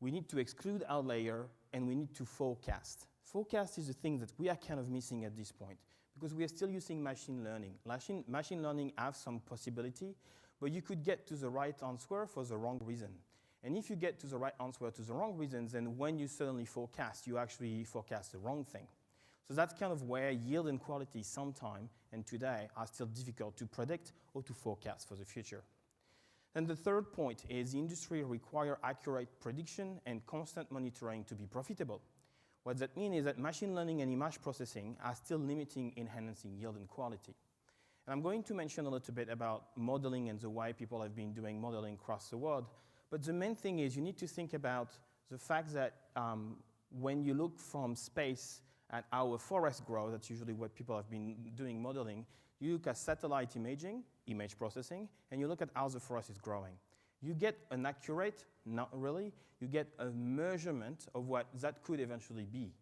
We need to exclude outlier, and we need to forecast. Forecast is the thing that we are kind of missing at this point, because we are still using machine learning. Machine learning has some possibility, but you could get to the right answer for the wrong reason. And if you get to the right answer to the wrong reasons, then when you suddenly forecast, you actually forecast the wrong thing. So that's kind of where yield and quality sometime and today are still difficult to predict or to forecast for the future. And the third point is the industry requires accurate prediction and constant monitoring to be profitable. What that means is that machine learning and image processing are still limiting enhancing yield and quality. And I'm going to mention a little bit about modeling and the way people have been doing modeling across the world. But the main thing is you need to think about the fact that when you look from space at how a forest grows, that's usually what people have been doing modeling, you look at satellite imaging, image processing, and you look at how the forest is growing. You get an accurate, not really, you get a measurement of what that could eventually be.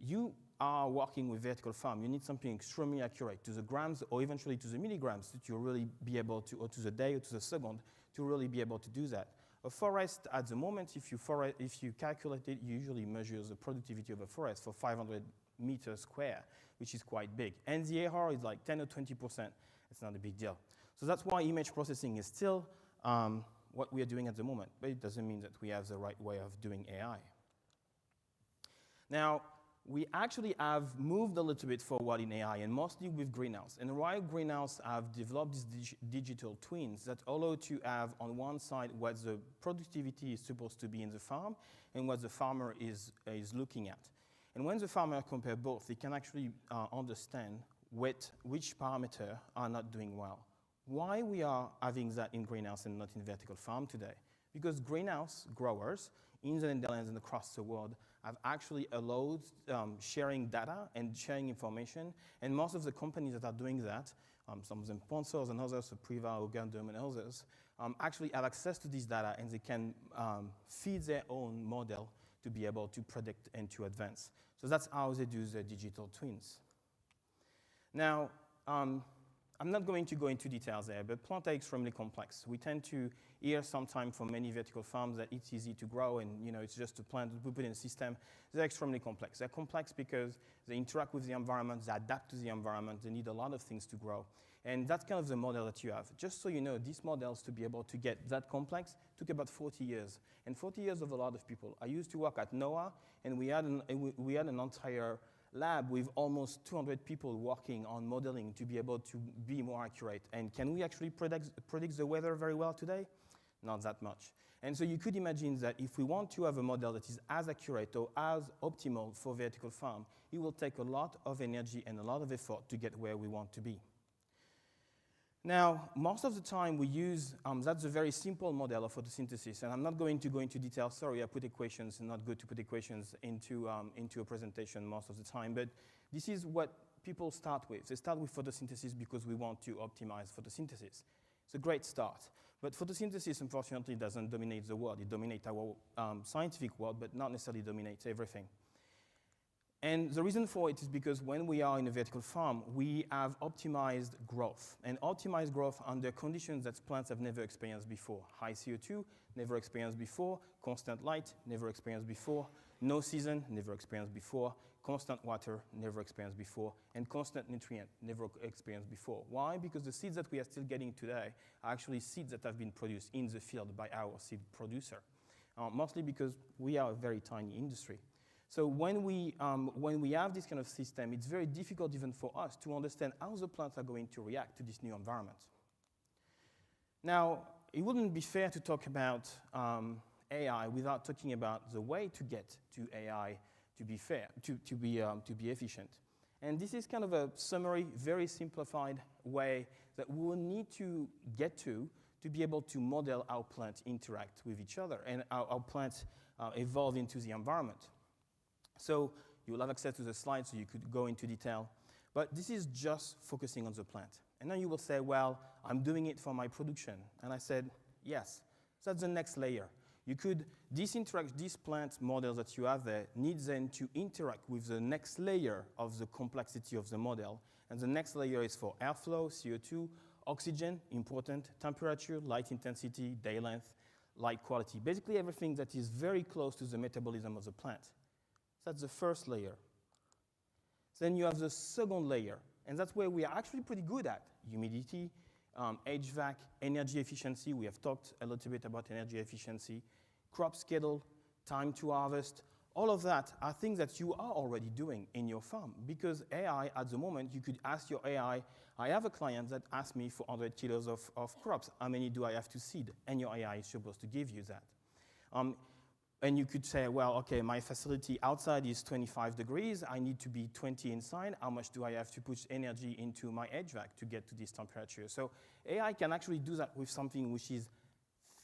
You are working with vertical farm, you need something extremely accurate to the grams or eventually to the milligrams that you'll really be able to, or to the day or to the second, to really be able to do that. A forest, at the moment, if you calculate it, you usually measure the productivity of a forest for 500 meters square, which is quite big. And the error is like 10 or 20%. It's not a big deal. So that's why image processing is still what we are doing at the moment, but it doesn't mean that we have the right way of doing AI. Now, we actually have moved a little bit forward in AI, and mostly with greenhouse. And while greenhouse have developed these digital twins that allow to have on one side what the productivity is supposed to be in the farm and what the farmer is looking at. And when the farmer compare both, they can actually understand which parameter are not doing well. Why we are having that in greenhouse and not in vertical farm today? Because greenhouse growers in the Netherlands and across the world have actually allowed sharing data and sharing information, and most of the companies that are doing that, some of them sponsors and others, so Priva, Gundam and others, actually have access to this data, and they can feed their own model to be able to predict and to advance. So that's how they do the digital twins. Now, I'm not going to go into details there, but plants are extremely complex. We tend to hear sometimes from many vertical farms that it's easy to grow and it's just a plant that we put in a system. They're extremely complex. They're complex because they interact with the environment, they adapt to the environment, they need a lot of things to grow. And that's kind of the model that you have. Just so you know, these models, to be able to get that complex, took about 40 years. And 40 years of a lot of people. I used to work at NOAA, and we had an entire lab with almost 200 people working on modeling to be able to be more accurate. And can we actually predict the weather very well today? Not that much. And so you could imagine that if we want to have a model that is as accurate or as optimal for vertical farm, it will take a lot of energy and a lot of effort to get where we want to be. Now, most of the time we use, that's a very simple model of photosynthesis, and I'm not going to go into detail. Sorry, I put equations, and not good to put equations into a presentation most of the time, but this is what people start with. They start with photosynthesis because we want to optimize photosynthesis. It's a great start, but photosynthesis, unfortunately, doesn't dominate the world. It dominates our scientific world, but not necessarily dominates everything. And the reason for it is because when we are in a vertical farm, we have optimized growth. And optimized growth under conditions that plants have never experienced before. High CO2, never experienced before. Constant light, never experienced before. No season, never experienced before. Constant water, never experienced before. And constant nutrient, never experienced before. Why? Because the seeds that we are still getting today are actually seeds that have been produced in the field by our seed producer. Mostly because we are a very tiny industry. So when we have this kind of system, it's very difficult even for us to understand how the plants are going to react to this new environment. Now, it wouldn't be fair to talk about AI without talking about the way to get to AI to be fair, to be efficient. And this is kind of a summary, very simplified way that we will need to get to be able to model how plants interact with each other and how plants evolve into the environment. So you'll have access to the slides, so you could go into detail. But this is just focusing on the plant. And then you will say, well, I'm doing it for my production. And I said, yes, that's the next layer. You could, these plant models that you have there need then to interact with the next layer of the complexity of the model. And the next layer is for airflow, CO2, oxygen, important, temperature, light intensity, day length, light quality. Basically everything that is very close to the metabolism of the plant. That's the first layer. Then you have the second layer, and that's where we are actually pretty good at. Humidity, HVAC, energy efficiency. We have talked a little bit about energy efficiency. Crop schedule, time to harvest. All of that are things that you are already doing in your farm, because AI, at the moment, you could ask your AI, I have a client that asked me for 100 kilos of crops. How many do I have to seed? And your AI is supposed to give you that. And you could say, well, okay, my facility outside is 25 degrees. I need to be 20 inside. How much do I have to push energy into my HVAC to get to this temperature? So AI can actually do that with something which is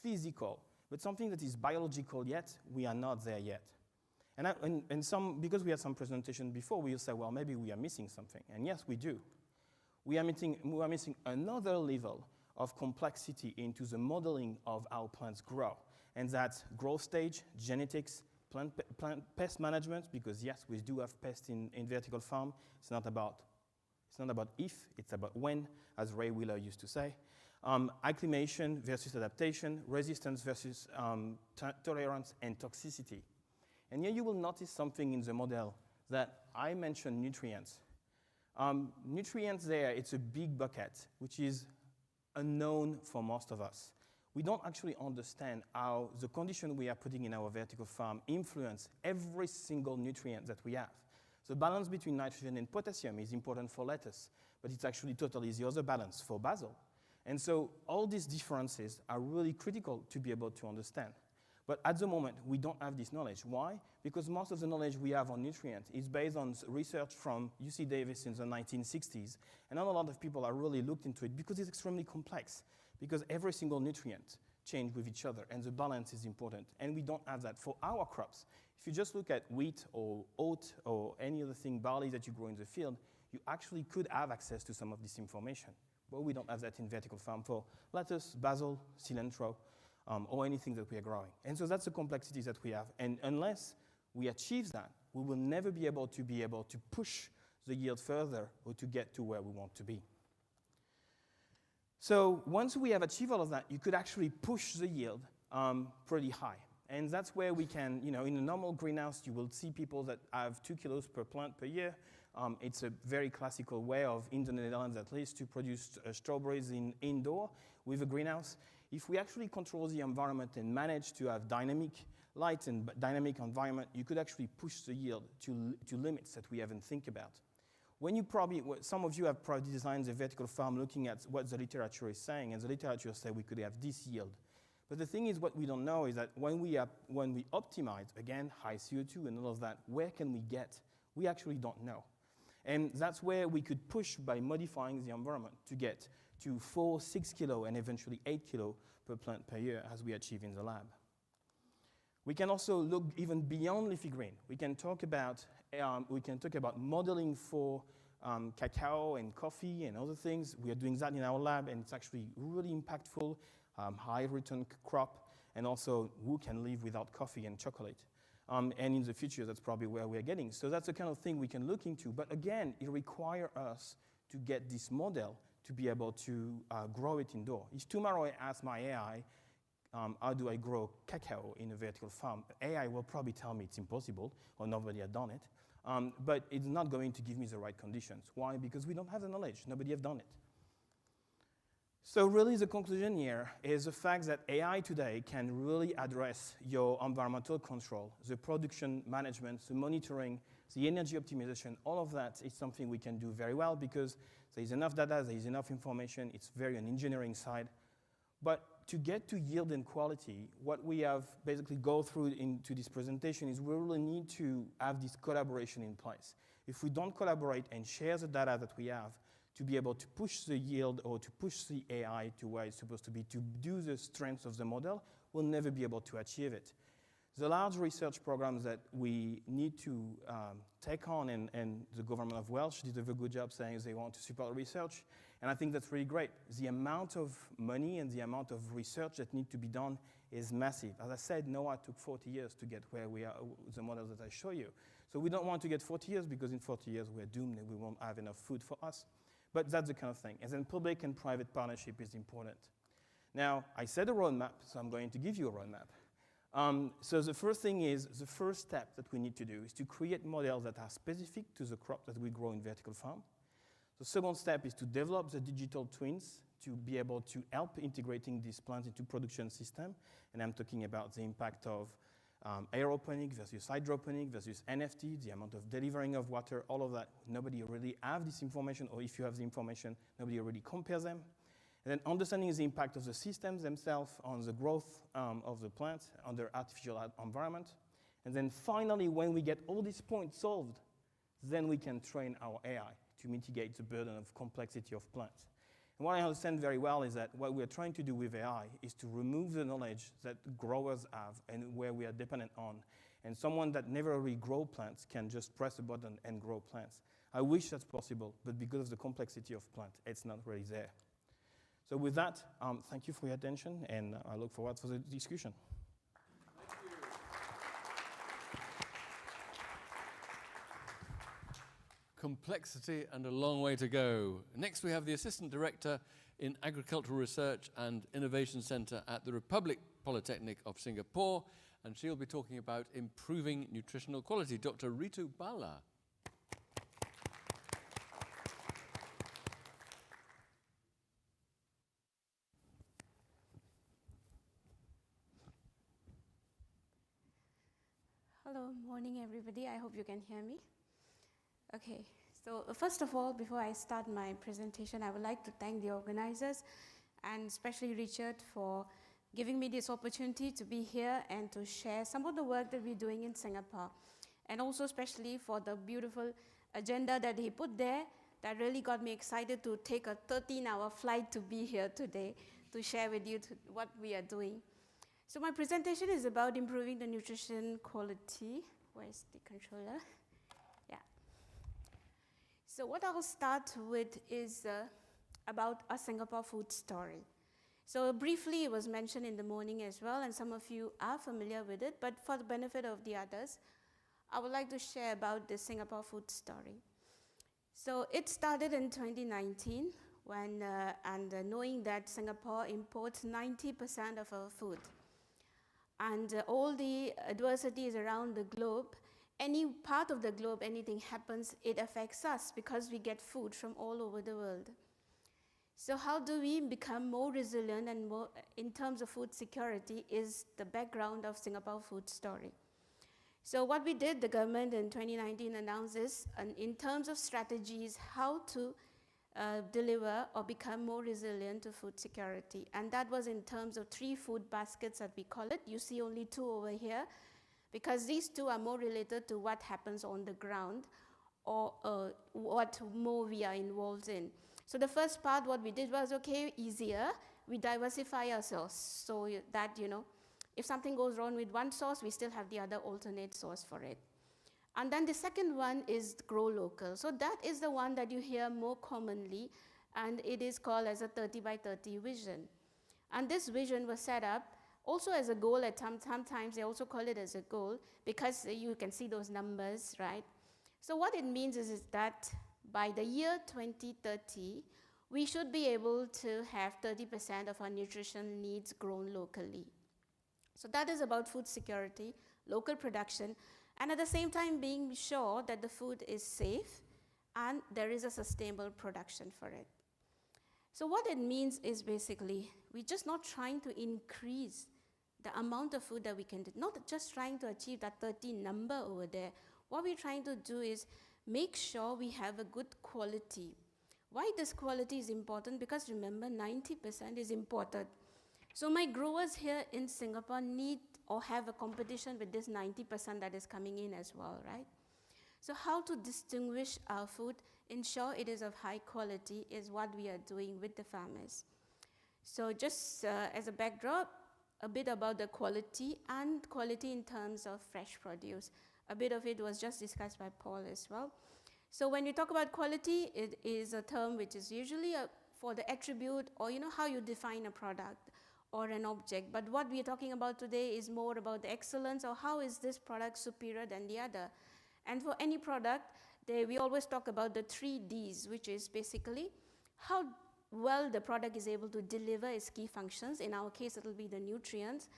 physical, but something that is biological yet, we are not there yet. Because we had some presentation before, we'll say, well, maybe we are missing something. And yes, we do. We are missing another level of complexity into the modeling of how plants grow. And that's growth stage, genetics, plant pest management, because yes, we do have pests in vertical farm. It's not about if, it's about when, as Ray Wheeler used to say. Acclimation versus adaptation, resistance versus tolerance, and toxicity. And here you will notice something in the model that I mentioned nutrients. Nutrients there, it's a big bucket, which is unknown for most of us. We don't actually understand how the condition we are putting in our vertical farm influence every single nutrient that we have. The balance between nitrogen and potassium is important for lettuce, but it's actually totally the other balance for basil. And so all these differences are really critical to be able to understand. But at the moment, we don't have this knowledge. Why? Because most of the knowledge we have on nutrients is based on research from UC Davis in the 1960s. And not a lot of people are really looked into it because it's extremely complex. Because every single nutrient changes with each other, and the balance is important. And we don't have that for our crops. If you just look at wheat or oat or any other thing, barley that you grow in the field, you actually could have access to some of this information. But we don't have that in vertical farm for lettuce, basil, cilantro, or anything that we are growing. And so that's the complexities that we have. And unless we achieve that, we will never be able to push the yield further or to get to where we want to be. So once we have achieved all of that, you could actually push the yield pretty high. And that's where we can, in a normal greenhouse, you will see people that have 2 kilos per plant per year. It's a very classical way in the Netherlands, at least, to produce strawberries indoor with a greenhouse. If we actually control the environment and manage to have dynamic light and dynamic environment, you could actually push the yield to limits that we haven't think about. Some of you have probably designed a vertical farm looking at what the literature is saying, and the literature says we could have this yield. But the thing is, what we don't know is that when we optimize, again, high CO2 and all of that, where can we get? We actually don't know. And that's where we could push by modifying the environment to get to 4, 6 kilo, and eventually 8 kilo per plant per year, as we achieve in the lab. We can also look even beyond leafy green. We can talk about modeling for cacao and coffee and other things. We are doing that in our lab, and it's actually really impactful, high return crop, and also who can live without coffee and chocolate. And in the future, that's probably where we're getting. So that's the kind of thing we can look into. But again, it requires us to get this model to be able to grow it indoor. If tomorrow I ask my AI, how do I grow cacao in a vertical farm? AI will probably tell me it's impossible, or nobody had done it. But it's not going to give me the right conditions. Why? Because we don't have the knowledge. Nobody has done it. So really the conclusion here is the fact that AI today can really address your environmental control, the production management, the monitoring, the energy optimization. All of that is something we can do very well because there is enough data, there is enough information. It's very an engineering side. But to get to yield and quality, what we have basically go through into this presentation is we really need to have this collaboration in place. If we don't collaborate and share the data that we have to be able to push the yield or to push the AI to where it's supposed to be, to do the strengths of the model, we'll never be able to achieve it. The large research programs that we need to take on, and the government of Welsh did a very good job saying they want to support research, and I think that's really great. The amount of money and the amount of research that need to be done is massive. As I said, NOAA took 40 years to get where we are, the models that I show you. So we don't want to get 40 years because in 40 years we're doomed and we won't have enough food for us. But that's the kind of thing. And then public and private partnership is important. Now, I said a roadmap, so I'm going to give you a roadmap. So the first thing is, the first step that we need to do is to create models that are specific to the crop that we grow in vertical farm. The second step is to develop the digital twins to be able to help integrating these plants into production system. And I'm talking about the impact of aeroponic versus hydroponic versus NFT, the amount of delivering of water, all of that. Nobody really have this information, or if you have the information, nobody really compares them. And then understanding the impact of the systems themselves on the growth of the plants under artificial environment. And then finally, when we get all these points solved, then we can train our AI to mitigate the burden of complexity of plants. And what I understand very well is that what we're trying to do with AI is to remove the knowledge that growers have and where we are dependent on. And someone that never really grow plants can just press a button and grow plants. I wish that's possible, but because of the complexity of plant, it's not really there. So with that, thank you for your attention, and I look forward to the discussion. Complexity and a long way to go. Next, we have the Assistant Director in Agricultural Research and Innovation Centre at the Republic Polytechnic of Singapore, and she'll be talking about improving nutritional quality. Dr. Ritu Bala. Hello, morning everybody. I hope you can hear me. Okay, so first of all, before I start my presentation, I would like to thank the organizers and especially Richard for giving me this opportunity to be here and to share some of the work that we're doing in Singapore. And also especially for the beautiful agenda that he put there that really got me excited to take a 13-hour flight to be here today to share with you what we are doing. So my presentation is about improving the nutrition quality. Where's the controller? Yeah. So what I'll start with is about a Singapore food story. So briefly, it was mentioned in the morning as well, and some of you are familiar with it, but for the benefit of the others, I would like to share about the Singapore food story. So it started in 2019, when, knowing that Singapore imports 90% of our food. And all the adversities around the globe, any part of the globe, anything happens, it affects us because we get food from all over the world. So how do we become more resilient and more, in terms of food security, is the background of Singapore food story. So what we did, the government in 2019 announced this, and in terms of strategies, how to deliver or become more resilient to food security. And that was in terms of 3 food baskets that we call it. You see only 2 over here, because these 2 are more related to what happens on the ground or what more we are involved in. So the first part, what we did was, okay, easier, we diversify ourselves so that, you know, if something goes wrong with one source, we still have the other alternate source for it. And then the second one is grow local. So that is the one that you hear more commonly, and it is called as a 30 by 30 vision. And this vision was set up Also as a goal, at sometimes they also call it as a goal because you can see those numbers, right? So what it means is that by the year 2030, we should be able to have 30% of our nutrition needs grown locally. So that is about food security, local production, and at the same time being sure that the food is safe and there is a sustainable production for it. So what it means is basically, we're just not trying to increase the amount of food that we can do, not just trying to achieve that 30 number over there. What we're trying to do is make sure we have a good quality. Why this quality is important? Because remember, 90% is imported. So my growers here in Singapore need or have a competition with this 90% that is coming in as well, right? So how to distinguish our food, ensure it is of high quality, is what we are doing with the farmers. So just as a backdrop, a bit about the quality and quality in terms of fresh produce. A bit of it was just discussed by Paul as well. So when we talk about quality, it is a term which is usually for the attribute or how you define a product or an object. But what we are talking about today is more about the excellence or how is this product superior than the other. And for any product, we always talk about the 3 Ds, which is basically how well the product is able to deliver its key functions. In our case, it will be the nutrients.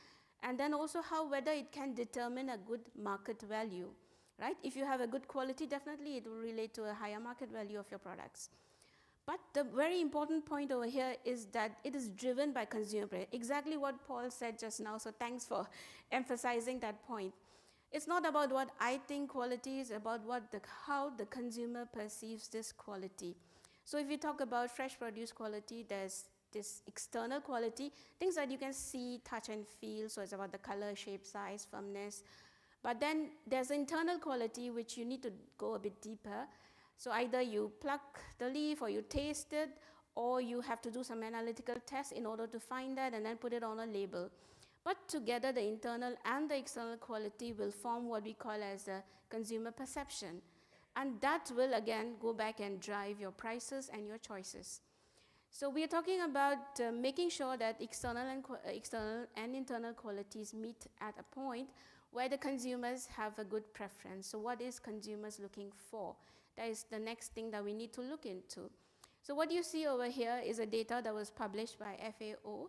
And then also whether it can determine a good market value, right? If you have a good quality, definitely it will relate to a higher market value of your products. But the very important point over here is that it is driven by consumer preference. Exactly what Paul said just now, so thanks for emphasizing that point. It's not about what I think quality is, about how the consumer perceives this quality. So if you talk about fresh produce quality, there's this external quality, things that you can see, touch and feel, so it's about the color, shape, size, firmness. But then there's internal quality which you need to go a bit deeper. So either you pluck the leaf or you taste it, or you have to do some analytical tests in order to find that and then put it on a label. But together the internal and the external quality will form what we call as a consumer perception. And that will again go back and drive your prices and your choices. So we are talking about making sure that external and internal qualities meet at a point where the consumers have a good preference. So what is consumers looking for? That is the next thing that we need to look into. So what you see over here is a data that was published by FAO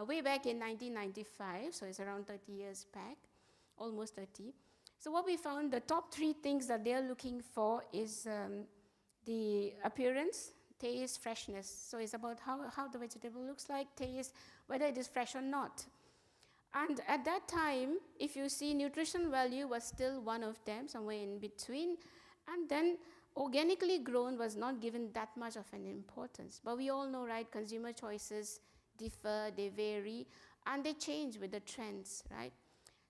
way back in 1995, so it's around 30 years back, almost 30. So what we found, the top 3 things that they're looking for is the appearance, taste, freshness. So it's about how the vegetable looks like, taste, whether it is fresh or not. And at that time, if you see, nutrition value was still one of them, somewhere in between. And then organically grown was not given that much of an importance. But we all know, right, consumer choices differ, they vary, and they change with the trends, right?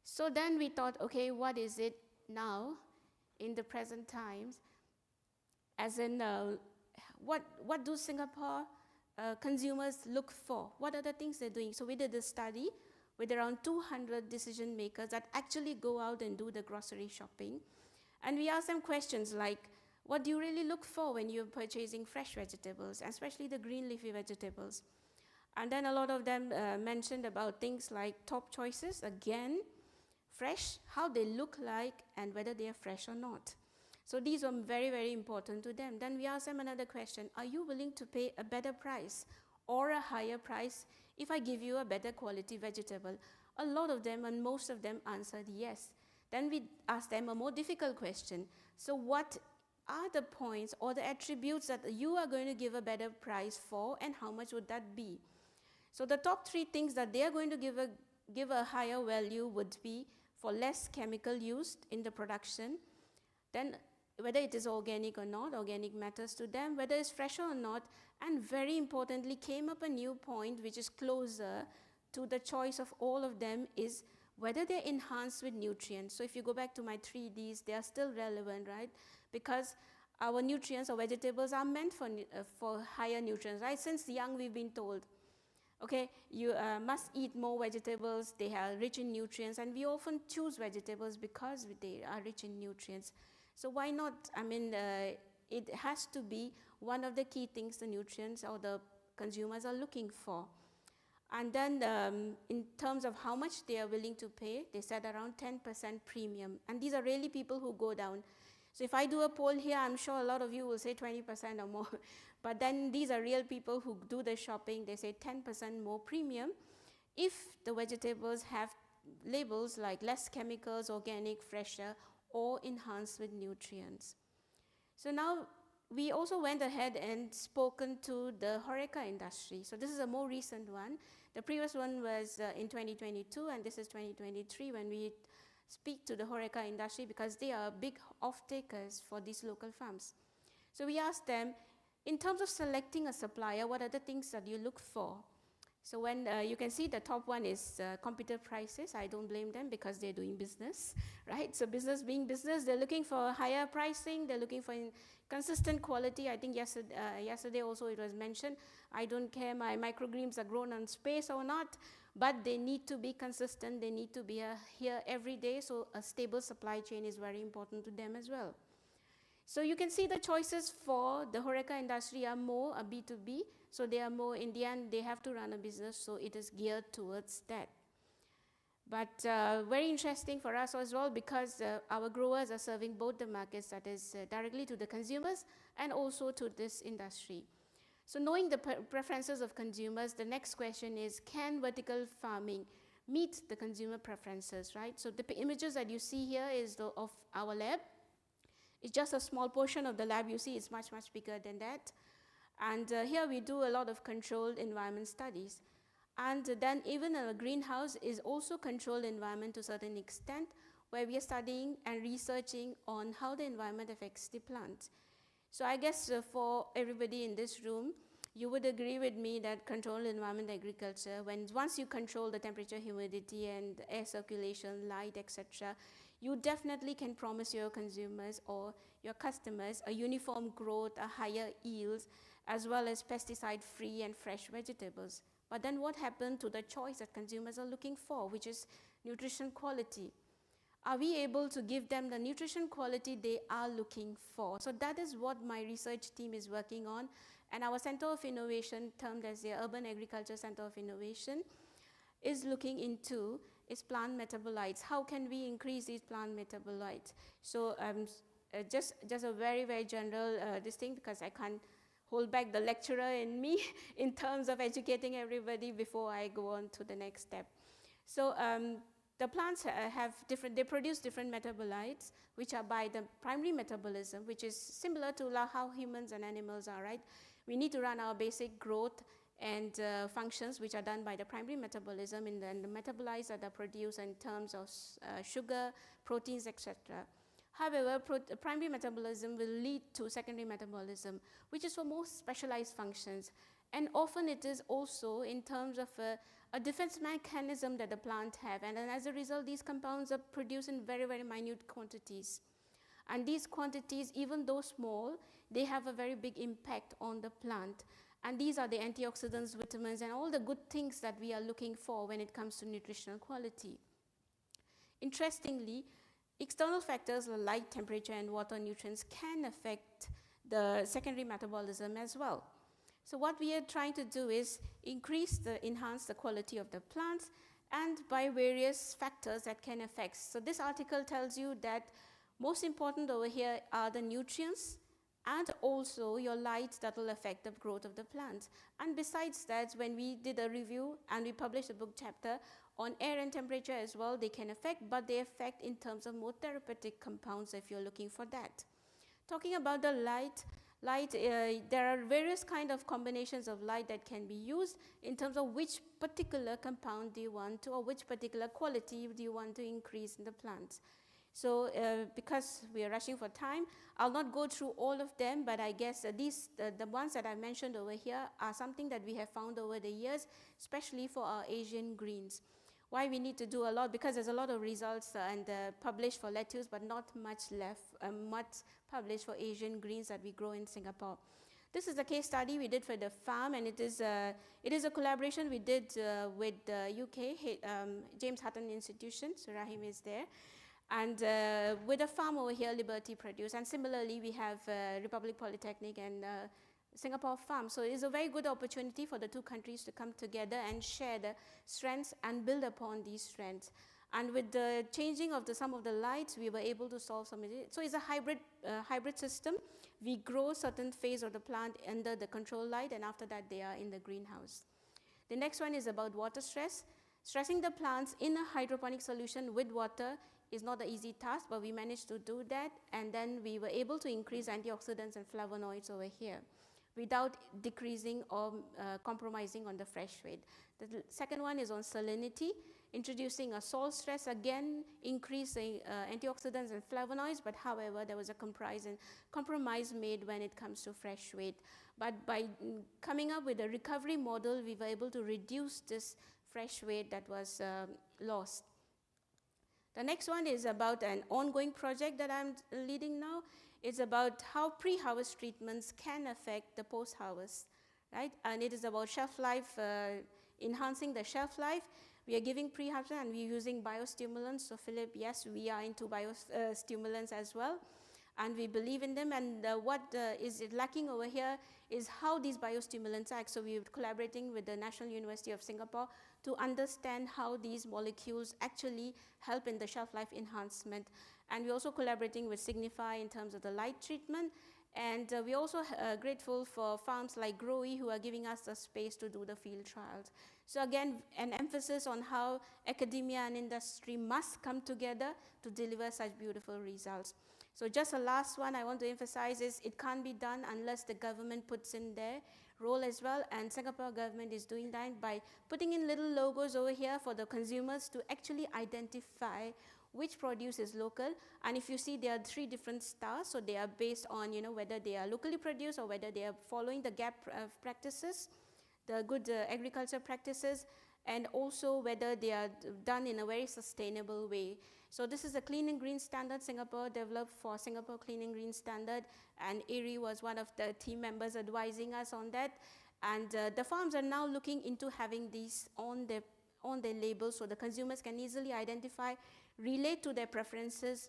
So then we thought, okay, what is it now in the present times? As in, what do Singapore consumers look for? What are the things they're doing? So we did a study with around 200 decision makers that actually go out and do the grocery shopping. And we asked them questions like, what do you really look for when you're purchasing fresh vegetables, especially the green leafy vegetables? And then a lot of them mentioned about things like top choices, again, fresh, how they look like, and whether they are fresh or not. So these are very, very important to them. Then we asked them another question, are you willing to pay a better price or a higher price if I give you a better quality vegetable? A lot of them, and most of them, answered yes. Then we asked them a more difficult question. So what are the points or the attributes that you are going to give a better price for, and how much would that be? So the top 3 things that they are going to give a higher value would be for less chemical used in the production, then whether it is organic or not, organic matters to them, whether it's fresh or not, and very importantly came up a new point which is closer to the choice of all of them, is whether they're enhanced with nutrients. So if you go back to my 3 Ds, they are still relevant, right? Because our nutrients or vegetables are meant for higher nutrients, right? Since young we've been told, okay, you must eat more vegetables, they are rich in nutrients, and we often choose vegetables because they are rich in nutrients. So why not? I mean, it has to be one of the key things the nutrients or the consumers are looking for. And then in terms of how much they are willing to pay, they said around 10% premium. And these are really people who go down. So if I do a poll here, I'm sure a lot of you will say 20% or more. But then these are real people who do the shopping. They say 10% more premium if the vegetables have labels like less chemicals, organic, fresher, or enhanced with nutrients. So now we also went ahead and spoken to the HoReCa industry. So this is a more recent one. The previous one was in 2022, and this is 2023 when we speak to the HoReCa industry, because they are big off-takers for these local farms. So we asked them, in terms of selecting a supplier, what are the things that you look for? So when you can see the top one is competitive prices. I don't blame them because they're doing business, right? So business being business, they're looking for higher pricing, they're looking for consistent quality. I think yesterday also it was mentioned, I don't care my microgreens are grown on space or not, but they need to be consistent, they need to be here every day, so a stable supply chain is very important to them as well. So you can see the choices for the HoReCa industry are more a B2B, so they are more, in the end, they have to run a business, so it is geared towards that. But very interesting for us as well, because our growers are serving both the markets, that is directly to the consumers and also to this industry. So knowing the preferences of consumers, the next question is, can vertical farming meet the consumer preferences, right? So the images that you see here is of our lab. It's just a small portion of the lab you see, it's much, much bigger than that. And here we do a lot of controlled environment studies. And then even a greenhouse is also controlled environment to a certain extent, where we are studying and researching on how the environment affects the plants. So I guess for everybody in this room, you would agree with me that controlled environment agriculture, once you control the temperature, humidity, and air circulation, light, etc., you definitely can promise your consumers or your customers a uniform growth, a higher yields, as well as pesticide-free and fresh vegetables. But then what happened to the choice that consumers are looking for, which is nutrition quality? Are we able to give them the nutrition quality they are looking for? So that is what my research team is working on. And our Center of Innovation, termed as the Urban Agriculture Center of Innovation, is looking into is plant metabolites. How can we increase these plant metabolites? So just a very, very general this thing, because I can't hold back the lecturer in me in terms of educating everybody before I go on to the next step. So the plants they produce different metabolites, which are by the primary metabolism, which is similar to how humans and animals are, right? We need to run our basic growth and functions, which are done by the primary metabolism, and then the metabolites that are produced in terms of sugar, proteins, etc. However, primary metabolism will lead to secondary metabolism, which is for more specialized functions. And often it is also in terms of a defense mechanism that the plant have. And then as a result, these compounds are produced in very, very minute quantities. And these quantities, even though small, they have a very big impact on the plant. And these are the antioxidants, vitamins, and all the good things that we are looking for when it comes to nutritional quality. Interestingly, external factors like light, temperature, and water nutrients can affect the secondary metabolism as well. So what we are trying to do is enhance the quality of the plants, and by various factors that can affect. So this article tells you that most important over here are the nutrients and also your light that will affect the growth of the plants. And besides that, when we did a review and we published a book chapter on air and temperature as well, they can affect, but they affect in terms of more therapeutic compounds if you're looking for that. Talking about the light, there are various kind of combinations of light that can be used in terms of which particular compound do you want to, or which particular quality do you want to increase in the plants. So because we are rushing for time, I'll not go through all of them, but I guess the ones that I mentioned over here are something that we have found over the years, especially for our Asian greens. Why we need to do a lot, because there's a lot of results and published for lettuce, but not much published for Asian greens that we grow in Singapore. This is a case study we did for the farm, and it is a collaboration we did with the UK, James Hutton Institution, so Rahim is there, and with a farm over here, Liberty Produce, and similarly we have Republic Polytechnic and Singapore farms. So it's a very good opportunity for the two countries to come together and share the strengths and build upon these strengths. And with the changing of some of the lights, we were able to solve some of it. So it's a hybrid system. We grow certain phase of the plant under the control light, and after that they are in the greenhouse. The next one is about water stress. Stressing the plants in a hydroponic solution with water is not an easy task, but we managed to do that, and then we were able to increase antioxidants and flavonoids over here without decreasing or compromising on the fresh weight. The second one is on salinity, introducing a salt stress, again increasing antioxidants and flavonoids, but however there was a compromise made when it comes to fresh weight. But by coming up with a recovery model, we were able to reduce this fresh weight that was lost. The next one is about an ongoing project that I'm leading now. It's about how pre-harvest treatments can affect the post-harvest, right? And it is about shelf life, enhancing the shelf life. We are giving pre-harvest and we're using biostimulants. So Philip, yes, we are into biostimulants as well. And we believe in them, and what is lacking over here is how these biostimulants act. So we're collaborating with the National University of Singapore to understand how these molecules actually help in the shelf life enhancement. And we're also collaborating with Signify in terms of the light treatment. And we're also grateful for farms like Growy who are giving us the space to do the field trials. So again, an emphasis on how academia and industry must come together to deliver such beautiful results. So just a last one I want to emphasize is it can't be done unless the government puts in their role as well, and Singapore government is doing that by putting in little logos over here for the consumers to actually identify which produce is local. And if you see, there are 3 different stars, so they are based on whether they are locally produced or whether they are following the GAP practices, the good agriculture practices, and also whether they are done in a very sustainable way. So this is a clean and green standard Singapore developed for Singapore Clean and Green Standard, and ARI was one of the team members advising us on that. And the farms are now looking into having these on their labels so the consumers can easily identify, relate to their preferences,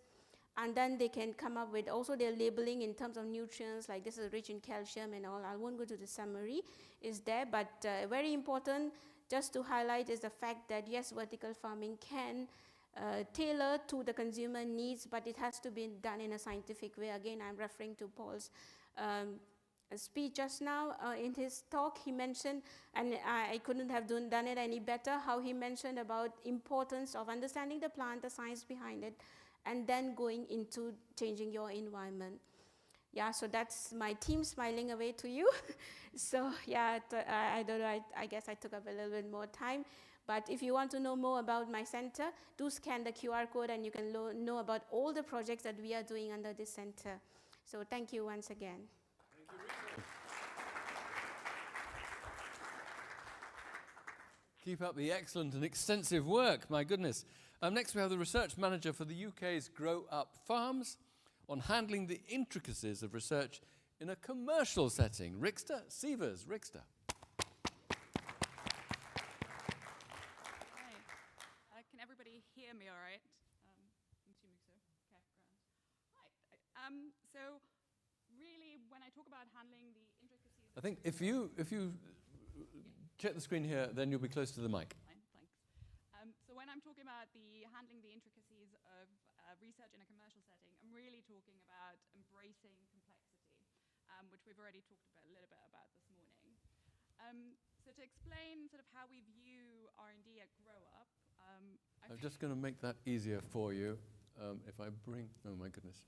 and then they can come up with also their labeling in terms of nutrients, like this is rich in calcium and all. I won't go to the summary, is there, but very important just to highlight is the fact that yes, vertical farming can tailor to the consumer needs, but it has to be done in a scientific way. Again, I'm referring to Paul's speech just now. In his talk, he mentioned, and I couldn't have done it any better, how he mentioned about importance of understanding the plant, the science behind it, and then going into changing your environment. Yeah, so that's my team smiling away to you. So yeah, I don't know, I guess I took up a little bit more time. But if you want to know more about my center, do scan the QR code and you can know about all the projects that we are doing under this center. So thank you once again. Thank you, Rachel. Keep up the excellent and extensive work, my goodness. Next we have the research manager for the UK's Grow Up Farms on handling the intricacies of research in a commercial setting. Rixta Sievers. Rixta. Can everybody hear me all right? I'm assuming so. Okay, grand. Hi. So really, when I talk about handling the intricacies... I think if you check the screen here, then you'll be close to the mic. Fine, thanks. So when I'm talking about handling the intricacies of research in a commercial setting, I'm really talking about embracing complexity, which we've already talked a little bit about this morning. So to explain sort of how we view R&D at Grow Up, I'm just going to make that easier for you. If I bring, oh my goodness.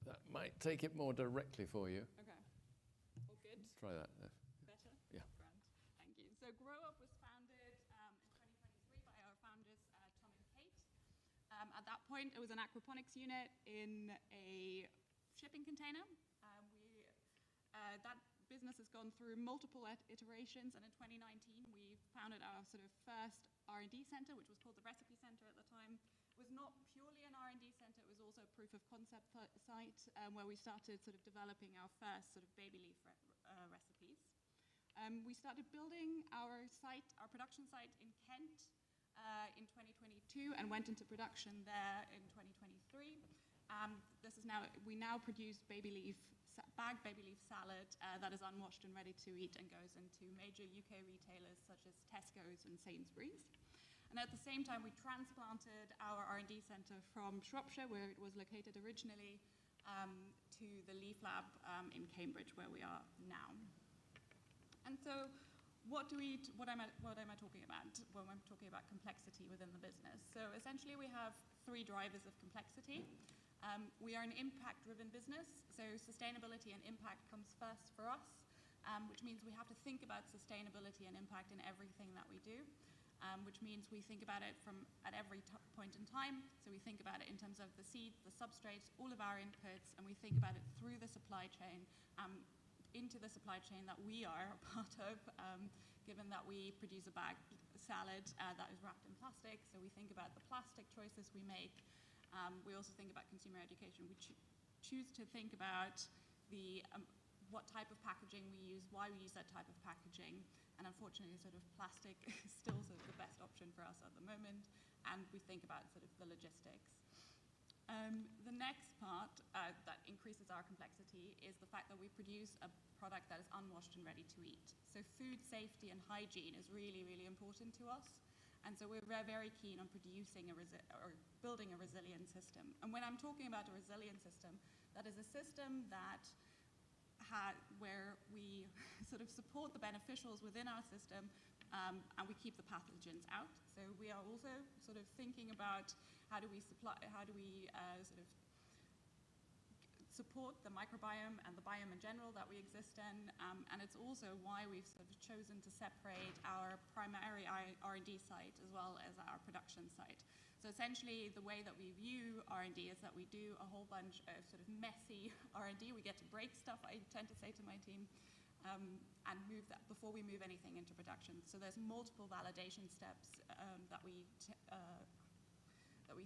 That might take it more directly for you. Okay, all good? Try that. Better? Yeah. Grand, thank you. So Grow Up was founded in 2023 by our founders, Tom and Kate. At that point, it was an aquaponics unit in a shipping container. That business has gone through multiple iterations, and in 2019 we founded our sort of first R&D center, which was called the Recipe Center at the time. It was not purely an R&D center, it was also a proof of concept site where we started sort of developing our first sort of baby leaf recipes. We started building our production site in Kent in 2022 and went into production there in 2023. We now produce bagged baby leaf salad that is unwashed and ready to eat and goes into major UK retailers such as Tesco's and Sainsbury's. And at the same time, we transplanted our R&D centre from Shropshire, where it was located originally, to the Leaf Lab in Cambridge, where we are now. And so what am I talking about when I'm talking about complexity within the business? So essentially, we have 3 drivers of complexity. We are an impact-driven business, so sustainability and impact comes first for us, which means we have to think about sustainability and impact in everything that we do, which means we think about it at every point in time. So we think about it in terms of the seed, the substrate, all of our inputs, and we think about it through the supply chain, into the supply chain that we are a part of, given that we produce a bagged salad that is wrapped in plastic. So we think about the plastic choices we make. We also think about consumer education. We choose to think about what type of packaging we use, why we use that type of packaging, and unfortunately, sort of plastic is still sort of the best option for us at the moment, and we think about sort of the logistics. The next part that increases our complexity is the fact that we produce a product that is unwashed and ready to eat. So food safety and hygiene is really, really important to us. And so we're very keen on producing or building a resilient system. And when I'm talking about a resilient system, that is a system that where we sort of support the beneficials within our system, and we keep the pathogens out. So we are also sort of thinking about how do we sort of support the microbiome and the biome in general that we exist in, and it's also why we've sort of chosen to separate our primary R&D site as well as our production site. So essentially, the way that we view R&D is that we do a whole bunch of sort of messy R&D. We get to break stuff, I tend to say to my team, and move that before we move anything into production. So there's multiple validation steps that we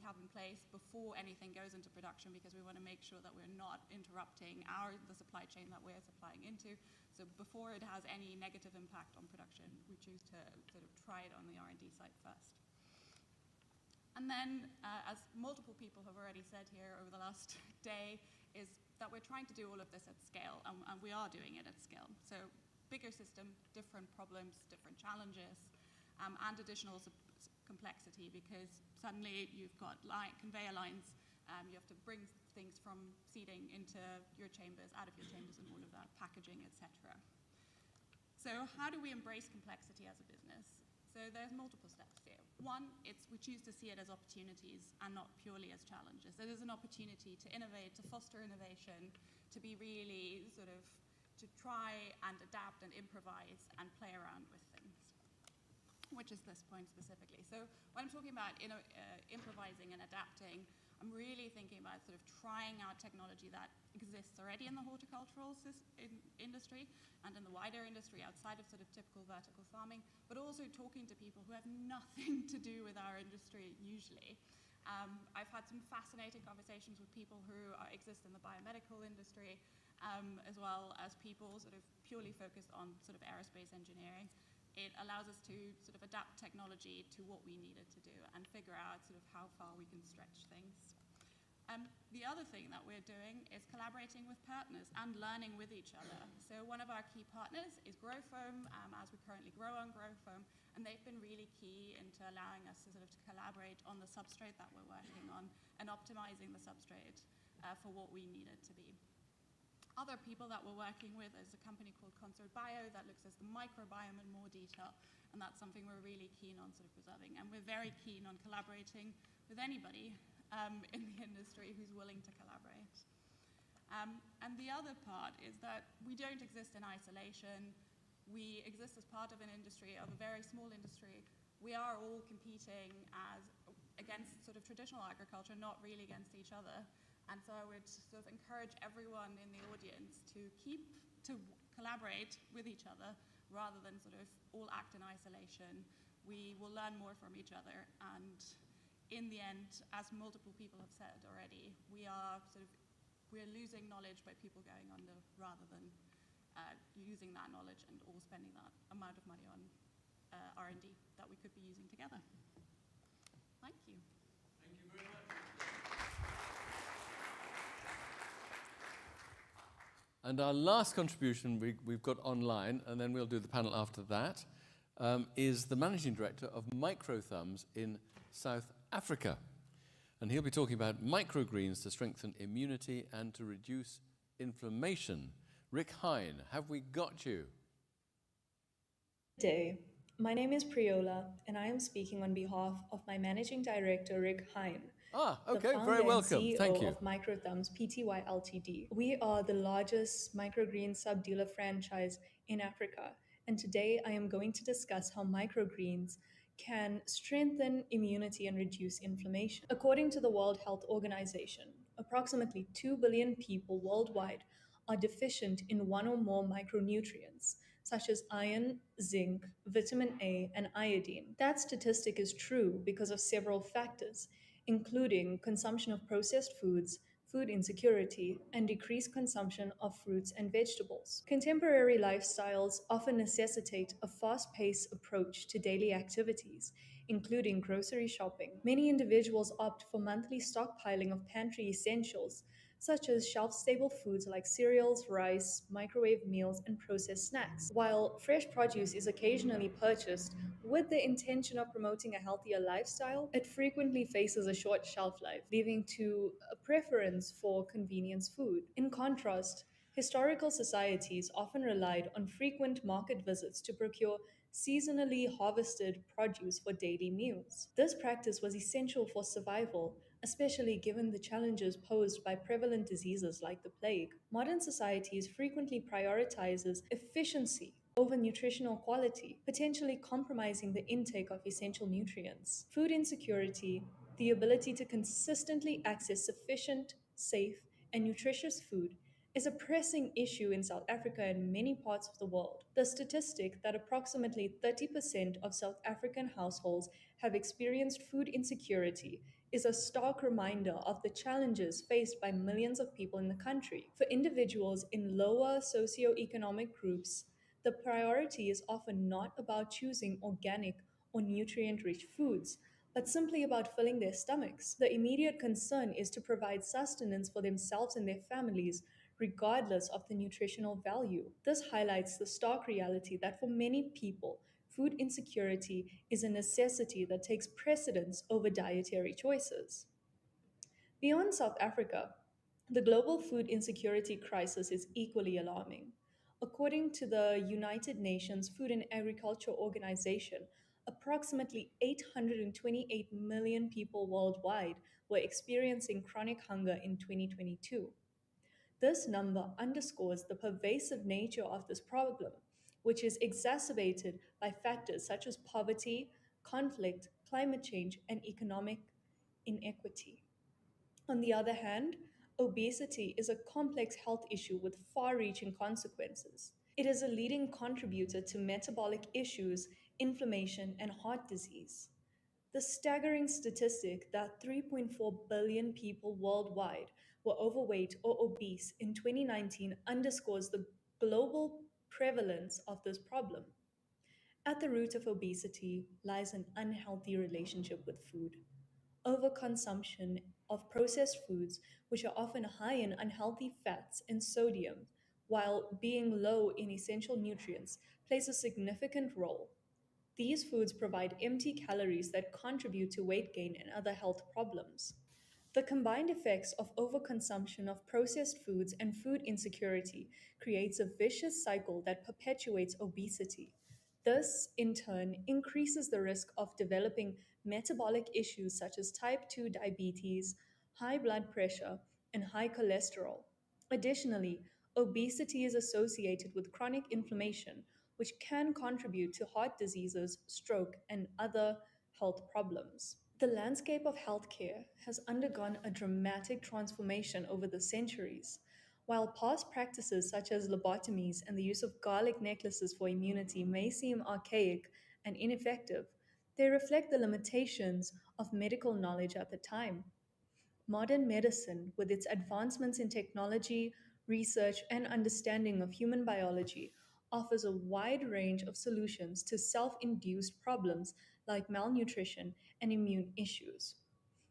have in place before anything goes into production, because we want to make sure that we're not interrupting the supply chain that we're supplying into. So before it has any negative impact on production, we choose to sort of try it on the R&D site first. And then, as multiple people have already said here over the last day, is that we're trying to do all of this at scale, and we are doing it at scale. So bigger system, different problems, different challenges, and additional complexity, because suddenly you've got conveyor lines, you have to bring things from seeding into your chambers, out of your chambers, and all of that, packaging, etc. So how do we embrace complexity as a business? So there's multiple steps here. One, we choose to see it as opportunities and not purely as challenges. There is an opportunity to innovate, to foster innovation, to be really sort of, to try and adapt and improvise and play around with things, which is this point specifically. So when I'm talking about improvising and adapting, I'm really thinking about sort of trying out technology that exists already in the horticultural industry and in the wider industry outside of sort of typical vertical farming, but also talking to people who have nothing to do with our industry usually. I've had some fascinating conversations with people who exist in the biomedical industry, as well as people sort of purely focused on sort of aerospace engineering. It allows us to sort of adapt technology to what we needed to do and figure out sort of how far we can stretch things. The other thing that we're doing is collaborating with partners and learning with each other. So one of our key partners is GrowFoam, as we currently grow on GrowFoam, and they've been really key into allowing us to sort of collaborate on the substrate that we're working on and optimizing the substrate for what we need it to be. Other people that we're working with is a company called Concert Bio that looks at the microbiome in more detail, and that's something we're really keen on sort of preserving. And we're very keen on collaborating with anybody in the industry who's willing to collaborate. And the other part is that we don't exist in isolation. We exist as part of an industry, of a very small industry. We are all competing against sort of traditional agriculture, not really against each other. And so I would sort of encourage everyone in the audience to collaborate with each other rather than sort of all act in isolation. We will learn more from each other, and in the end, as multiple people have said already, we're losing knowledge by people going under rather than using that knowledge and all spending that amount of money on R&D that we could be using together. Thank you. Thank you very much. And our last contribution we've got online, and then we'll do the panel after that, is the Managing Director of Microthumbs in South Africa. And he'll be talking about microgreens to strengthen immunity and to reduce inflammation. Rick Hine, have we got you? Good day. My name is Priola, and I am speaking on behalf of my Managing Director, Rick Hine. Okay, the very welcome. CEO Thank you. of Microthumbs Pty Ltd. We are the largest microgreen sub-dealer franchise in Africa, and today I am going to discuss how microgreens can strengthen immunity and reduce inflammation. According to the World Health Organization, approximately 2 billion people worldwide are deficient in one or more micronutrients, such as iron, zinc, vitamin A, and iodine. That statistic is true because of several factors, including consumption of processed foods, food insecurity, and decreased consumption of fruits and vegetables. Contemporary lifestyles often necessitate a fast-paced approach to daily activities, including grocery shopping. Many individuals opt for monthly stockpiling of pantry essentials, such as shelf-stable foods like cereals, rice, microwave meals, and processed snacks. While fresh produce is occasionally purchased with the intention of promoting a healthier lifestyle, it frequently faces a short shelf life, leading to a preference for convenience food. In contrast, historical societies often relied on frequent market visits to procure seasonally harvested produce for daily meals. This practice was essential for survival, especially given the challenges posed by prevalent diseases like the plague. Modern societies frequently prioritizes efficiency over nutritional quality, potentially compromising the intake of essential nutrients. Food insecurity, the ability to consistently access sufficient, safe, and nutritious food, is a pressing issue in South Africa and many parts of the world. The statistic that approximately 30% of South African households have experienced food insecurity is a stark reminder of the challenges faced by millions of people in the country. For individuals in lower socioeconomic groups, the priority is often not about choosing organic or nutrient-rich foods, but simply about filling their stomachs. The immediate concern is to provide sustenance for themselves and their families, regardless of the nutritional value. This highlights the stark reality that for many people, food insecurity is a necessity that takes precedence over dietary choices. Beyond South Africa, the global food insecurity crisis is equally alarming. According to the United Nations Food and Agriculture Organization, approximately 828 million people worldwide were experiencing chronic hunger in 2022. This number underscores the pervasive nature of this problem, which is exacerbated by factors such as poverty, conflict, climate change, and economic inequity. On the other hand, obesity is a complex health issue with far-reaching consequences. It is a leading contributor to metabolic issues, inflammation, and heart disease. The staggering statistic that 3.4 billion people worldwide were overweight or obese in 2019 underscores the global prevalence of this problem. At the root of obesity lies an unhealthy relationship with food. Overconsumption of processed foods, which are often high in unhealthy fats and sodium, while being low in essential nutrients, plays a significant role. These foods provide empty calories that contribute to weight gain and other health problems. The combined effects of overconsumption of processed foods and food insecurity creates a vicious cycle that perpetuates obesity. This, in turn, increases the risk of developing metabolic issues such as type 2 diabetes, high blood pressure, and high cholesterol. Additionally, obesity is associated with chronic inflammation, which can contribute to heart diseases, stroke, and other health problems. The landscape of healthcare has undergone a dramatic transformation over the centuries. While past practices such as lobotomies and the use of garlic necklaces for immunity may seem archaic and ineffective, they reflect the limitations of medical knowledge at the time. Modern medicine, with its advancements in technology, research, and understanding of human biology, offers a wide range of solutions to self-induced problems like malnutrition and immune issues.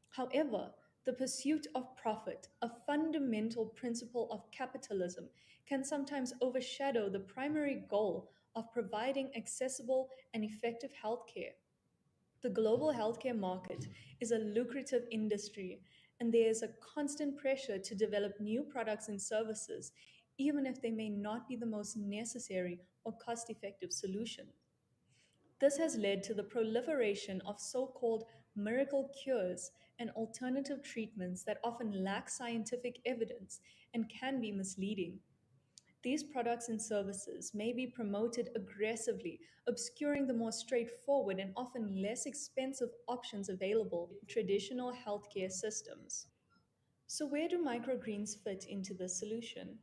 However, The pursuit of profit, a fundamental principle of capitalism, can sometimes overshadow the primary goal of providing accessible and effective healthcare. The global healthcare market is a lucrative industry, and there is a constant pressure to develop new products and services, even if they may not be the most necessary or cost effective solution. This has led to the proliferation of so called miracle cures and alternative treatments that often lack scientific evidence and can be misleading. These products and services may be promoted aggressively, obscuring the more straightforward and often less expensive options available in traditional healthcare systems. So, where do microgreens fit into this solution?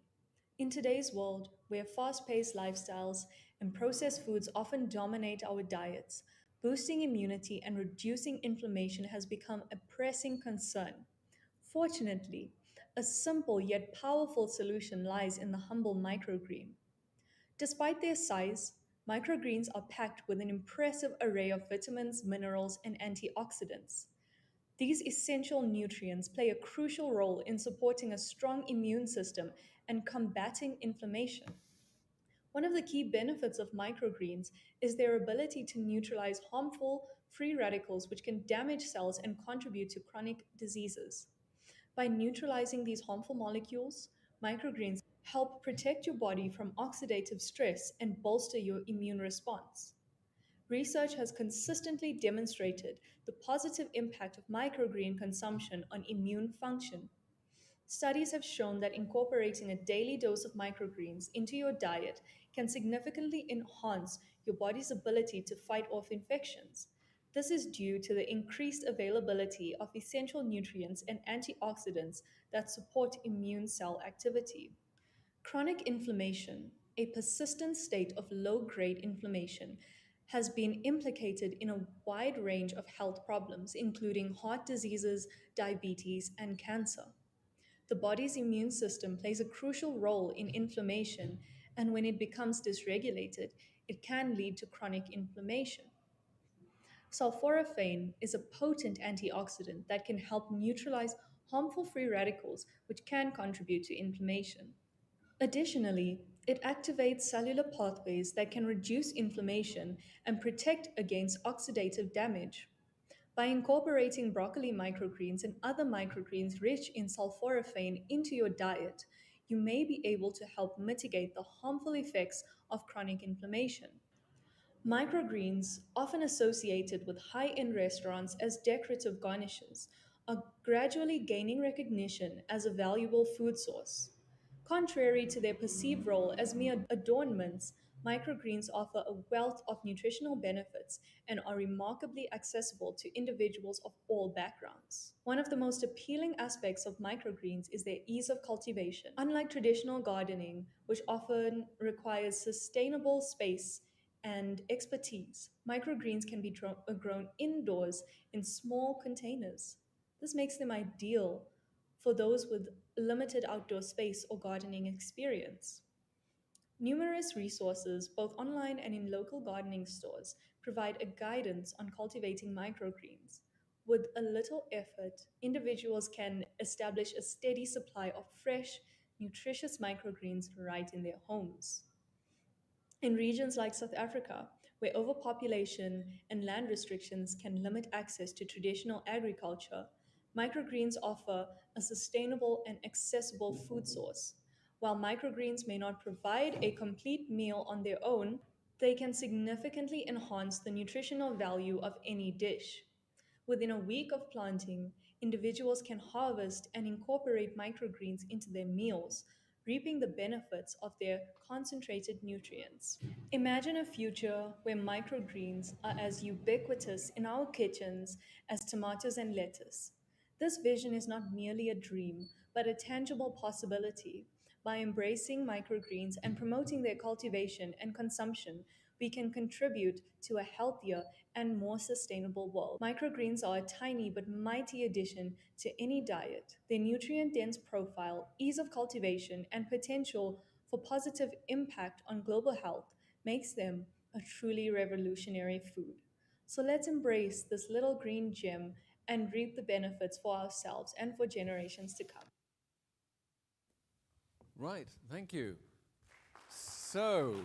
In today's world, where fast paced lifestyles and processed foods often dominate our diets, boosting immunity and reducing inflammation has become a pressing concern. Fortunately, a simple yet powerful solution lies in the humble microgreen. Despite their size, microgreens are packed with an impressive array of vitamins, minerals, and antioxidants. These essential nutrients play a crucial role in supporting a strong immune system and combating inflammation. One of the key benefits of microgreens is their ability to neutralize harmful free radicals which can damage cells and contribute to chronic diseases. By neutralizing these harmful molecules, microgreens help protect your body from oxidative stress and bolster your immune response. Research has consistently demonstrated the positive impact of microgreen consumption on immune function. Studies have shown that incorporating a daily dose of microgreens into your diet can significantly enhance your body's ability to fight off infections. This is due to the increased availability of essential nutrients and antioxidants that support immune cell activity. Chronic inflammation, a persistent state of low-grade inflammation, has been implicated in a wide range of health problems, including heart diseases, diabetes, and cancer. The body's immune system plays a crucial role in inflammation, and when it becomes dysregulated, it can lead to chronic inflammation. Sulforaphane is a potent antioxidant that can help neutralize harmful free radicals, which can contribute to inflammation. Additionally, it activates cellular pathways that can reduce inflammation and protect against oxidative damage. By incorporating broccoli microgreens and other microgreens rich in sulforaphane into your diet, you may be able to help mitigate the harmful effects of chronic inflammation. Microgreens, often associated with high-end restaurants as decorative garnishes, are gradually gaining recognition as a valuable food source. Contrary to their perceived role as mere adornments, microgreens offer a wealth of nutritional benefits and are remarkably accessible to individuals of all backgrounds. One of the most appealing aspects of microgreens is their ease of cultivation. Unlike traditional gardening, which often requires sustainable space and expertise, microgreens can be grown indoors in small containers. This makes them ideal for those with limited outdoor space or gardening experience. Numerous resources, both online and in local gardening stores, provide a guidance on cultivating microgreens. With a little effort, individuals can establish a steady supply of fresh, nutritious microgreens right in their homes. In regions like South Africa, where overpopulation and land restrictions can limit access to traditional agriculture, microgreens offer a sustainable and accessible food source. While microgreens may not provide a complete meal on their own, they can significantly enhance the nutritional value of any dish. Within a week of planting, individuals can harvest and incorporate microgreens into their meals, reaping the benefits of their concentrated nutrients. Imagine a future where microgreens are as ubiquitous in our kitchens as tomatoes and lettuce. This vision is not merely a dream, but a tangible possibility. By embracing microgreens and promoting their cultivation and consumption, we can contribute to a healthier and more sustainable world. Microgreens are a tiny but mighty addition to any diet. Their nutrient-dense profile, ease of cultivation, and potential for positive impact on global health makes them a truly revolutionary food. So let's embrace this little green gem and reap the benefits for ourselves and for generations to come. Right, thank you. So,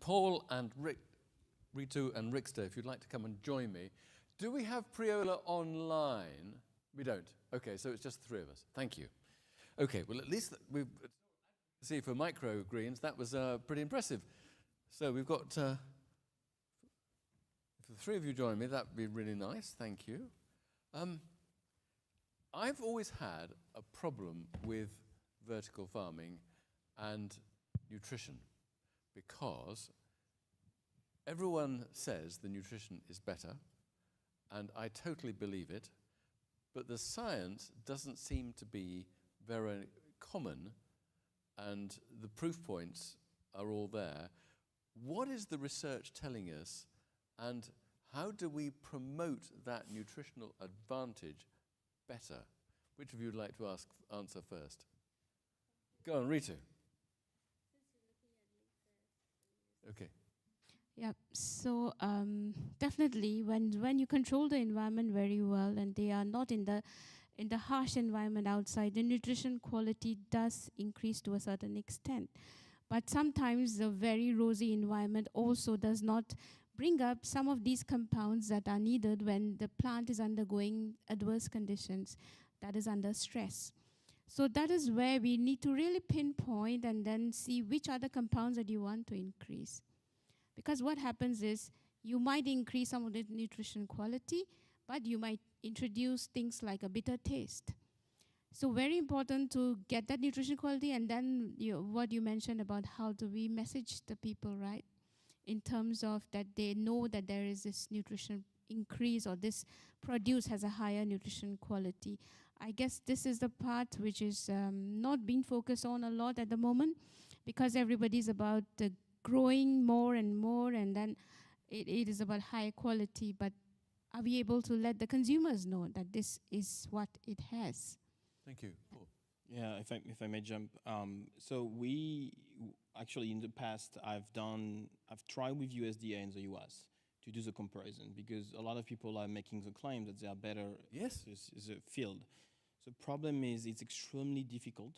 Paul and Ritu and Rickster, if you'd like to come and join me. Do we have Priola online? We don't. Okay, so it's just the three of us. Thank you. Okay, well, at least we've see for microgreens, that was pretty impressive. So we've got, if the three of you join me, that'd be really nice. Thank you. I've always had a problem with vertical farming and nutrition because everyone says the nutrition is better, and I totally believe it, but the science doesn't seem to be very common, and the proof points are all there. What is the research telling us, and how do we promote that nutritional advantage better? Which of you would like to answer first? Go on, Ritu. Okay. Yeah, so definitely when you control the environment very well and they are not in the harsh environment outside, the nutrition quality does increase to a certain extent. But sometimes the very rosy environment also does not bring up some of these compounds that are needed when the plant is undergoing adverse conditions, that is under stress. So that is where we need to really pinpoint and then see which are the compounds that you want to increase. Because what happens is you might increase some of the nutrition quality, but you might introduce things like a bitter taste. So very important to get that nutrition quality, and then what you mentioned about how do we message the people, right? In terms of that they know that there is this nutrition increase or this produce has a higher nutrition quality. I guess this is the part which is not being focused on a lot at the moment, because everybody's about growing more, and then it is about high quality, but are we able to let the consumers know that this is what it has? Thank you. Paul. Yeah, if I may jump. So we actually in the past I've tried with USDA in the US to do the comparison, because a lot of people are making the claim that they are better. Yes. Is a field. The problem is it's extremely difficult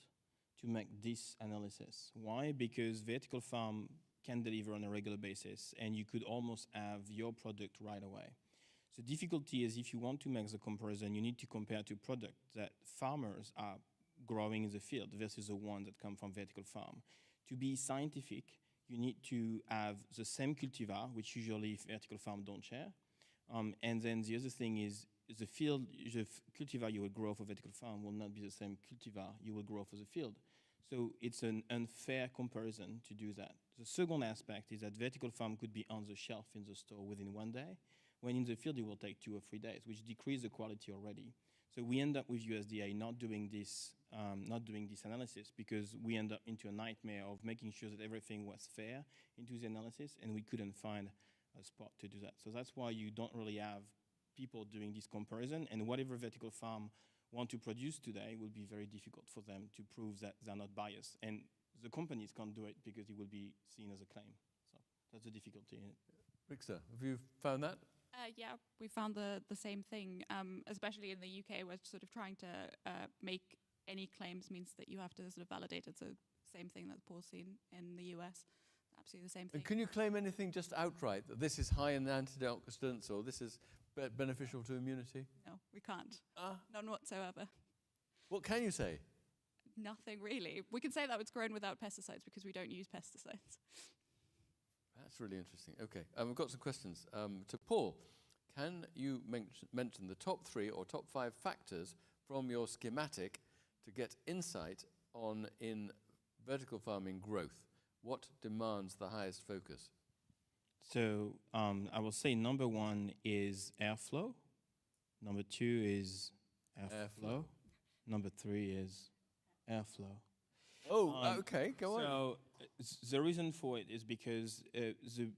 to make this analysis. Why? Because vertical farm can deliver on a regular basis, and you could almost have your product right away. The difficulty is if you want to make the comparison, you need to compare to products that farmers are growing in the field versus the ones that come from vertical farm. To be scientific, you need to have the same cultivar, which usually vertical farm don't share. And then the other thing is the cultivar you will grow for vertical farm will not be the same cultivar you will grow for the field. So it's an unfair comparison to do that. The second aspect is that vertical farm could be on the shelf in the store within 1 day, when in the field it will take 2 or 3 days, which decreases the quality already. So we end up with USDA not doing this analysis, because we end up into a nightmare of making sure that everything was fair into the analysis, and we couldn't find a spot to do that. So that's why you don't really have people doing this comparison, and whatever vertical farm want to produce today will be very difficult for them to prove that they're not biased. And the companies can't do it because it will be seen as a claim. So that's the difficulty in it. Rickster, have you found that? Yeah, we found the same thing, especially in the UK, where sort of trying to make any claims means that you have to sort of validate it. So same thing that Paul's seen in the US, absolutely the same thing. And can you claim anything just outright, that this is high in antioxidants or this is beneficial to immunity? No, we can't. None whatsoever. What can you say? Nothing really. We can say that it's grown without pesticides because we don't use pesticides. That's really interesting. Okay, we've got some questions. To Paul, can you mention the top 3 or top 5 factors from your schematic to get insight on in vertical farming growth? What demands the highest focus? So I will say number 1 is airflow. Number 2 is airflow. Number 3 is airflow. Oh, okay, go on. So the reason for it is because the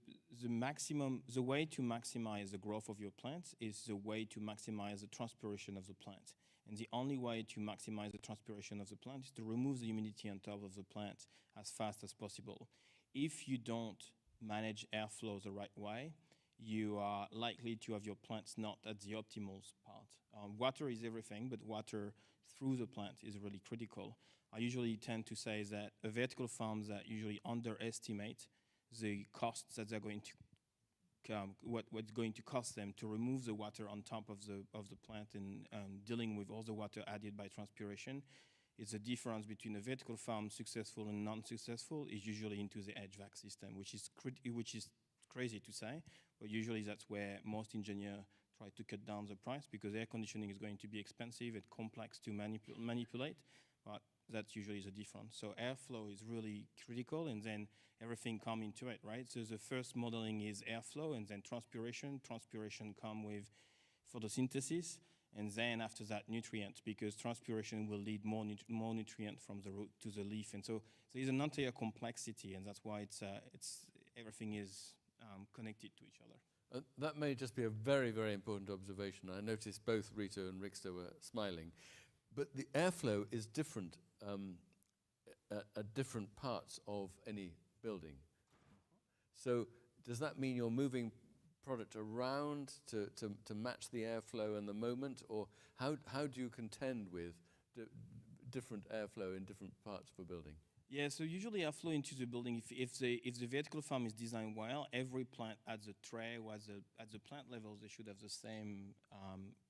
way to maximize the growth of your plants is the way to maximize the transpiration of the plant. And the only way to maximize the transpiration of the plant is to remove the humidity on top of the plant as fast as possible. If you don't manage airflow the right way, you are likely to have your plants not at the optimal part. Water is everything, but water through the plant is really critical. I usually tend to say that a vertical farms that usually underestimate the costs that they're going to what's going to cost them to remove the water on top of the plant and dealing with all the water added by transpiration. It's the difference between a vertical farm successful and non-successful is usually into the HVAC system, which is crazy to say, but usually that's where most engineers try to cut down the price because air conditioning is going to be expensive and complex to manipulate, but that's usually the difference. So airflow is really critical, and then everything comes into it, right? So the first modeling is airflow, and then transpiration. Transpiration comes with photosynthesis, and then after that, nutrients, because transpiration will lead more nutrient from the root to the leaf. And so there's an entire complexity, and that's why it's everything is connected to each other. That may just be a very, very important observation. I noticed both Rito and Rixta were smiling. But the airflow is different at different parts of any building. So does that mean you're moving product around to match the airflow and the moment, or how do you contend with different airflow in different parts of a building? Yeah, so usually airflow into the building, if the vertical farm is designed well, every plant at the tray or at the plant level, they should have the same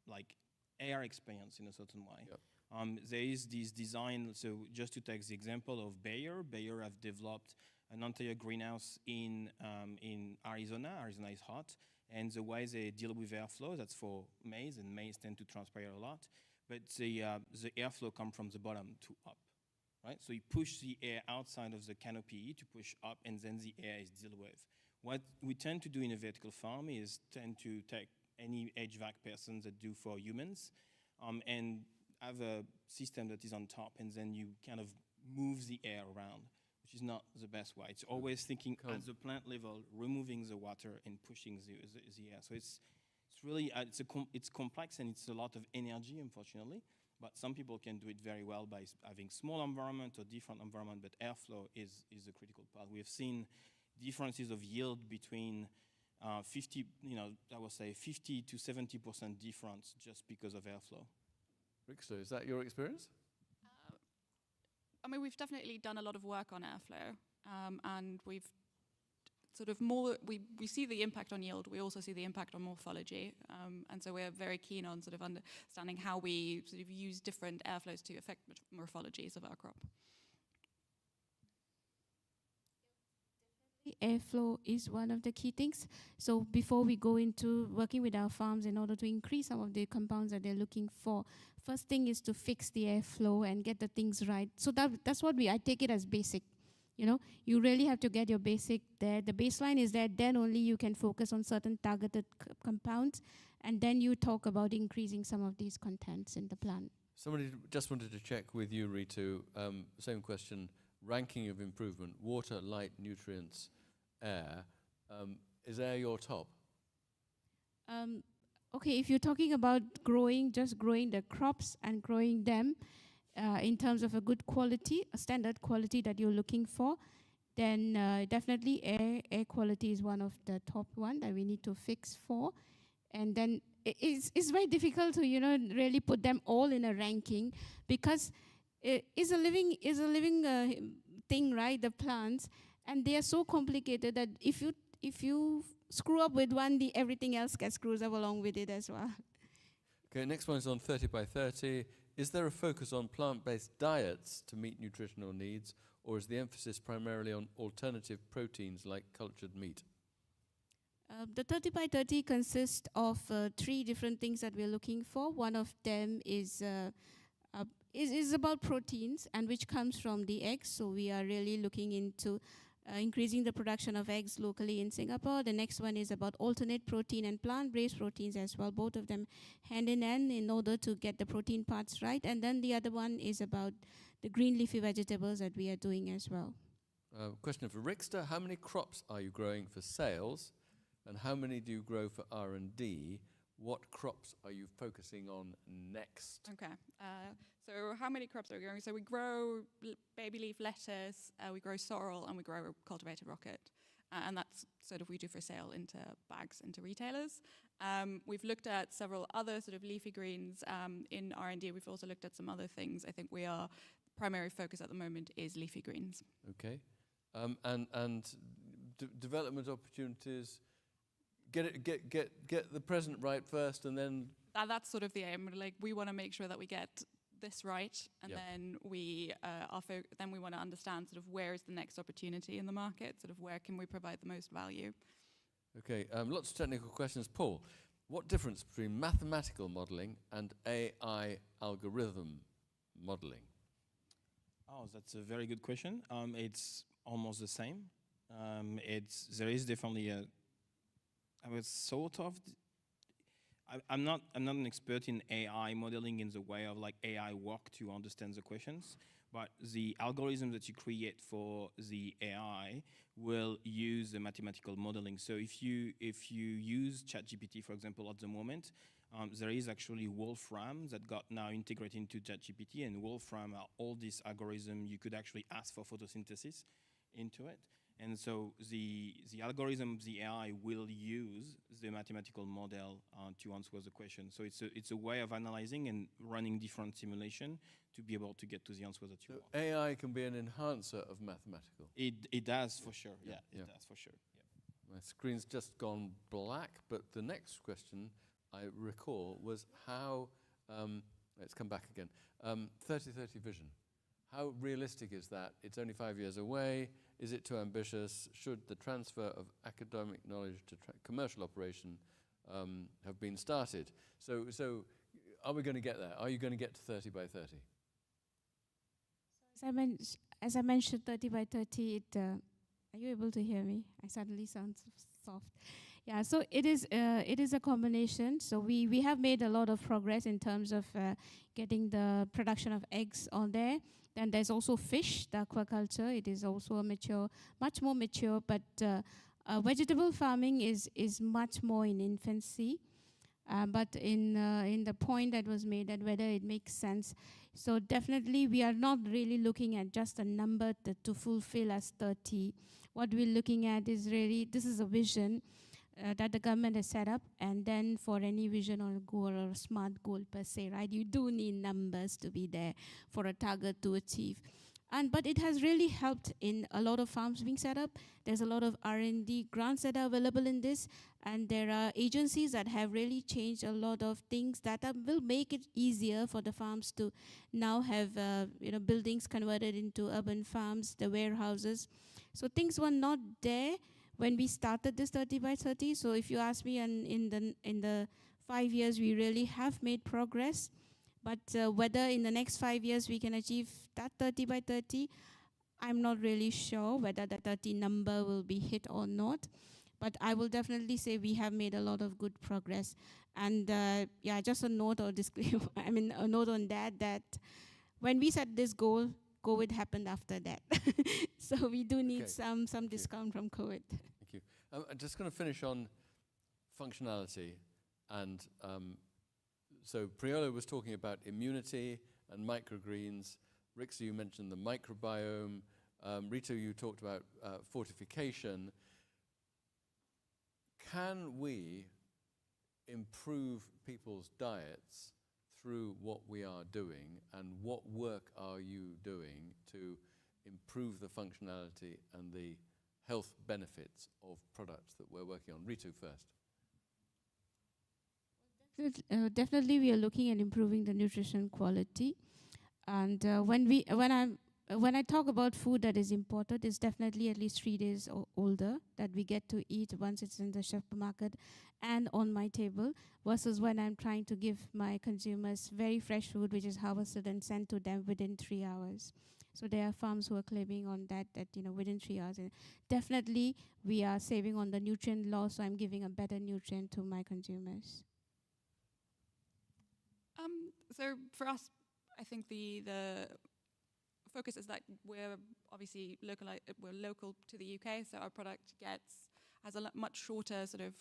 like air experience in a certain way. Yep. There is this design, so just to take the example of Bayer have developed an entire greenhouse in Arizona. Arizona is hot, and the way they deal with airflow, that's for maize, and maize tend to transpire a lot, but the airflow comes from the bottom to up, right? So you push the air outside of the canopy to push up, and then the air is dealt with. What we tend to do in a vertical farm is tend to take any HVAC person that do for humans, and have a system that is on top, and then you kind of move the air around, which is not the best way. It's always thinking at the plant level, removing the water and pushing the air. So it's really it's complex, and it's a lot of energy, unfortunately. But some people can do it very well by having small environment or different environment. But airflow is a critical part. We have seen differences of yield between 50 to 70% difference just because of airflow. Rixta, is that your experience? I mean, we've definitely done a lot of work on airflow, and we've sort of we see the impact on yield. We also see the impact on morphology, and so we're very keen on sort of understanding how we sort of use different airflows to affect morphologies of our crop. Airflow is one of the key things. So before we go into working with our farms in order to increase some of the compounds that they're looking for, first thing is to fix the airflow and get the things right. So that's what I take it as basic. You know, you really have to get your basic there. The baseline is there, then only you can focus on certain targeted compounds, and then you talk about increasing some of these contents in the plant. Somebody just wanted to check with you, Ritu, same question, ranking of improvement, water, light, nutrients, air. Is air your top? Okay, if you're talking about just growing the crops and growing them in terms of a good quality, a standard quality that you're looking for, then definitely air quality is one of the top one that we need to fix for. And then it's very difficult to really put them all in a ranking, because it's a living thing, right? The plants, and they are so complicated that if you screw up with one, everything else gets screwed up along with it as well. Okay, next one is on 30 by 30. Is there a focus on plant-based diets to meet nutritional needs, or is the emphasis primarily on alternative proteins like cultured meat? The 30 by 30 consists of 3 different things that we're looking for. One of them is about proteins, and which comes from the eggs. So we are really looking into increasing the production of eggs locally in Singapore. The next one is about alternate protein and plant-based proteins as well, both of them hand in hand in order to get the protein parts right. And then the other one is about the green leafy vegetables that we are doing as well. Question for Rixta, how many crops are you growing for sales, and how many do you grow for R&D? What crops are you focusing on next? Okay, so how many crops are we growing? So we grow baby leaf lettuce, we grow sorrel, and we grow cultivated rocket. and that's sort of we do for sale into bags into retailers. We've looked at several other sort of leafy greens in R&D. We've also looked at some other things. I think primary focus at the moment is leafy greens. Okay, and development opportunities. Get the present right first, and then that's sort of the aim. Like, we want to make sure that we get this right, and then we want to understand sort of where is the next opportunity in the market. Sort of where can we provide the most value. Okay, lots of technical questions. Paul, what difference between mathematical modeling and AI algorithm modeling? Oh, that's a very good question. It's almost the same. There is definitely I'm not an expert in AI modeling in the way of like AI work to understand the questions, but the algorithm that you create for the AI will use the mathematical modeling. So if you use ChatGPT, for example, at the moment, there is actually Wolfram that got now integrated into ChatGPT, and Wolfram are all these algorithms you could actually ask for photosynthesis into it. And so the algorithm, the AI, will use the mathematical model to answer the question. So it's a way of analyzing and running different simulation to be able to get to the answer that you want. AI can be an enhancer of mathematical. It does for sure. Yeah, it does for sure. Yeah. My screen's just gone black, but the next question I recall was how. Let's come back again. 30-30 vision. How realistic is that? It's only 5 years away. Is it too ambitious? Should the transfer of academic knowledge to commercial operation have been started? So are we going to get there? Are you going to get to 30 by 30? As I mentioned, 30 by 30, are you able to hear me? I suddenly sound soft. Yeah, so it is a combination. So we have made a lot of progress in terms of getting the production of eggs on there. Then there's also fish, the aquaculture. It is also much more mature, but vegetable farming is much more in infancy. But in the point that was made, that whether it makes sense. So definitely we are not really looking at just a number to fulfill as 30. What we're looking at is really, this is a vision that the government has set up, and then for any vision or goal or a smart goal per se, right, you do need numbers to be there for a target to achieve. But it has really helped in a lot of farms being set up. There's a lot of R&D grants that are available in this, and there are agencies that have really changed a lot of things that will make it easier for the farms to now have buildings converted into urban farms, the warehouses. So things were not there when we started this 30 by 30. So if you ask me, in the 5 years, we really have made progress. But whether in the next 5 years we can achieve that 30 by 30, I'm not really sure whether the 30 number will be hit or not. But I will definitely say we have made a lot of good progress. And just a note or disclaimer, a note on that when we set this goal, COVID happened after that. So we do need some discount from COVID. Thank you. I'm just going to finish on functionality. And so Priola was talking about immunity and microgreens. Rixa, you mentioned the microbiome. Rita, you talked about fortification. Can we improve people's diets through what we are doing, and what work are you doing to improve the functionality and the health benefits of products that we're working on? Ritu first. Definitely we are looking at improving the nutrition quality. And when I talk about food that is imported, it's definitely at least 3 days older that we get to eat once it's in the supermarket and on my table, versus when I'm trying to give my consumers very fresh food which is harvested and sent to them within 3 hours. So there are farms who are claiming on that within 3 hours. And definitely we are saving on the nutrient loss, so I'm giving a better nutrient to my consumers. So for us, I think the focus is that we're obviously we're local to the UK, so our product has a much shorter sort of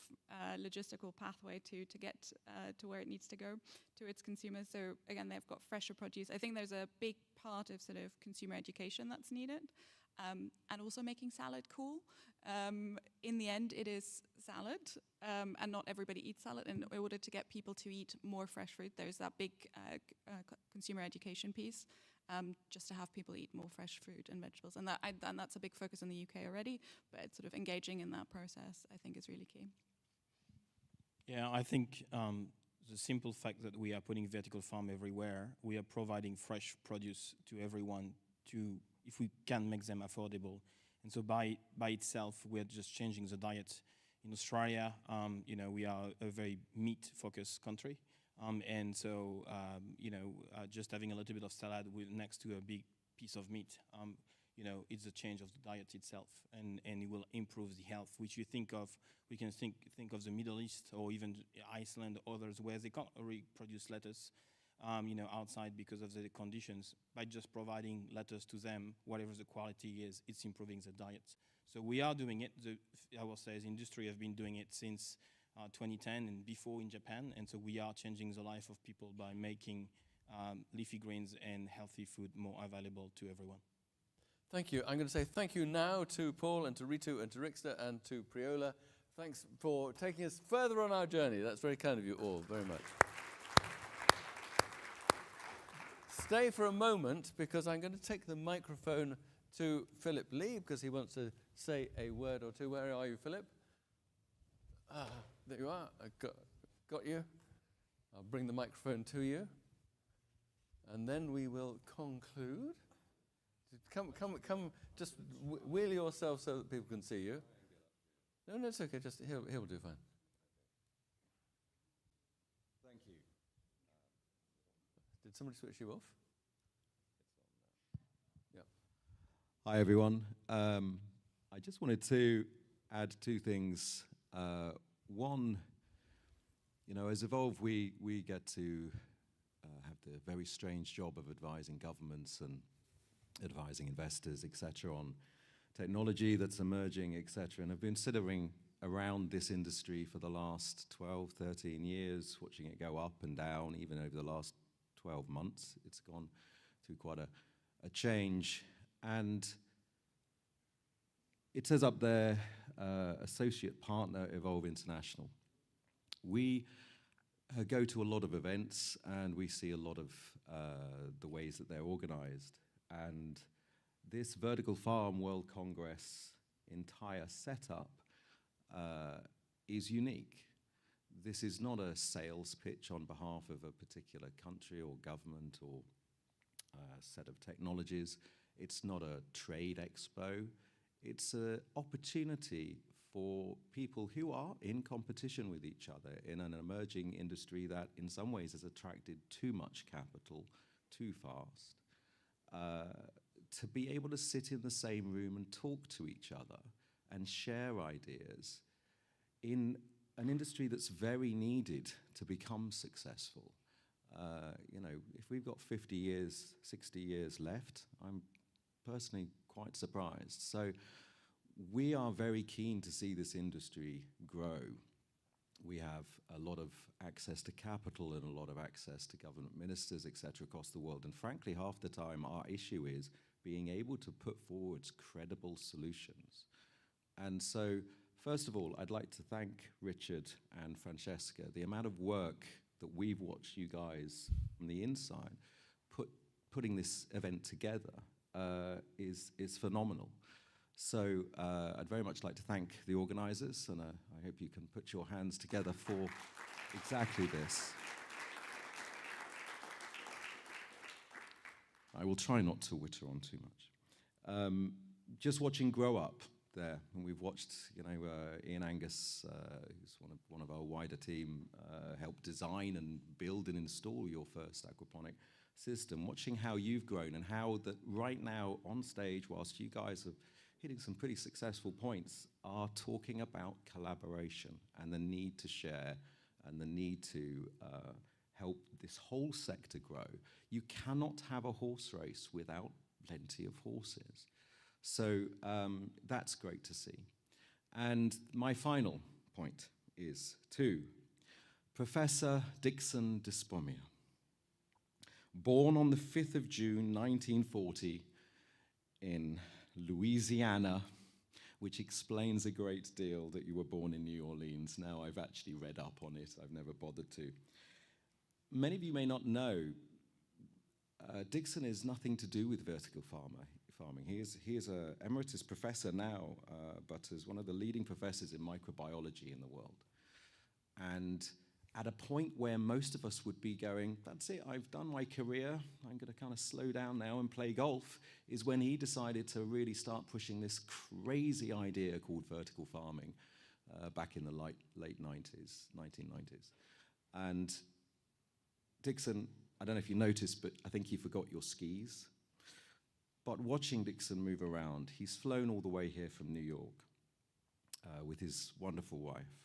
logistical pathway to get to where it needs to go to its consumers. So again, they've got fresher produce. I think there's a big part of sort of consumer education that's needed. and also making salad cool. In the end, it is salad, and not everybody eats salad. And in order to get people to eat more fresh fruit, there's that big consumer education piece, just to have people eat more fresh fruit and vegetables. And that's a big focus in the UK already, but sort of engaging in that process, I think, is really key. Yeah, I think the simple fact that we are putting vertical farm everywhere, we are providing fresh produce to everyone if we can make them affordable. And so by itself, we're just changing the diet. In Australia, we are a very meat-focused country. And so, just having a little bit of salad next to a big piece of meat, it's a change of the diet itself, and it will improve the health, which we can think of the Middle East or even Iceland or others where they can't really produce lettuce, outside because of the conditions. By just providing lettuce to them, whatever the quality is, it's improving the diet. So we are doing it. I will say the industry have been doing it since 2010 and before in Japan, and so we are changing the life of people by making leafy greens and healthy food more available to everyone. Thank you. I'm going to say thank you now to Paul and to Ritu and to Rixta and to Priola. Thanks for taking us further on our journey. That's very kind of you all, very much. Stay for a moment, because I'm going to take the microphone to Philip Lee, because he wants to say a word or two. Where are you, Philip? There you are. I got you. I'll bring the microphone to you. And then we will conclude. Come, just wheel yourself so that people can see you. No, it's okay, just he'll do fine. Thank you. Did somebody switch you off? Yeah. Hi, everyone. I just wanted to add two things. One, as Evolve, we get to have the very strange job of advising governments and advising investors, etc., on technology that's emerging, etc. And I've been considering around this industry for the last 12, 13 years, watching it go up and down. Even over the last 12 months, it's gone through quite a change. And it says up there, associate partner, Evolve International. We go to a lot of events, and we see a lot of the ways that they're organized. And this Vertical Farm World Congress entire setup is unique. This is not a sales pitch on behalf of a particular country or government or set of technologies. It's not a trade expo. It's an opportunity for people who are in competition with each other in an emerging industry that in some ways has attracted too much capital too fast. To be able to sit in the same room and talk to each other and share ideas in an industry that's very needed to become successful. If we've got 50 years, 60 years left, I'm personally quite surprised. So we are very keen to see this industry grow. We have a lot of access to capital and a lot of access to government ministers, etc., across the world. And frankly, half the time our issue is being able to put forward credible solutions. And so, first of all, I'd like to thank Richard and Francesca. The amount of work that we've watched you guys from the inside putting this event together is phenomenal. So I'd very much like to thank the organizers, and I hope you can put your hands together for exactly this. I will try not to witter on too much. Just watching Grow Up there, and we've watched, Ian Angus, who's one of our wider team, help design and build and install your first aquaponic system, watching how you've grown and how that right now on stage, whilst you guys are hitting some pretty successful points, are talking about collaboration and the need to share and the need to help this whole sector grow. You cannot have a horse race without plenty of horses. So that's great to see. And my final point is to Professor Dixon Despommier. Born on the 5th of June, 1940 in Louisiana, which explains a great deal that you were born in New Orleans. Now I've actually read up on it. I've never bothered to. Many of you may not know, Dixon is nothing to do with vertical farming. He is an emeritus professor now, but is one of the leading professors in microbiology in the world. And at a point where most of us would be going, that's it, I've done my career, I'm going to kind of slow down now and play golf, is when he decided to really start pushing this crazy idea called vertical farming back in the late 90s, 1990s. And Dixon, I don't know if you noticed, but I think you forgot your skis. But watching Dixon move around, he's flown all the way here from New York with his wonderful wife.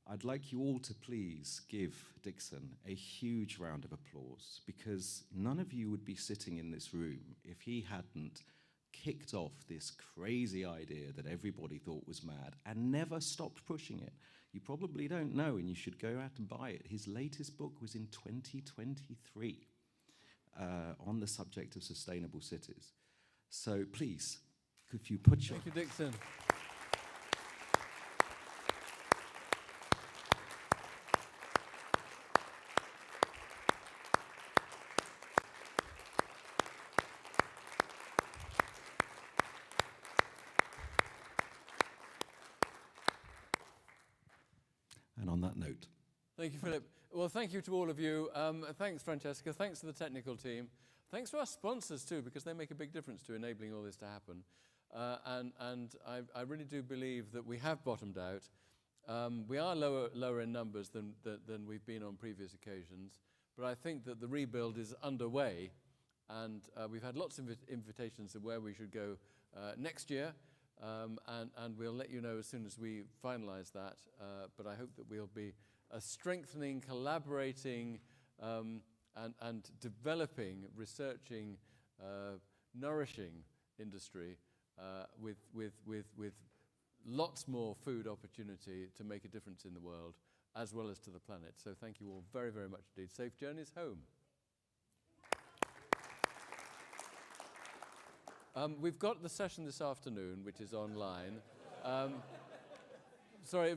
I'd like you all to please give Dixon a huge round of applause, because none of you would be sitting in this room if he hadn't kicked off this crazy idea that everybody thought was mad and never stopped pushing it. You probably don't know, and you should go out and buy it. His latest book was in 2023 on the subject of sustainable cities. So please, if you put your... Thank you, Dixon. And on that note... Thank you, Philip. Well, thank you to all of you. Thanks, Francesca. Thanks to the technical team. Thanks to our sponsors, too, because they make a big difference to enabling all this to happen. And I really do believe that we have bottomed out. We are lower in numbers than we've been on previous occasions, but I think that the rebuild is underway, and we've had lots of invitations of where we should go next year, and we'll let you know as soon as we finalize that. But I hope that we'll be a strengthening, collaborating, and developing, researching, nourishing industry with lots more food opportunity to make a difference in the world, as well as to the planet. So thank you all very, very much indeed. Safe journeys home. We've got the session this afternoon, which is online. Sorry,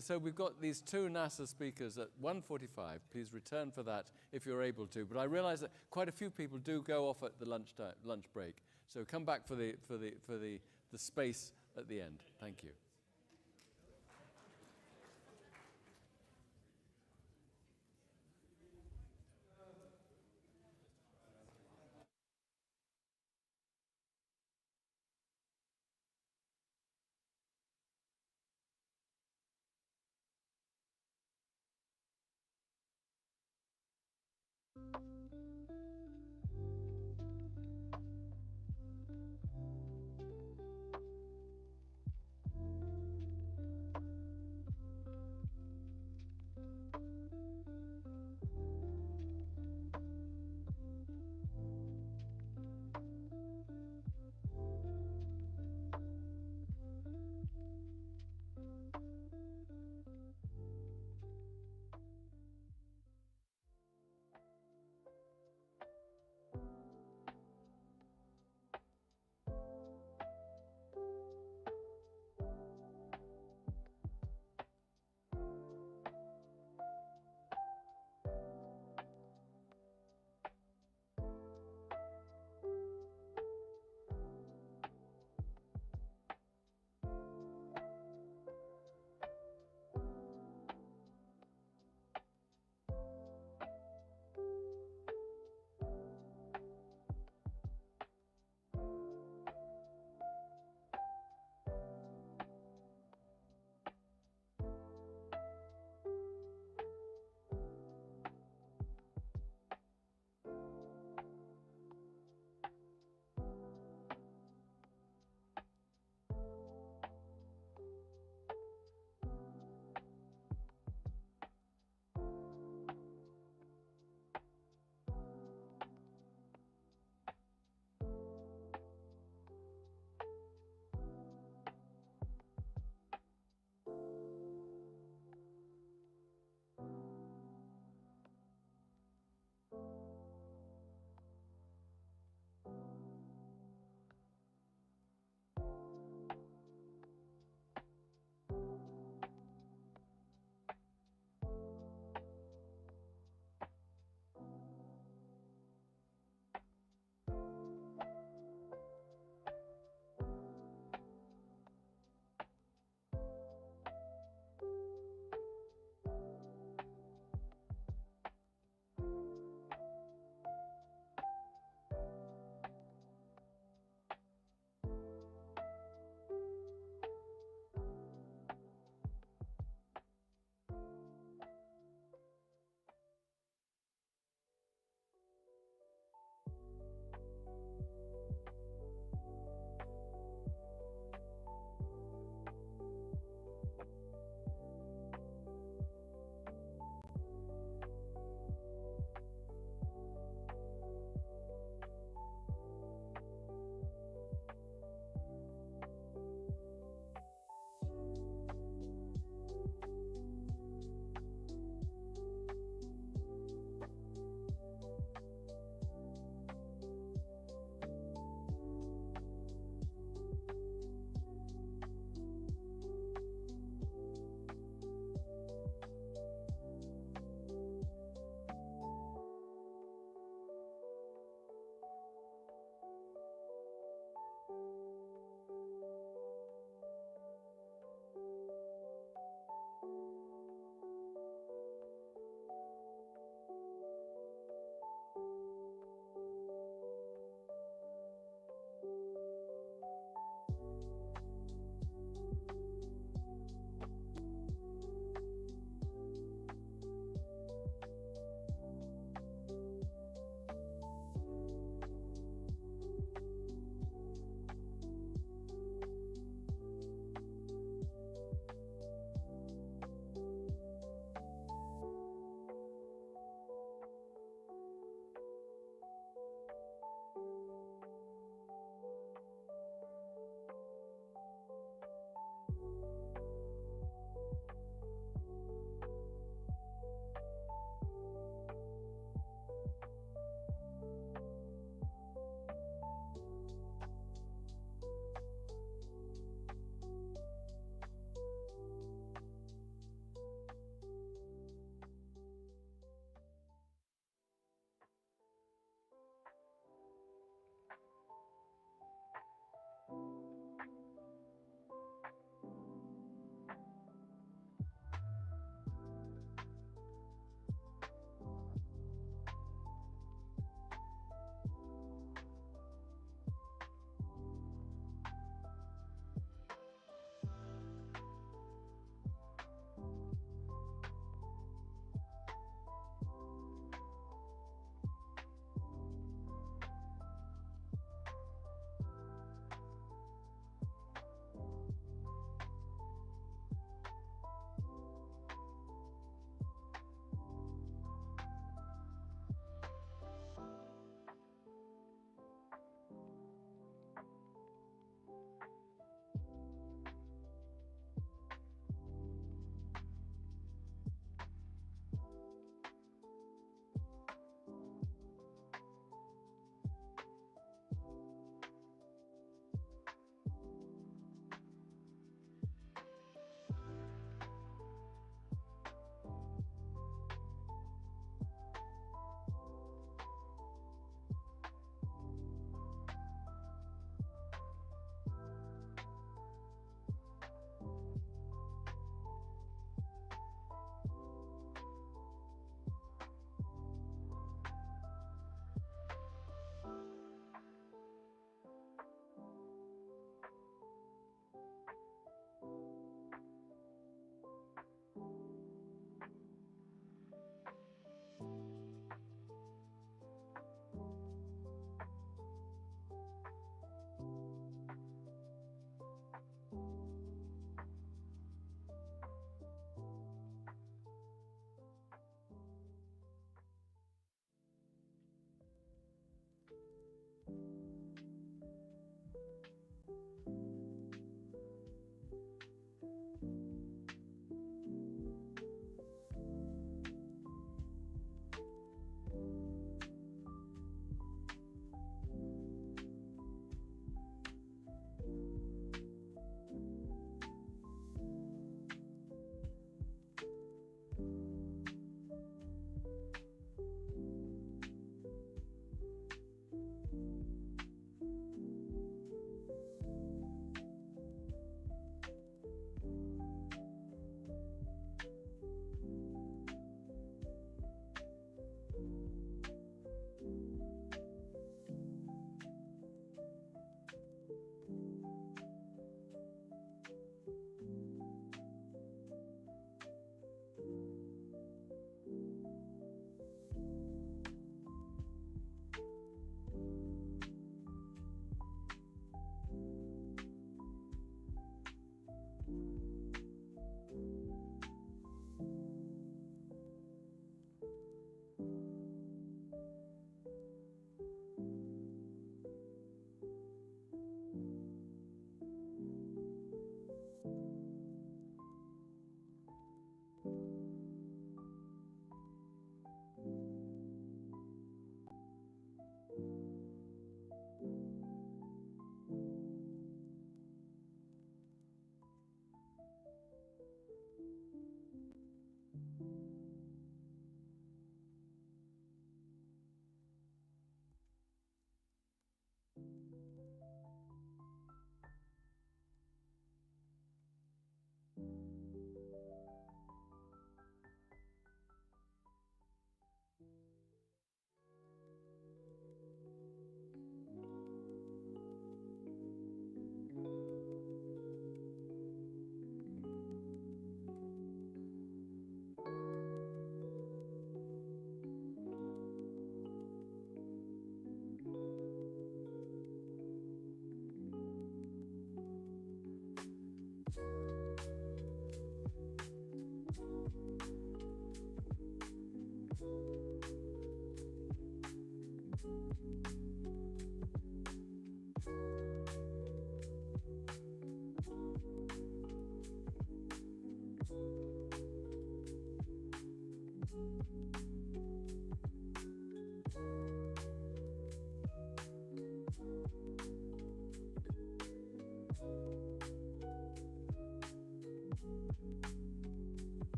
so we've got these two NASA speakers at 1:45. Please return for that if you're able to. But I realize that quite a few people do go off at the lunch break. So come back for the space at the end. Thank you.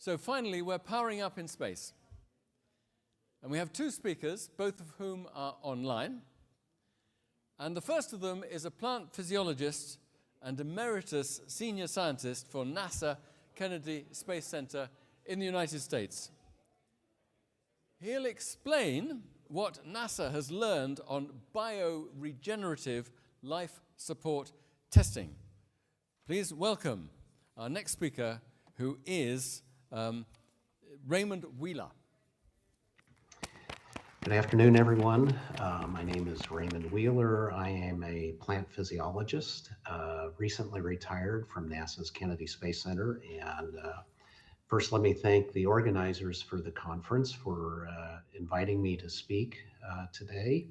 So finally, we're powering up in space. And we have two speakers, both of whom are online. And the first of them is a plant physiologist and emeritus senior scientist for NASA Kennedy Space Center in the United States. He'll explain what NASA has learned on bioregenerative life support testing. Please welcome our next speaker, who is Raymond Wheeler. Good afternoon, everyone. My name is Raymond Wheeler. I am a plant physiologist, recently retired from NASA's Kennedy Space Center. And first, let me thank the organizers for the conference for inviting me to speak today.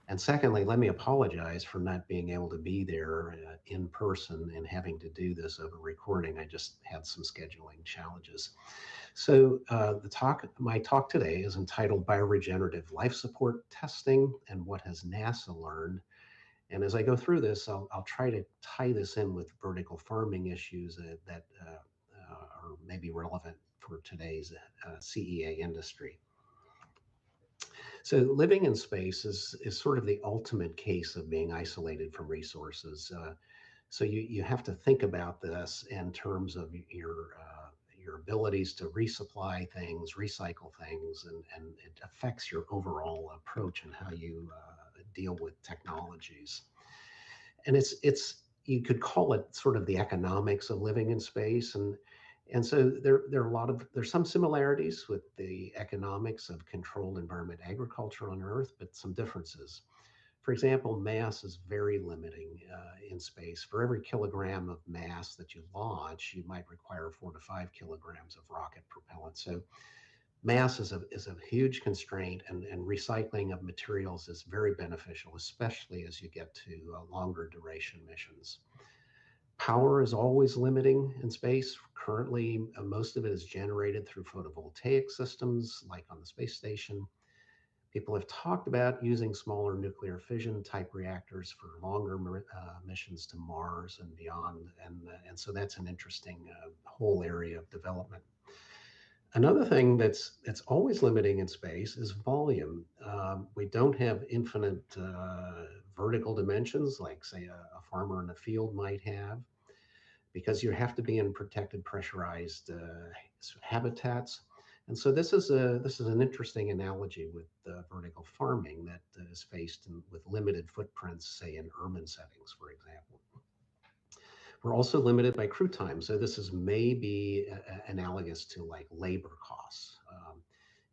And secondly, let me apologize for not being able to be there in person and having to do this over recording. I just had some scheduling challenges. So my talk today is entitled Bioregenerative Life Support Testing and What Has NASA Learned? And as I go through this, I'll try to tie this in with vertical farming issues that are maybe relevant for today's CEA industry. So living in space is sort of the ultimate case of being isolated from resources. So you have to think about this in terms of your abilities to resupply things, recycle things, and it affects your overall approach and how you deal with technologies. And you could call it sort of the economics of living in space. And so there's some similarities with the economics of controlled environment agriculture on Earth, but some differences. For example, mass is very limiting in space. For every kilogram of mass that you launch, you might require 4 to 5 kilograms of rocket propellant. So mass is a huge constraint, and recycling of materials is very beneficial, especially as you get to longer duration missions. Power is always limiting in space. Currently, most of it is generated through photovoltaic systems, like on the space station. People have talked about using smaller nuclear fission type reactors for longer missions to Mars and beyond. And so that's an interesting whole area of development. Another thing that's always limiting in space is volume. We don't have infinite vertical dimensions like, say, a farmer in a field might have, because you have to be in protected, pressurized habitats. And so this is an interesting analogy with vertical farming that is faced with limited footprints, say in urban settings, for example. We're also limited by crew time. So this is maybe analogous to like labor costs.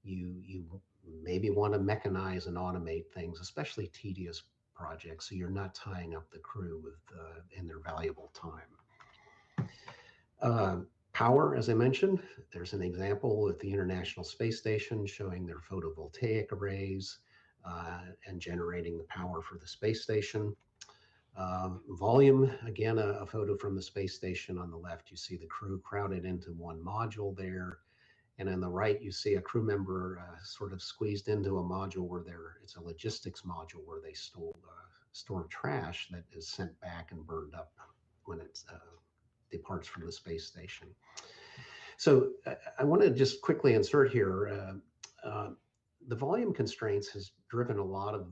You maybe want to mechanize and automate things, especially tedious projects, so you're not tying up the crew in their valuable time. Power, as I mentioned, there's an example with the International Space Station showing their photovoltaic arrays and generating the power for the space station. Volume, again, a photo from the space station on the left. You see the crew crowded into one module there. And on the right, you see a crew member sort of squeezed into a module where it's a logistics module where they store trash that is sent back and burned up when it departs from the space station. So I want to just quickly insert here, the volume constraints has driven a lot of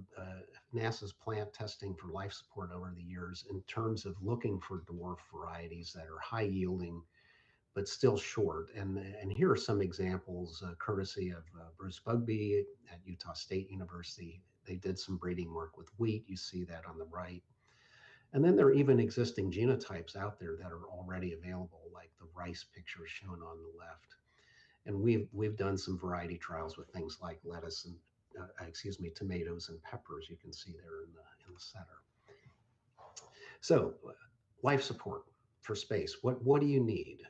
NASA's plant testing for life support over the years in terms of looking for dwarf varieties that are high yielding, but still short. And here are some examples, courtesy of Bruce Bugbee at Utah State University. They did some breeding work with wheat. You see that on the right. And then there are even existing genotypes out there that are already available, like the rice picture shown on the left. And we've done some variety trials with things like lettuce and, tomatoes and peppers. You can see there in the center. So life support for space, what do you need?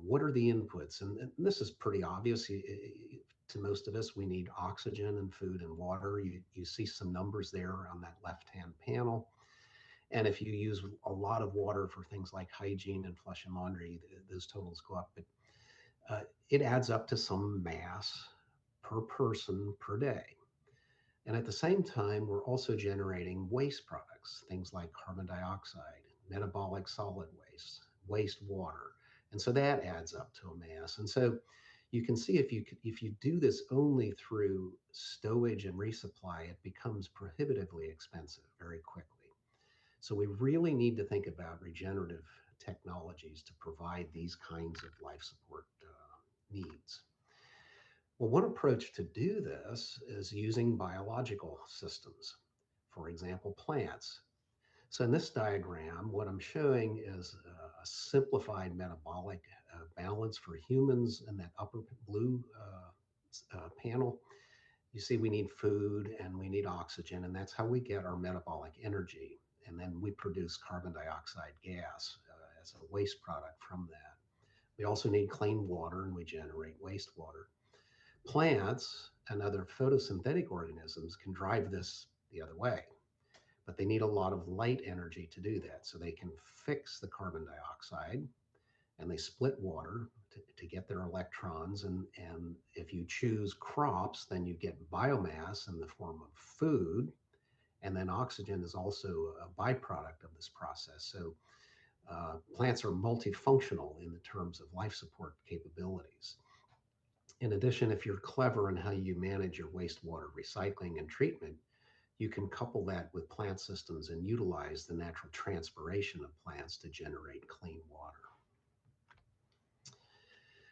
What are the inputs? And this is pretty obvious to most of us. We need oxygen and food and water. You see some numbers there on that left-hand panel. And if you use a lot of water for things like hygiene and flush and laundry, those totals go up. But it adds up to some mass per person per day. And at the same time, we're also generating waste products, things like carbon dioxide, metabolic solid waste, waste water. And so that adds up to a mass. And so you can see if you do this only through stowage and resupply, it becomes prohibitively expensive very quickly. So we really need to think about regenerative technologies to provide these kinds of life support needs. Well, one approach to do this is using biological systems, for example, plants. So in this diagram, what I'm showing is a simplified metabolic balance for humans in that upper blue panel. You see we need food and we need oxygen, and that's how we get our metabolic energy. And then we produce carbon dioxide gas as a waste product from that. We also need clean water, and we generate wastewater. Plants and other photosynthetic organisms can drive this the other way, but they need a lot of light energy to do that. So they can fix the carbon dioxide, and they split water to get their electrons. And if you choose crops, then you get biomass in the form of food. And then oxygen is also a byproduct of this process. So plants are multifunctional in the terms of life support capabilities. In addition, if you're clever in how you manage your wastewater recycling and treatment, you can couple that with plant systems and utilize the natural transpiration of plants to generate clean water.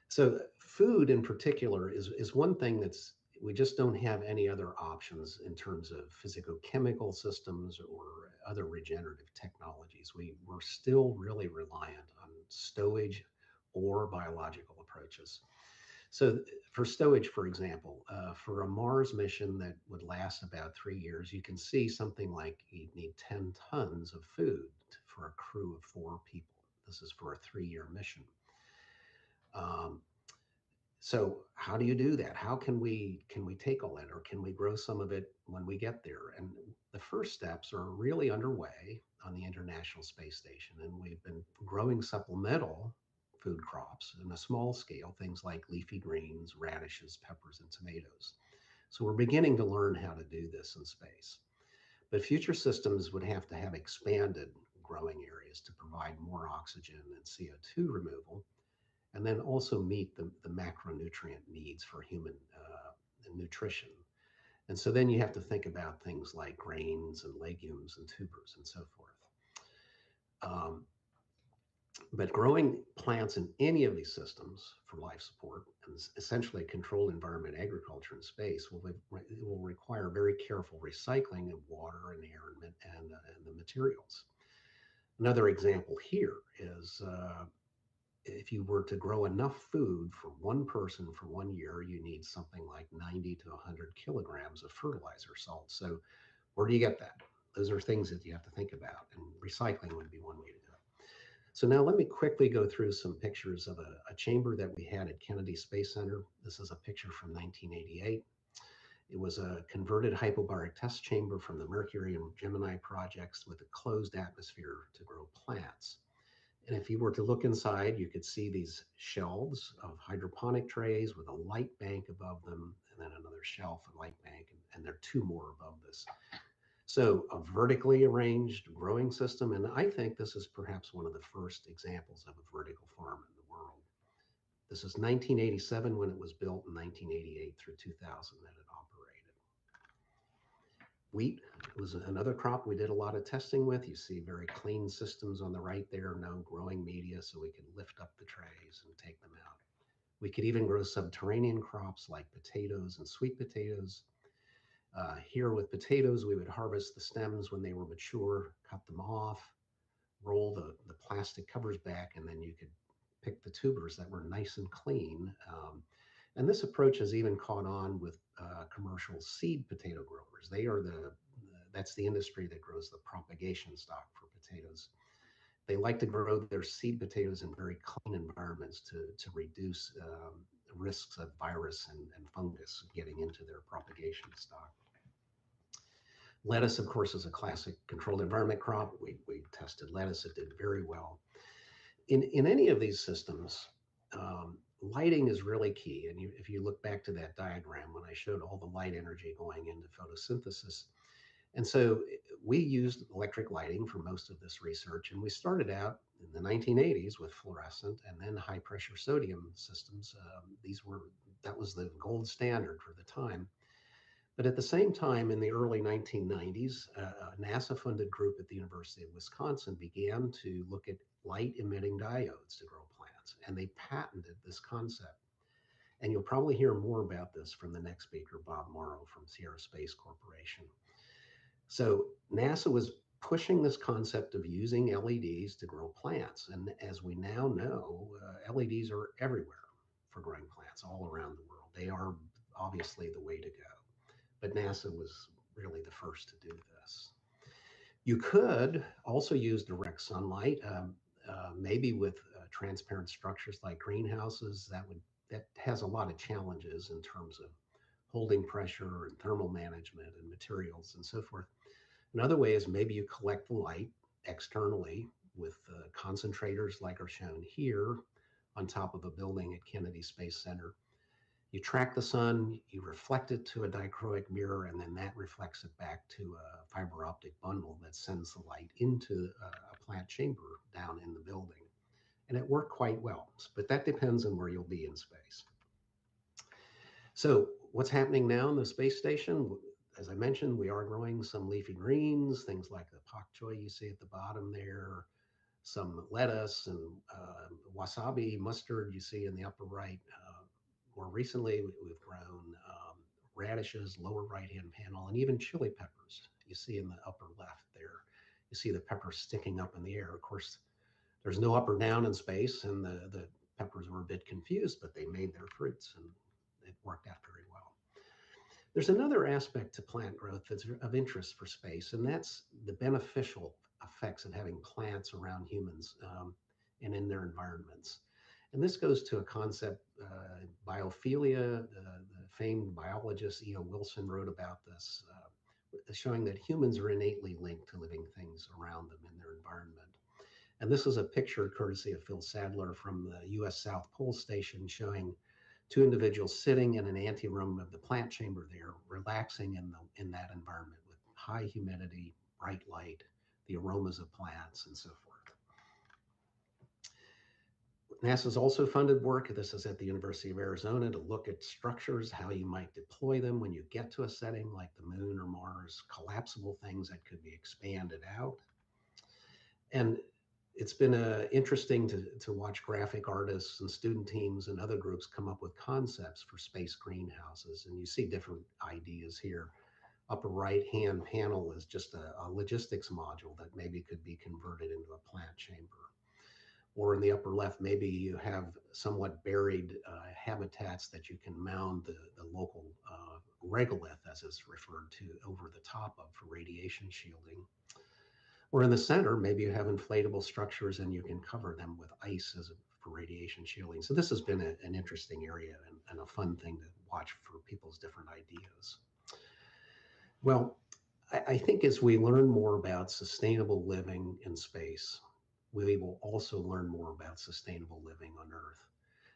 So food in particular is one thing we just don't have any other options in terms of physicochemical systems or other regenerative technologies. We're still really reliant on stowage or biological approaches. So for stowage, for example, for a Mars mission that would last about 3 years, you can see something like you'd need 10 tons of food for a crew of 4 people. This is for a 3-year mission. So how do you do that? How can we take all that, or can we grow some of it when we get there? And the first steps are really underway on the International Space Station, and we've been growing supplemental food crops in a small scale, things like leafy greens, radishes, peppers, and tomatoes. So we're beginning to learn how to do this in space. But future systems would have to have expanded growing areas to provide more oxygen and CO2 removal, and then also meet the macronutrient needs for human nutrition. And so then you have to think about things like grains and legumes and tubers and so forth. But growing plants in any of these systems for life support, and essentially controlled environment agriculture in space, will require very careful recycling of water and air and the materials. Another example here is if you were to grow enough food for one person for 1 year, you need something like 90 to 100 kilograms of fertilizer salt. So where do you get that? Those are things that you have to think about, and recycling would be one way to do it. So now let me quickly go through some pictures of a chamber that we had at Kennedy Space Center. This is a picture from 1988. It was a converted hypobaric test chamber from the Mercury and Gemini projects with a closed atmosphere to grow plants. And if you were to look inside, you could see these shelves of hydroponic trays with a light bank above them, and then another shelf, a light bank, and there are 2 more above this. So a vertically arranged growing system, and I think this is perhaps one of the first examples of a vertical farm in the world. This is 1987 when it was built, and 1988 through 2000 that it operated. Wheat was another crop we did a lot of testing with. You see very clean systems on the right there, no growing media, so we could lift up the trays and take them out. We could even grow subterranean crops like potatoes and sweet potatoes. Here with potatoes, we would harvest the stems when they were mature, cut them off, roll the plastic covers back, and then you could pick the tubers that were nice and clean. And this approach has even caught on with commercial seed potato growers. That's the industry that grows the propagation stock for potatoes. They like to grow their seed potatoes in very clean environments to reduce risks of virus and fungus getting into their propagation stock. Lettuce, of course, is a classic controlled environment crop. We tested lettuce, it did very well. In any of these systems, lighting is really key. And if you look back to that diagram when I showed all the light energy going into photosynthesis, And so we used electric lighting for most of this research, and we started out in the 1980s with fluorescent and then high pressure sodium systems. That was the gold standard for the time. But at the same time, in the early 1990s, a NASA-funded group at the University of Wisconsin began to look at light-emitting diodes to grow plants, and they patented this concept. And you'll probably hear more about this from the next speaker, Bob Morrow from Sierra Space Corporation. So NASA was pushing this concept of using LEDs to grow plants. And as we now know, LEDs are everywhere for growing plants all around the world. They are obviously the way to go. But NASA was really the first to do this. You could also use direct sunlight, maybe with transparent structures like greenhouses. That has a lot of challenges in terms of holding pressure and thermal management and materials and so forth. Another way is maybe you collect the light externally with concentrators like are shown here on top of a building at Kennedy Space Center. You track the sun, you reflect it to a dichroic mirror, and then that reflects it back to a fiber optic bundle that sends the light into a plant chamber down in the building. And it worked quite well, but that depends on where you'll be in space. So what's happening now in the space station? As I mentioned, we are growing some leafy greens, things like the pak choi you see at the bottom there, some lettuce and wasabi mustard you see in the upper right. More recently, we've grown radishes, lower right-hand panel, and even chili peppers you see in the upper left there. You see the peppers sticking up in the air. Of course, there's no up or down in space, and the peppers were a bit confused, but they made their fruits, and it worked out very well. There's another aspect to plant growth that's of interest for space, and that's the beneficial effects of having plants around humans and in their environments. And this goes to a concept, biophilia. The famed biologist E.O. Wilson wrote about this, showing that humans are innately linked to living things around them in their environment. And this is a picture courtesy of Phil Sadler from the U.S. South Pole Station showing two individuals sitting in an anteroom of the plant chamber there, relaxing in that environment with high humidity, bright light, the aromas of plants, and so forth. NASA's also funded work, this is at the University of Arizona, to look at structures, how you might deploy them when you get to a setting like the moon or Mars, collapsible things that could be expanded out. And it's been interesting to watch graphic artists and student teams and other groups come up with concepts for space greenhouses. And you see different ideas here. Upper right-hand panel is just a logistics module that maybe could be converted into a plant chamber. Or in the upper left, maybe you have somewhat buried habitats that you can mound the local regolith, as it's referred to, over the top of for radiation shielding. Or in the center, maybe you have inflatable structures and you can cover them with ice for radiation shielding. So this has been an interesting area and a fun thing to watch for people's different ideas. Well, I think as we learn more about sustainable living in space, we will also learn more about sustainable living on Earth.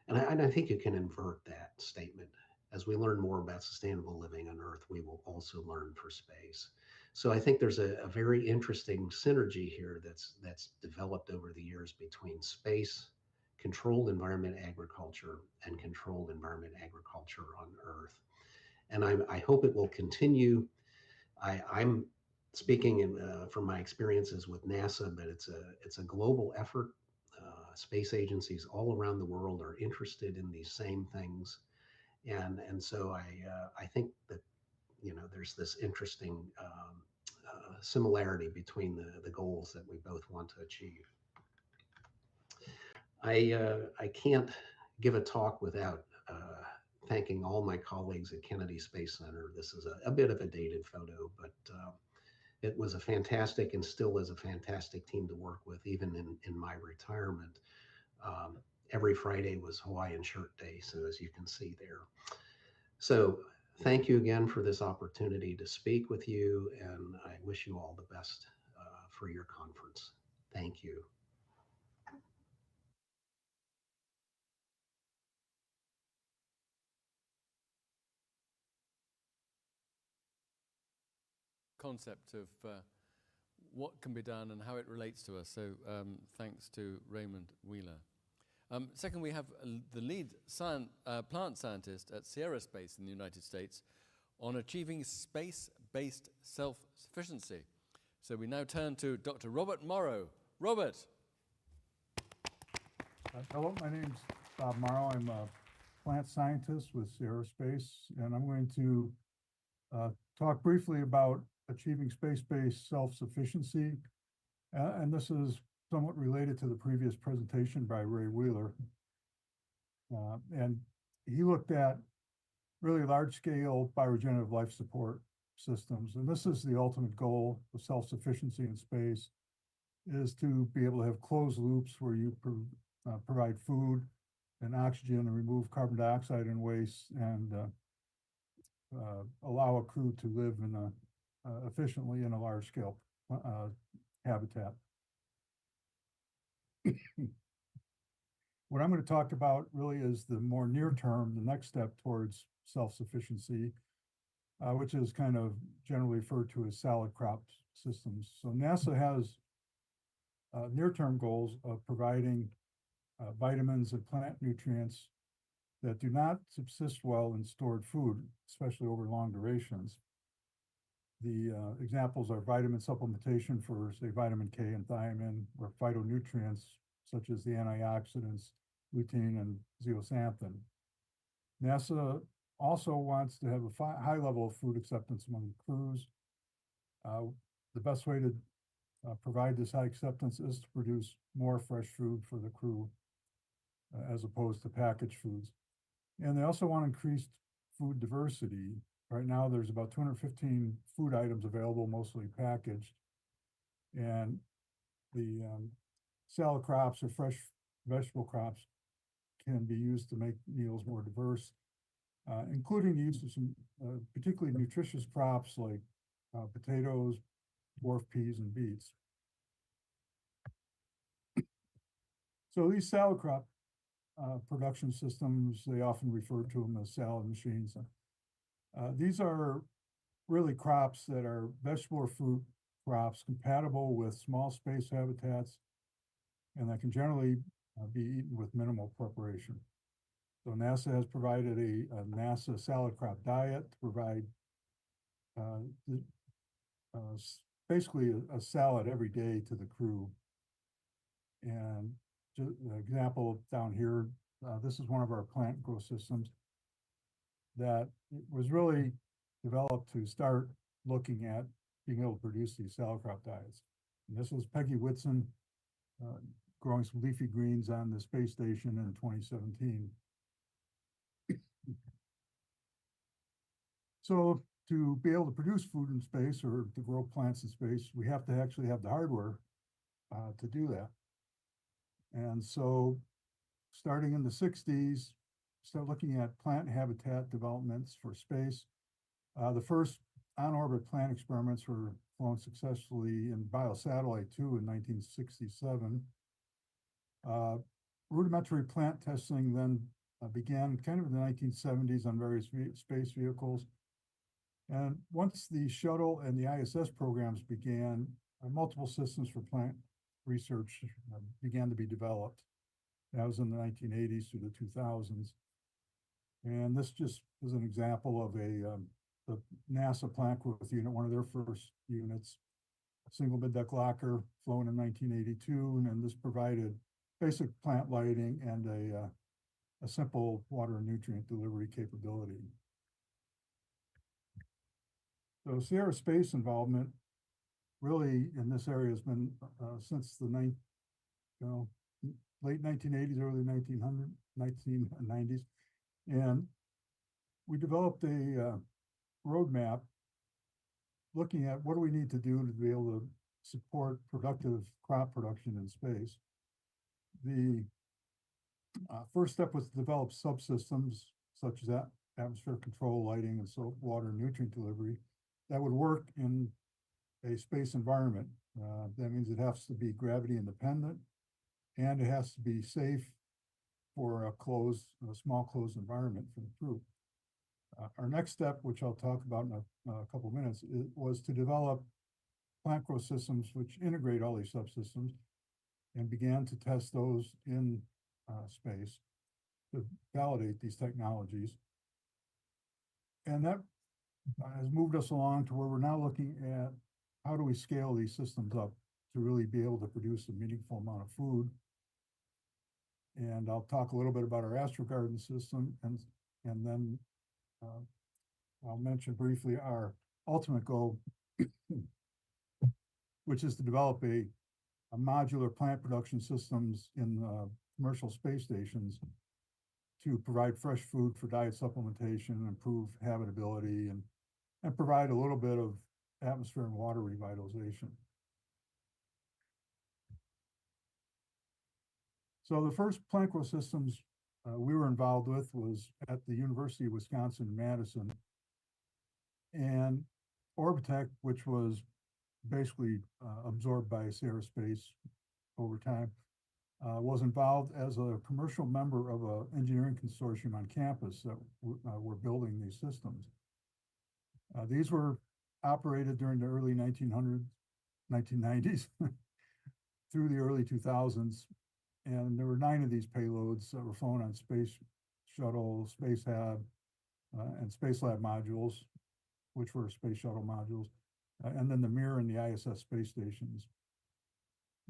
And I think you can invert that statement. As we learn more about sustainable living on Earth, we will also learn for space. So I think there's a very interesting synergy here that's developed over the years between space, controlled environment agriculture, and controlled environment agriculture on Earth. And I hope it will continue. I'm speaking from my experiences with NASA, but it's a global effort. Space agencies all around the world are interested in these same things, and so I think that there's this interesting similarity between the goals that we both want to achieve. I can't give a talk without thanking all my colleagues at Kennedy Space Center. This is a bit of a dated photo, but it was a fantastic and still is a fantastic team to work with, even in my retirement. Every Friday was Hawaiian Shirt Day, so as you can see there. So thank you again for this opportunity to speak with you, and I wish you all the best for your conference. Thank you. concept of what can be done and how it relates to us. So thanks to Raymond Wheeler. Second, we have the lead plant scientist at Sierra Space in the United States on achieving space-based self-sufficiency. So we now turn to Dr. Robert Morrow. Robert. Hello, my name's Bob Morrow. I'm a plant scientist with Sierra Space, and I'm going to talk briefly about achieving space-based self-sufficiency. And this is somewhat related to the previous presentation by Ray Wheeler. And he looked at really large-scale bioregenerative life support systems. And this is the ultimate goal of self-sufficiency in space, is to be able to have closed loops where you provide food and oxygen and remove carbon dioxide and waste, and allow a crew to live in efficiently in a large-scale habitat. What I'm going to talk about really is the more near term, the next step towards self-sufficiency, which is kind of generally referred to as salad crop systems. So NASA has near-term goals of providing vitamins and plant nutrients that do not subsist well in stored food, especially over long durations. The examples are vitamin supplementation for, say, vitamin K and thiamine, or phytonutrients such as the antioxidants, lutein and zeaxanthin. NASA also wants to have a high level of food acceptance among the crews. The best way to provide this high acceptance is to produce more fresh food for the crew as opposed to packaged foods. And they also want increased food diversity. Right now, there's about 215 food items available, mostly packaged. And the salad crops or fresh vegetable crops can be used to make meals more diverse, including the use of some particularly nutritious crops like potatoes, dwarf peas, and beets. So these salad crop production systems, they often refer to them as salad machines. These are really crops that are vegetable or fruit crops compatible with small space habitats, and that can generally be eaten with minimal preparation. So NASA has provided a NASA salad crop diet to provide basically a salad every day to the crew. And just an example down here, this is one of our plant grow systems that was really developed to start looking at being able to produce these salad crop diets. And this was Peggy Whitson growing some leafy greens on the space station in 2017. So to be able to produce food in space or to grow plants in space, we have to actually have the hardware to do that. And so starting in the 60s, start looking at plant habitat developments for space. The first on-orbit plant experiments were flown successfully in Biosatellite 2 in 1967. Rudimentary plant testing then began kind of in the 1970s on various space vehicles. And once the shuttle and the ISS programs began, multiple systems for plant research began to be developed. That was in the 1980s through the 2000s. And this just is an example of the NASA plant growth unit, one of their first units, a single mid-deck locker flown in 1982, and then this provided basic plant lighting and a simple water and nutrient delivery capability. So Sierra Space involvement really in this area has been since the late 1980s, early 1990s. And we developed a roadmap looking at what do we need to do to be able to support productive crop production in space. The first step was to develop subsystems such as that atmosphere control, lighting, and so water and nutrient delivery that would work in a space environment. That means it has to be gravity independent, and it has to be safe for a small closed environment for the crew. Our next step, which I'll talk about in a couple of minutes, was to develop plant growth systems which integrate all these subsystems, and began to test those in space to validate these technologies. And that has moved us along to where we're now looking at how do we scale these systems up to really be able to produce a meaningful amount of food. And I'll talk a little bit about our Astro Garden system, and then I'll mention briefly our ultimate goal, which is to develop a modular plant production systems in commercial space stations to provide fresh food for diet supplementation, improve habitability, and provide a little bit of atmosphere and water revitalization. So the first plant growth systems we were involved with was at the University of Wisconsin-Madison, and Orbitech, which was basically absorbed by Sierra Space over time, was involved as a commercial member of an engineering consortium on campus that were building these systems. These were operated during the early 1990s through the early 2000s, and there were 9 of these payloads that were flown on Space Shuttle, Space Hab, and Space Lab modules, which were Space Shuttle modules, and then the Mir and the ISS space stations.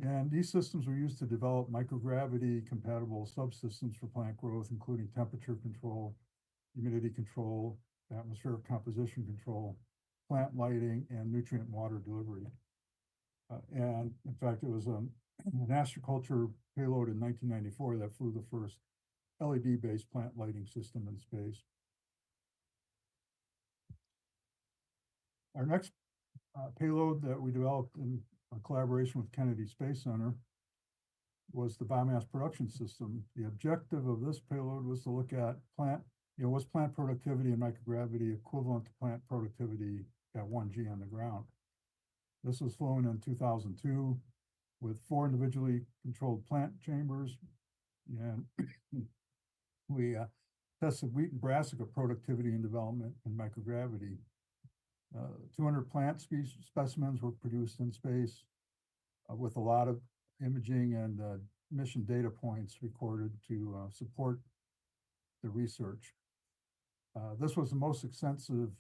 And these systems were used to develop microgravity compatible subsystems for plant growth, including temperature control, humidity control, atmospheric composition control, plant lighting, and nutrient water delivery. And in fact, it was an astroculture payload in 1994 that flew the first LED-based plant lighting system in space. Our next payload that we developed in collaboration with Kennedy Space Center was the biomass production system. The objective of this payload was to look at was plant productivity and microgravity equivalent to plant productivity at 1G on the ground. This was flown in 2002 with 4 individually controlled plant chambers, and we tested wheat and brassica productivity and development in microgravity. 200 plant specimens were produced in space with a lot of imaging and mission data points recorded to support the research. This was the most extensive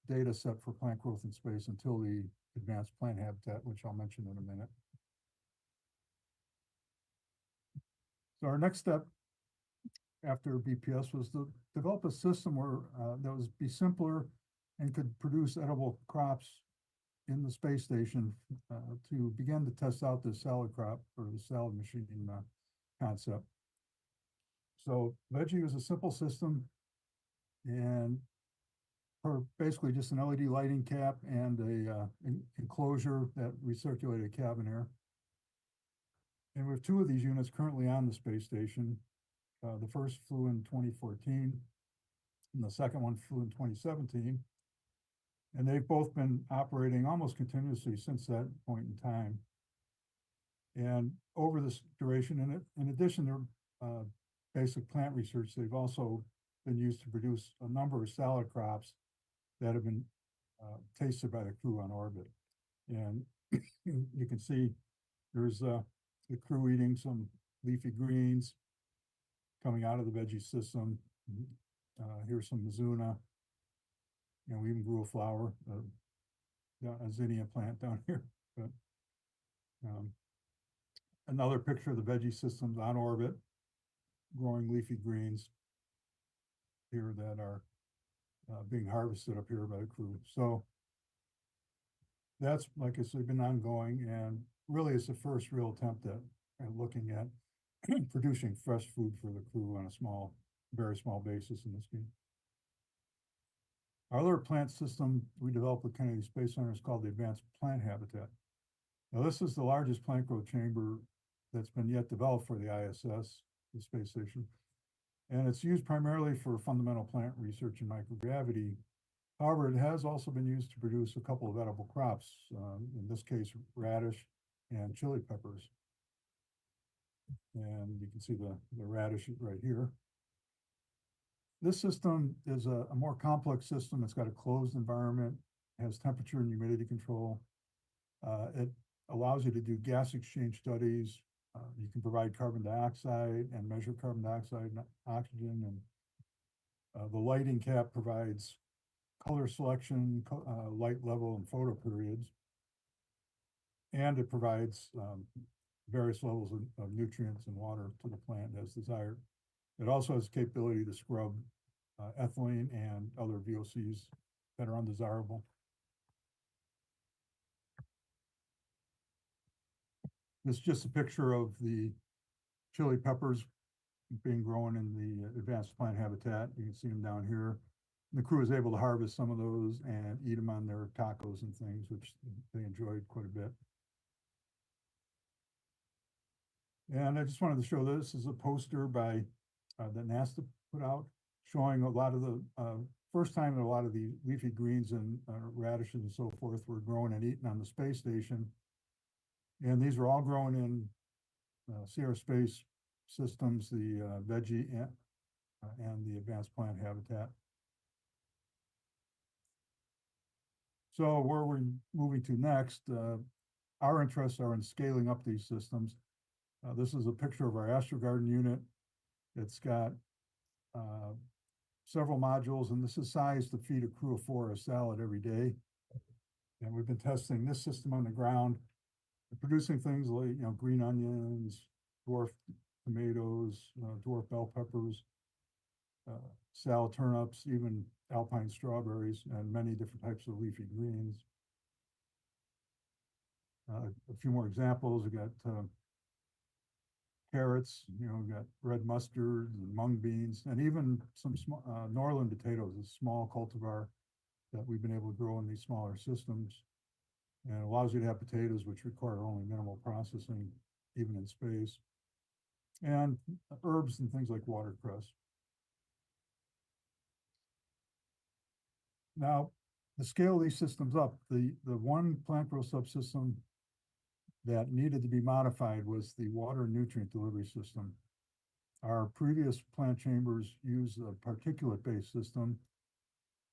data set for plant growth in space until the advanced plant habitat, which I'll mention in a minute. So our next step after BPS was to develop a system where that was be simpler and could produce edible crops in the space station to begin to test out the salad crop or the salad machine concept. So Veggie was a simple system, and for basically just an LED lighting cap and a enclosure that recirculated cabin air. And we have 2 of these units currently on the space station. The first flew in 2014, and the second one flew in 2017. And they've both been operating almost continuously since that point in time. And over this duration, in addition to basic plant research, they've also been used to produce a number of salad crops that have been tasted by the crew on orbit. And you can see there's the crew eating some leafy greens coming out of the veggie system. Here's some Mizuna. We even grew a flower, a zinnia plant down here. But another picture of the veggie systems on orbit, growing leafy greens here that are being harvested up here by the crew. So that's, like I said, been ongoing, and really it's the first real attempt at looking at producing fresh food for the crew on a very small basis in this game. Our other plant system we developed with Kennedy Space Center is called the Advanced Plant Habitat. Now, this is the largest plant growth chamber that's been yet developed for the ISS, the space station. And it's used primarily for fundamental plant research and microgravity. However, it has also been used to produce a couple of edible crops, in this case, radish and chili peppers. And you can see the radish right here. This system is a more complex system. It's got a closed environment, has temperature and humidity control. It allows you to do gas exchange studies. You can provide carbon dioxide and measure carbon dioxide and oxygen. And the lighting cap provides color selection, light level, and photo periods. And it provides various levels of nutrients and water to the plant as desired. It also has the capability to scrub ethylene and other VOCs that are undesirable. This is just a picture of the chili peppers being grown in the advanced plant habitat. You can see them down here. The crew was able to harvest some of those and eat them on their tacos and things, which they enjoyed quite a bit. And I just wanted to show this is a poster by that NASA put out showing a lot of the first time that a lot of the leafy greens and radishes and so forth were grown and eaten on the space station. And these were all grown in Sierra Space Systems, the veggie and the advanced plant habitat. So where we're moving to next, our interests are in scaling up these systems. This is a picture of our AstroGarden unit. It's got several modules, and this is sized to feed a crew of 4 a salad every day. And we've been testing this system on the ground, producing things like green onions, dwarf tomatoes, dwarf bell peppers, salad turnips, even alpine strawberries, and many different types of leafy greens. A few more examples. We got carrots, we got red mustard and mung beans, and even some small Norland potatoes, a small cultivar that we've been able to grow in these smaller systems. And it allows you to have potatoes which require only minimal processing, even in space. And herbs and things like watercress. Now, to scale these systems up, the one plant growth subsystem that needed to be modified was the water and nutrient delivery system. Our previous plant chambers use a particulate-based system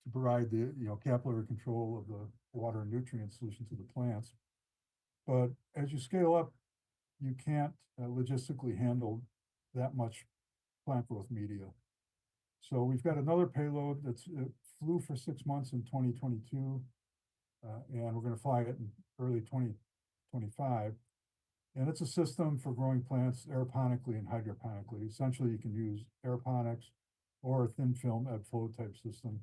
to provide the capillary control of the water and nutrient solution to the plants. But as you scale up, you can't logistically handle that much plant growth media. So we've got another payload that's flew for 6 months in 2022, and we're going to fly it in early 2025. And it's a system for growing plants aeroponically and hydroponically. Essentially, you can use aeroponics or a thin film ebb flow type system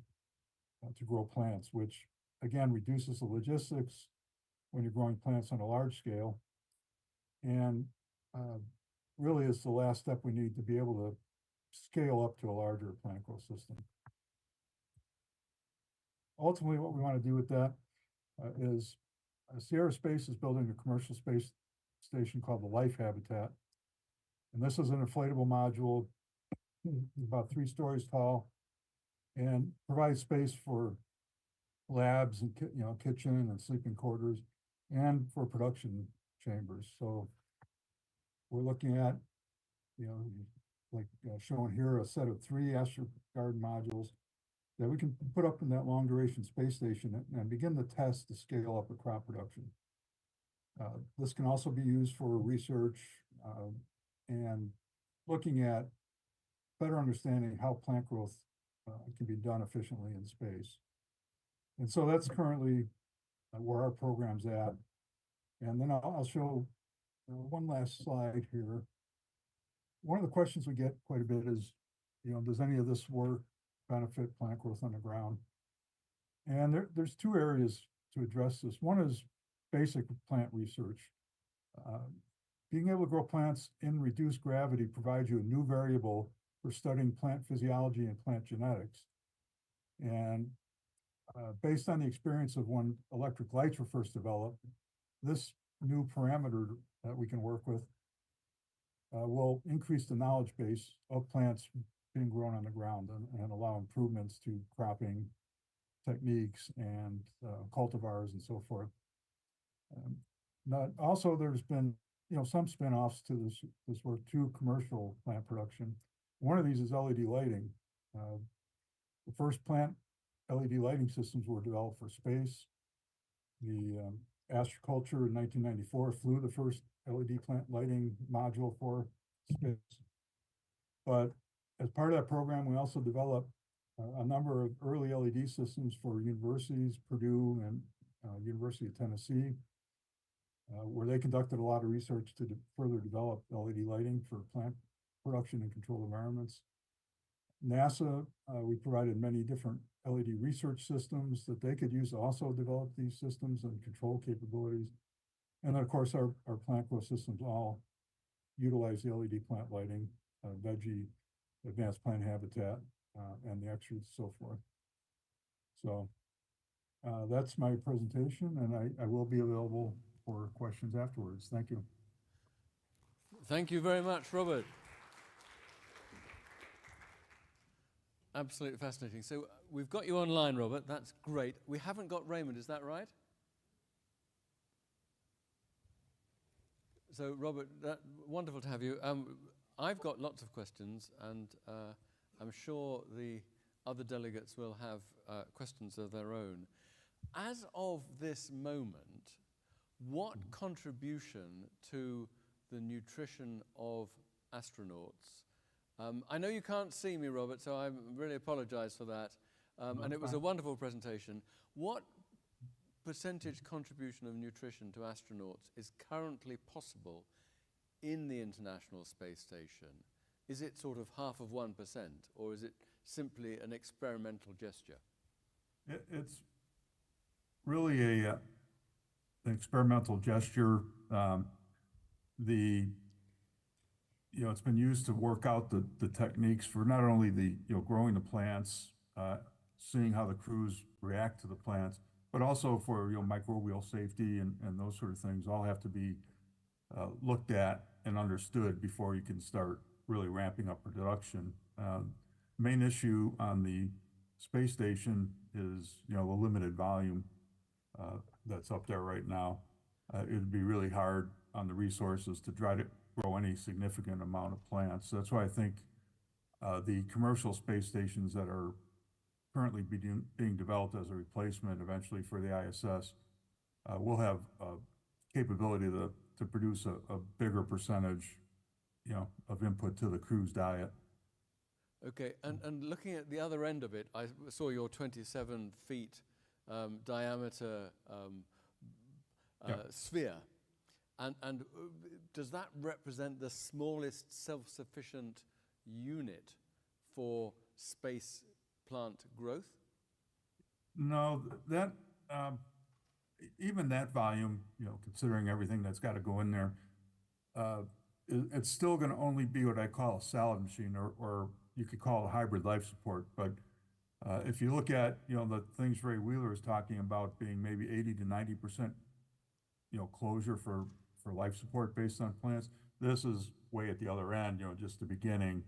to grow plants, which again reduces the logistics when you're growing plants on a large scale. And really is the last step we need to be able to scale up to a larger plant growth system. Ultimately, what we want to do with that is Sierra Space is building a commercial space station called the Life Habitat. And this is an inflatable module, about 3 stories tall, and provides space for labs and kitchen and sleeping quarters, and for production chambers. So we're looking at, like shown here, a set of 3 AstroGarden modules that we can put up in that long duration space station and begin the test to scale up a crop production. This can also be used for research and looking at better understanding how plant growth can be done efficiently in space. And so that's currently where our program's at. And then I'll show one last slide here. One of the questions we get quite a bit is, does any of this work benefit plant growth on the ground? And there's 2 areas to address this. One is basic plant research. Being able to grow plants in reduced gravity provides you a new variable for studying plant physiology and plant genetics. And based on the experience of when electric lights were first developed, this new parameter that we can work with will increase the knowledge base of plants being grown on the ground and allow improvements to cropping techniques and cultivars and so forth. Also, there's been some spin-offs to this work to commercial plant production. One of these is LED lighting. The first plant LED lighting systems were developed for space. The Astroculture in 1994 flew the first LED plant lighting module for space. But as part of that program, we also developed a number of early LED systems for universities, Purdue and University of Tennessee, where they conducted a lot of research to further develop LED lighting for plant production and controlled environments. NASA, we provided many different LED research systems that they could use to also develop these systems and control capabilities. And then, of course, our plant growth systems all utilize the LED plant lighting, veggie, advanced plant habitat, and the extras, so forth. So that's my presentation, and I will be available for questions afterwards. Thank you. Thank you very much, Robert. Absolutely fascinating. So we've got you online, Robert. That's great. We haven't got Raymond, is that right? So, Robert, wonderful to have you. I've got lots of questions, and I'm sure the other delegates will have questions of their own. As of this moment, what contribution to the nutrition of astronauts? I know you can't see me, Robert, so I really apologize for that. And it was a wonderful presentation. What percentage contribution of nutrition to astronauts is currently possible in the International Space Station? Is it sort of half of 1%, or is it simply an experimental gesture? It's really an experimental gesture. It's been used to work out the techniques for not only growing the plants, seeing how the crews react to the plants, but also for microbial safety and those sort of things all have to be looked at and understood before you can start really ramping up production. Main issue on the space station is the limited volume that's up there right now. It'd be really hard on the resources to try to grow any significant amount of plants. That's why I think the commercial space stations that are currently being developed as a replacement eventually for the ISS will have capability to produce a bigger percentage, of input to the crew's diet. Okay, and looking at the other end of it, I saw your 27 feet diameter sphere. And does that represent the smallest self-sufficient unit for space plant growth? No, that even that volume, considering everything that's got to go in there, it's still going to only be what I call a salad machine, or you could call it a hybrid life support. But if you look at the things Ray Wheeler is talking about being maybe 80 to 90% closure for life support based on plants, this is way at the other end, just the beginning,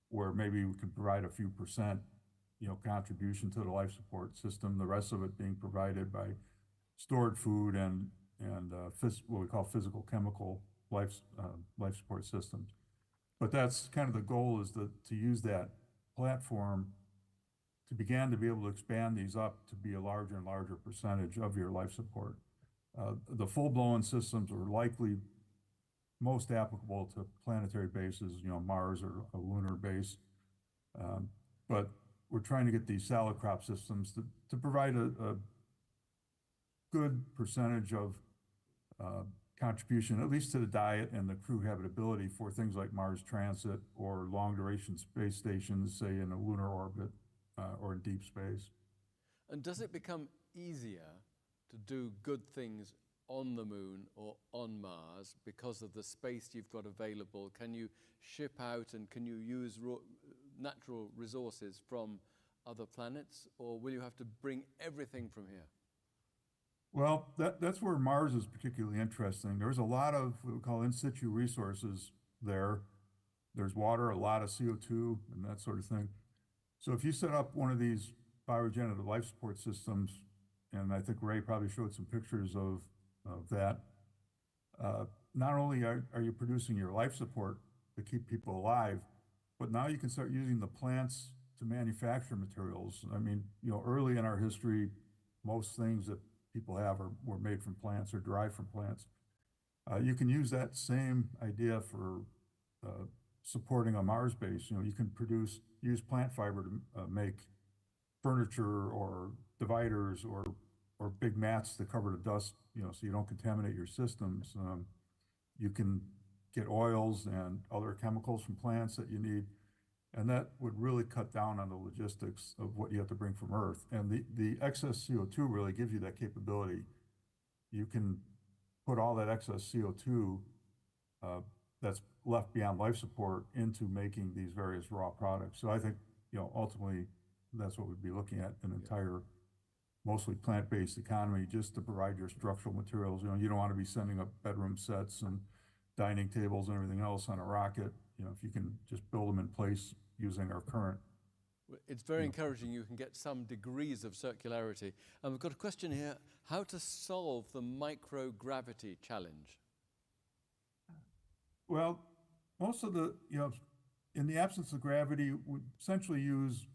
where maybe we can provide a few percent contribution to the life support system, the rest of it being provided by stored food and what we call physical chemical life support systems. But that's kind of the goal, is to use that platform to begin to be able to expand these up to be a larger and larger percentage of your life support. The full-blown systems are likely most applicable to planetary bases, Mars or a lunar base. But we're trying to get these salad crop systems to provide a good percentage of contribution, at least to the diet and the crew habitability for things like Mars transit or long-duration space stations, say in a lunar orbit or in deep space. And does it become easier to do good things on the moon or on Mars because of the space you've got available? Can you ship out and can you use natural resources from other planets, or will you have to bring everything from here? Well, that's where Mars is particularly interesting. There's a lot of what we call in situ resources there. There's water, a lot of CO2, and that sort of thing. So if you set up one of these bioregenerative life support systems, and I think Ray probably showed some pictures of that, not only are you producing your life support to keep people alive, but now you can start using the plants to manufacture materials. I mean, early in our history, most things that people have were made from plants or derived from plants. You can use that same idea for supporting a Mars base. You can use plant fiber to make furniture or dividers or big mats to cover the dust, so you don't contaminate your systems. You can get oils and other chemicals from plants that you need, and that would really cut down on the logistics of what you have to bring from Earth. And the excess CO2 really gives you that capability. You can put all that excess CO2 that's left beyond life support into making these various raw products. So I think, ultimately, that's what we'd be looking at, an entire, mostly plant-based economy, just to provide your structural materials. You don't want to be sending up bedroom sets and dining tables and everything else on a rocket. If you can just build them in place using our current. It's very encouraging you can get some degrees of circularity. And we've got a question here, how to solve the microgravity challenge? Well, most of the, in the absence of gravity, we essentially use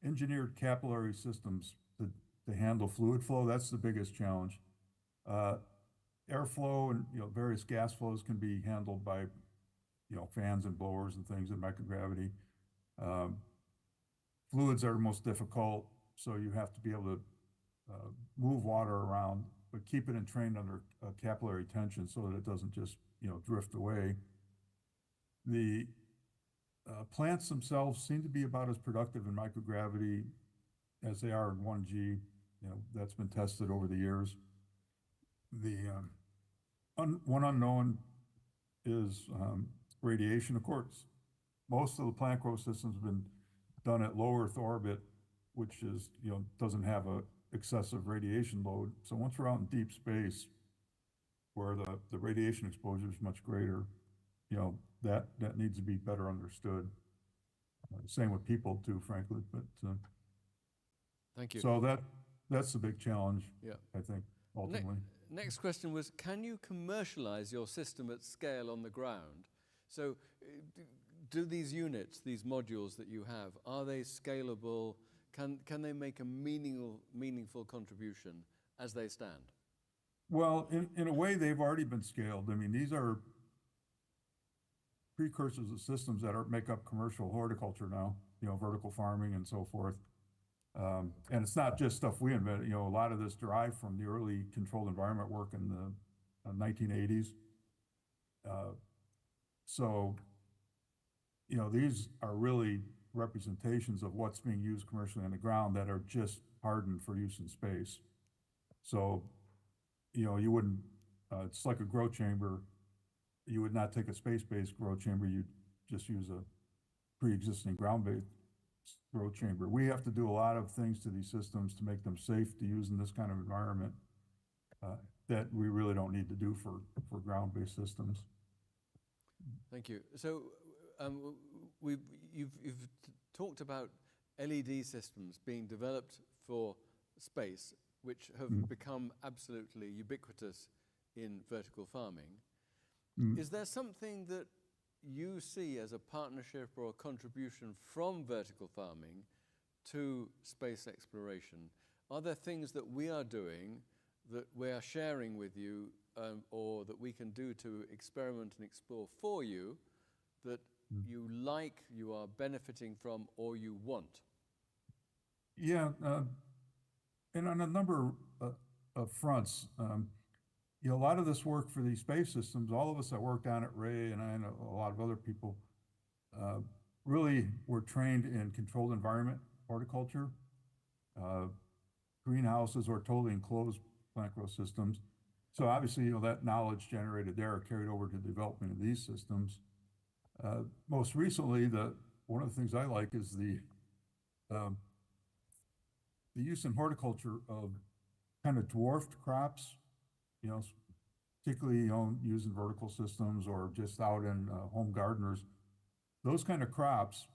engineered capillary systems to handle fluid flow. That's the biggest challenge. Airflow and various gas flows can be handled by fans and blowers and things in microgravity. Fluids are the most difficult, so you have to be able to move water around, but keep it entrained under capillary tension so that it doesn't just drift away. The plants themselves seem to be about as productive in microgravity as they are in 1G. That's been tested over the years. The one unknown is radiation. Of course, most of the plant growth systems have been done at low Earth orbit, which is doesn't have a excessive radiation load. So once we're out in deep space, where the radiation exposure is much greater, that needs to be better understood. Same with people too, frankly. But thank you. So that's the big challenge. Yeah. I think ultimately. Next question was, can you commercialize your system at scale on the ground? So do these units, these modules that you have, are they scalable? Can they make a meaningful contribution as they stand? Well, in a way, they've already been scaled. I mean, these are precursors of systems that make up commercial horticulture now, vertical farming and so forth. And it's not just stuff we invented. A lot of this derived from the early controlled environment work in the 1980s. So, these are really representations of what's being used commercially on the ground that are just hardened for use in space. So, you wouldn't, it's like a grow chamber. You would not take a space-based grow chamber. You'd just use a pre-existing ground-based grow chamber. We have to do a lot of things to these systems to make them safe to use in this kind of environment that we really don't need to do for ground-based systems. Thank you. So you've talked about LED systems being developed for space, which have become absolutely ubiquitous in vertical farming. Is there something that you see as a partnership or a contribution from vertical farming to space exploration? Are there things that we are doing that we are sharing with you or that we can do to experiment and explore for you that you like, you are benefiting from, or you want? Yeah, and on a number of fronts, a lot of this work for these space systems, all of us that worked on it, Ray and I and a lot of other people, really were trained in controlled environment horticulture, greenhouses or totally enclosed plant growth systems. So obviously, that knowledge generated there carried over to the development of these systems. Most recently, one of the things I like is the use in horticulture of kind of dwarfed crops, particularly using vertical systems or just out in home gardeners. Those kind of crops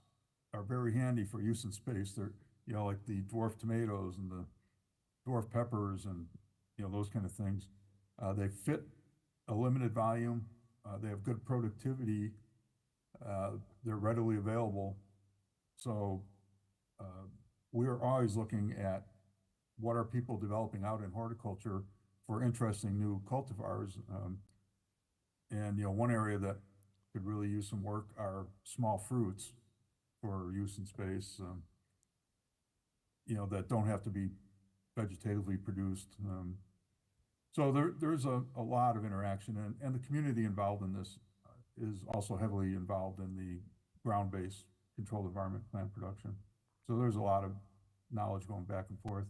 are very handy for use in space. They're, like the dwarf tomatoes and the dwarf peppers and, those kind of things. They fit a limited volume. They have good productivity. They're readily available. So, we're always looking at what are people developing out in horticulture for interesting new cultivars. And one area that could really use some work are small fruits for use in space, that don't have to be vegetatively produced. So there's a lot of interaction, and the community involved in this is also heavily involved in the ground-based controlled environment plant production. So there's a lot of knowledge going back and forth.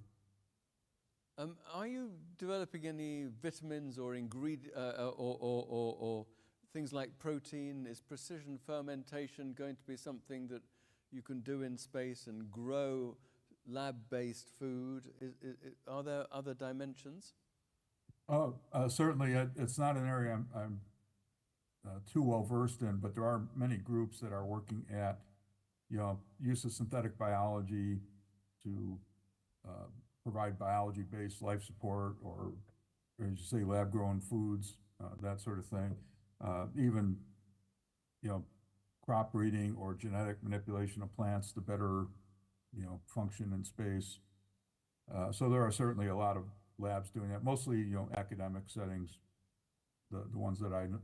Are you developing any vitamins or or things like protein? Is precision fermentation going to be something that you can do in space and grow lab-based food? Are there other dimensions? Certainly, it's not an area I'm too well versed in, but there are many groups that are working at, use of synthetic biology to provide biology-based life support, or as you say, lab-grown foods, that sort of thing. Even, crop breeding or genetic manipulation of plants to better, function in space. So there are certainly a lot of labs doing that, mostly, academic settings, the ones that I, have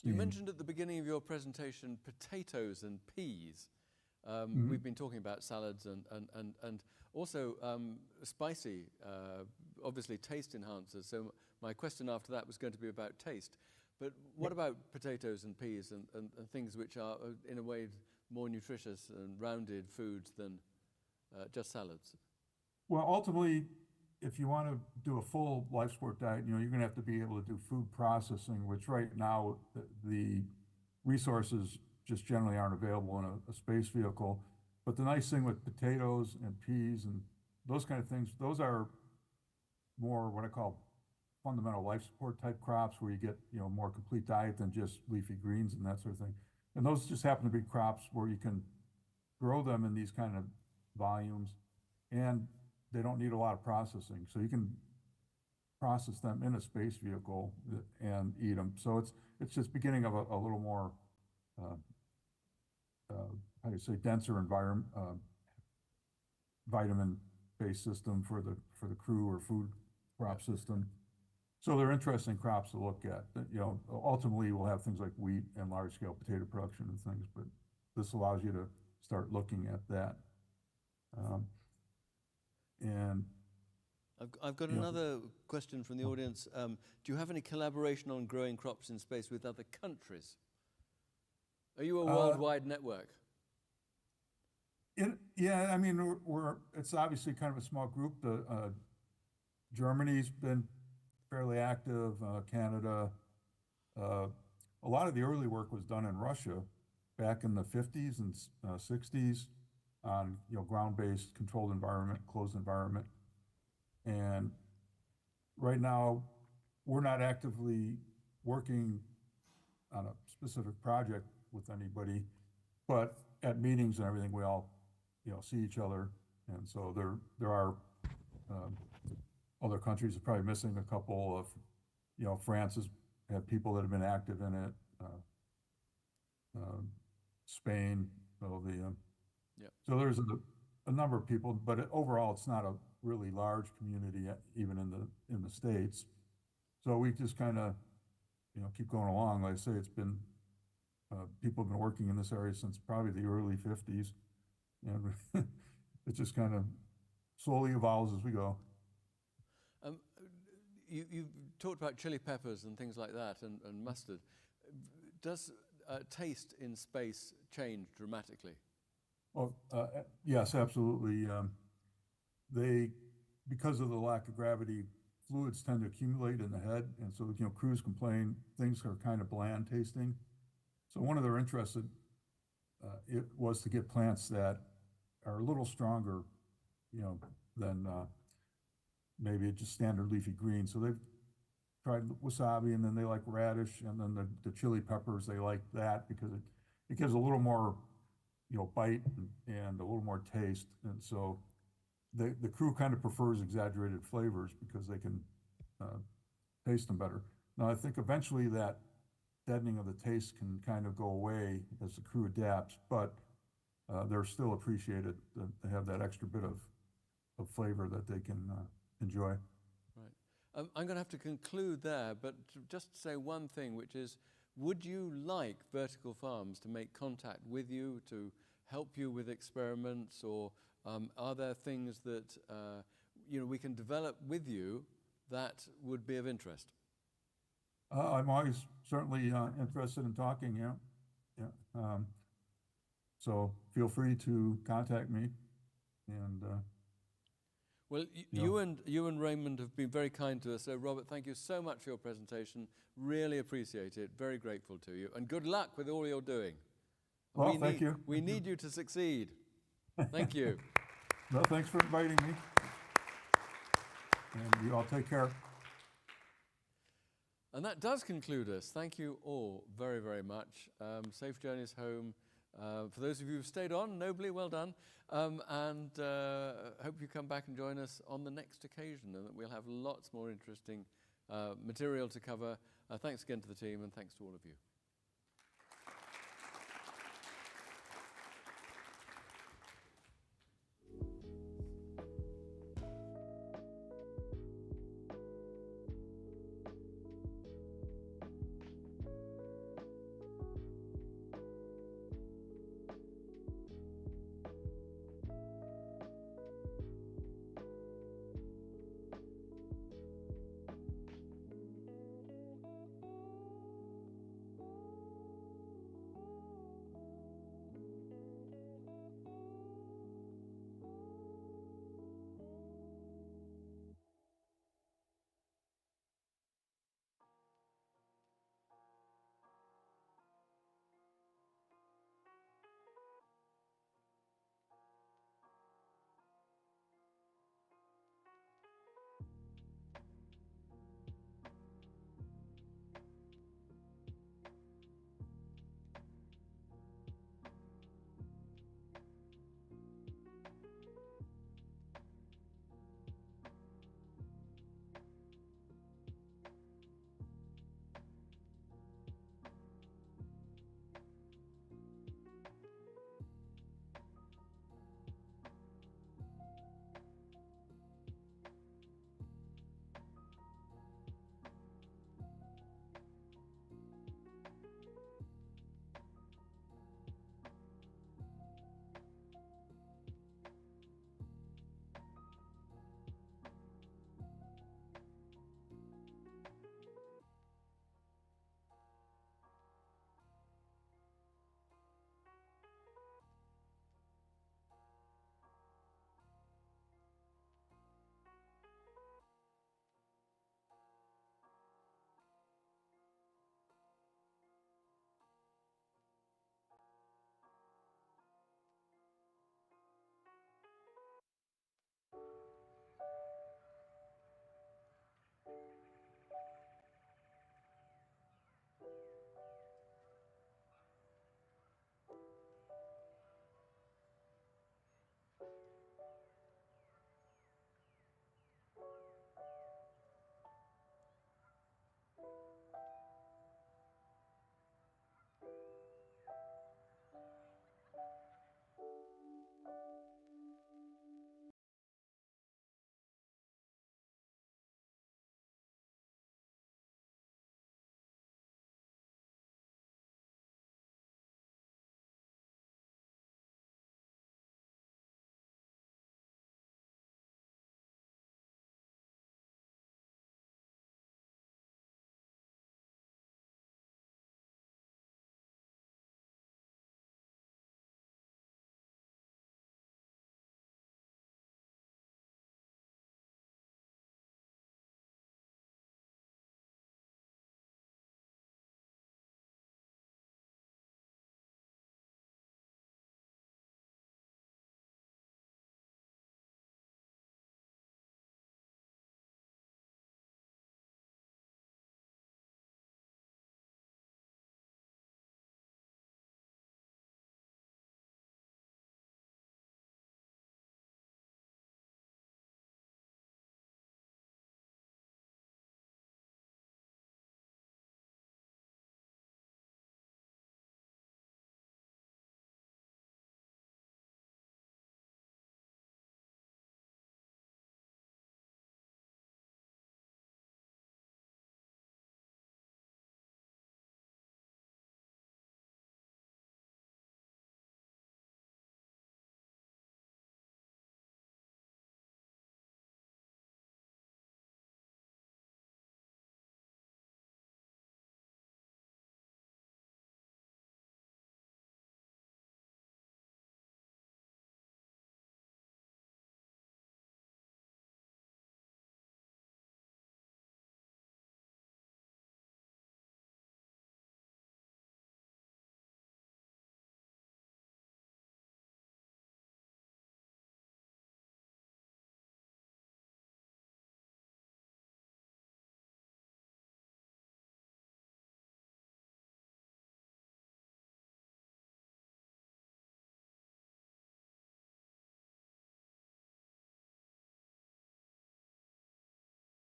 You seen. mentioned at the beginning of your presentation potatoes and peas. We've been talking about salads and also spicy, obviously taste enhancers. So my question after that was going to be about taste. But what about potatoes and peas and things which are, in a way, more nutritious and rounded foods than just salads? Well, ultimately, if you want to do a full life support diet, you're going to have to be able to do food processing, which right now the resources just generally aren't available in a space vehicle. But the nice thing with potatoes and peas and those kind of things, those are more what I call fundamental life support type crops, where you get more complete diet than just leafy greens and that sort of thing. And those just happen to be crops where you can grow them in these kind of volumes, and they don't need a lot of processing. So you can process them in a space vehicle and eat them. So it's just beginning of a little more, how do you say, denser environment, vitamin-based system for the crew or food crop system. So they're interesting crops to look at. Ultimately we'll have things like wheat and large-scale potato production and things, but this allows you to start looking at that. And I've got another question from the audience. Do you have any collaboration on growing crops in space with other countries? Are you a worldwide network? Yeah, I mean, it's obviously kind of a small group. Germany's been fairly active, Canada. A lot of the early work was done in Russia back in the 50s and 60s on ground-based controlled environment, closed environment. And right now, we're not actively working on a specific project with anybody, but at meetings and everything, we all see each other. And so there are other countries are probably missing a couple of, France has had people that have been active in it, Spain, so so there's a number of people, but overall it's not a really large community even in the States. So we just kind of keep going along. Like I say, it's been people have been working in this area since probably the early 50s, and it just kind of slowly evolves as we go. You talked about chili peppers and things like that, and mustard. Does taste in space change dramatically? Well, yes, absolutely. Because of the lack of gravity, fluids tend to accumulate in the head, and so crews complain things are kind of bland tasting. So one of their interests it was to get plants that are a little stronger, than maybe just standard leafy green. So they've tried wasabi, and then they like radish, and then the chili peppers, they like that because it gives a little more bite and a little more taste. And so the crew kind of prefers exaggerated flavors because they can taste them better. Now, I think eventually that deadening of the taste can kind of go away as the crew adapts, but they're still appreciated. That they have that extra bit of flavor that they can enjoy. Right. I'm going to have to conclude there, but just say one thing, which is, would you like Vertical Farms to make contact with you to help you with experiments, or are there things that we can develop with you that would be of interest? I'm always certainly interested in talking. Yeah. So feel free to contact me, and. Well, you and Raymond have been very kind to us. So, Robert, thank you so much for your presentation. Really appreciate it. Very grateful to you. And good luck with all you're doing. Well, thank you. We need you to succeed. Thank you. Well, thanks for inviting me. And you all take care. And that does conclude us. Thank you all very, very much. Safe journeys home. For those of you who've stayed on, nobly, well done. And hope you come back and join us on the next occasion, and that we'll have lots more interesting material to cover. Thanks again to the team, and thanks to all of you.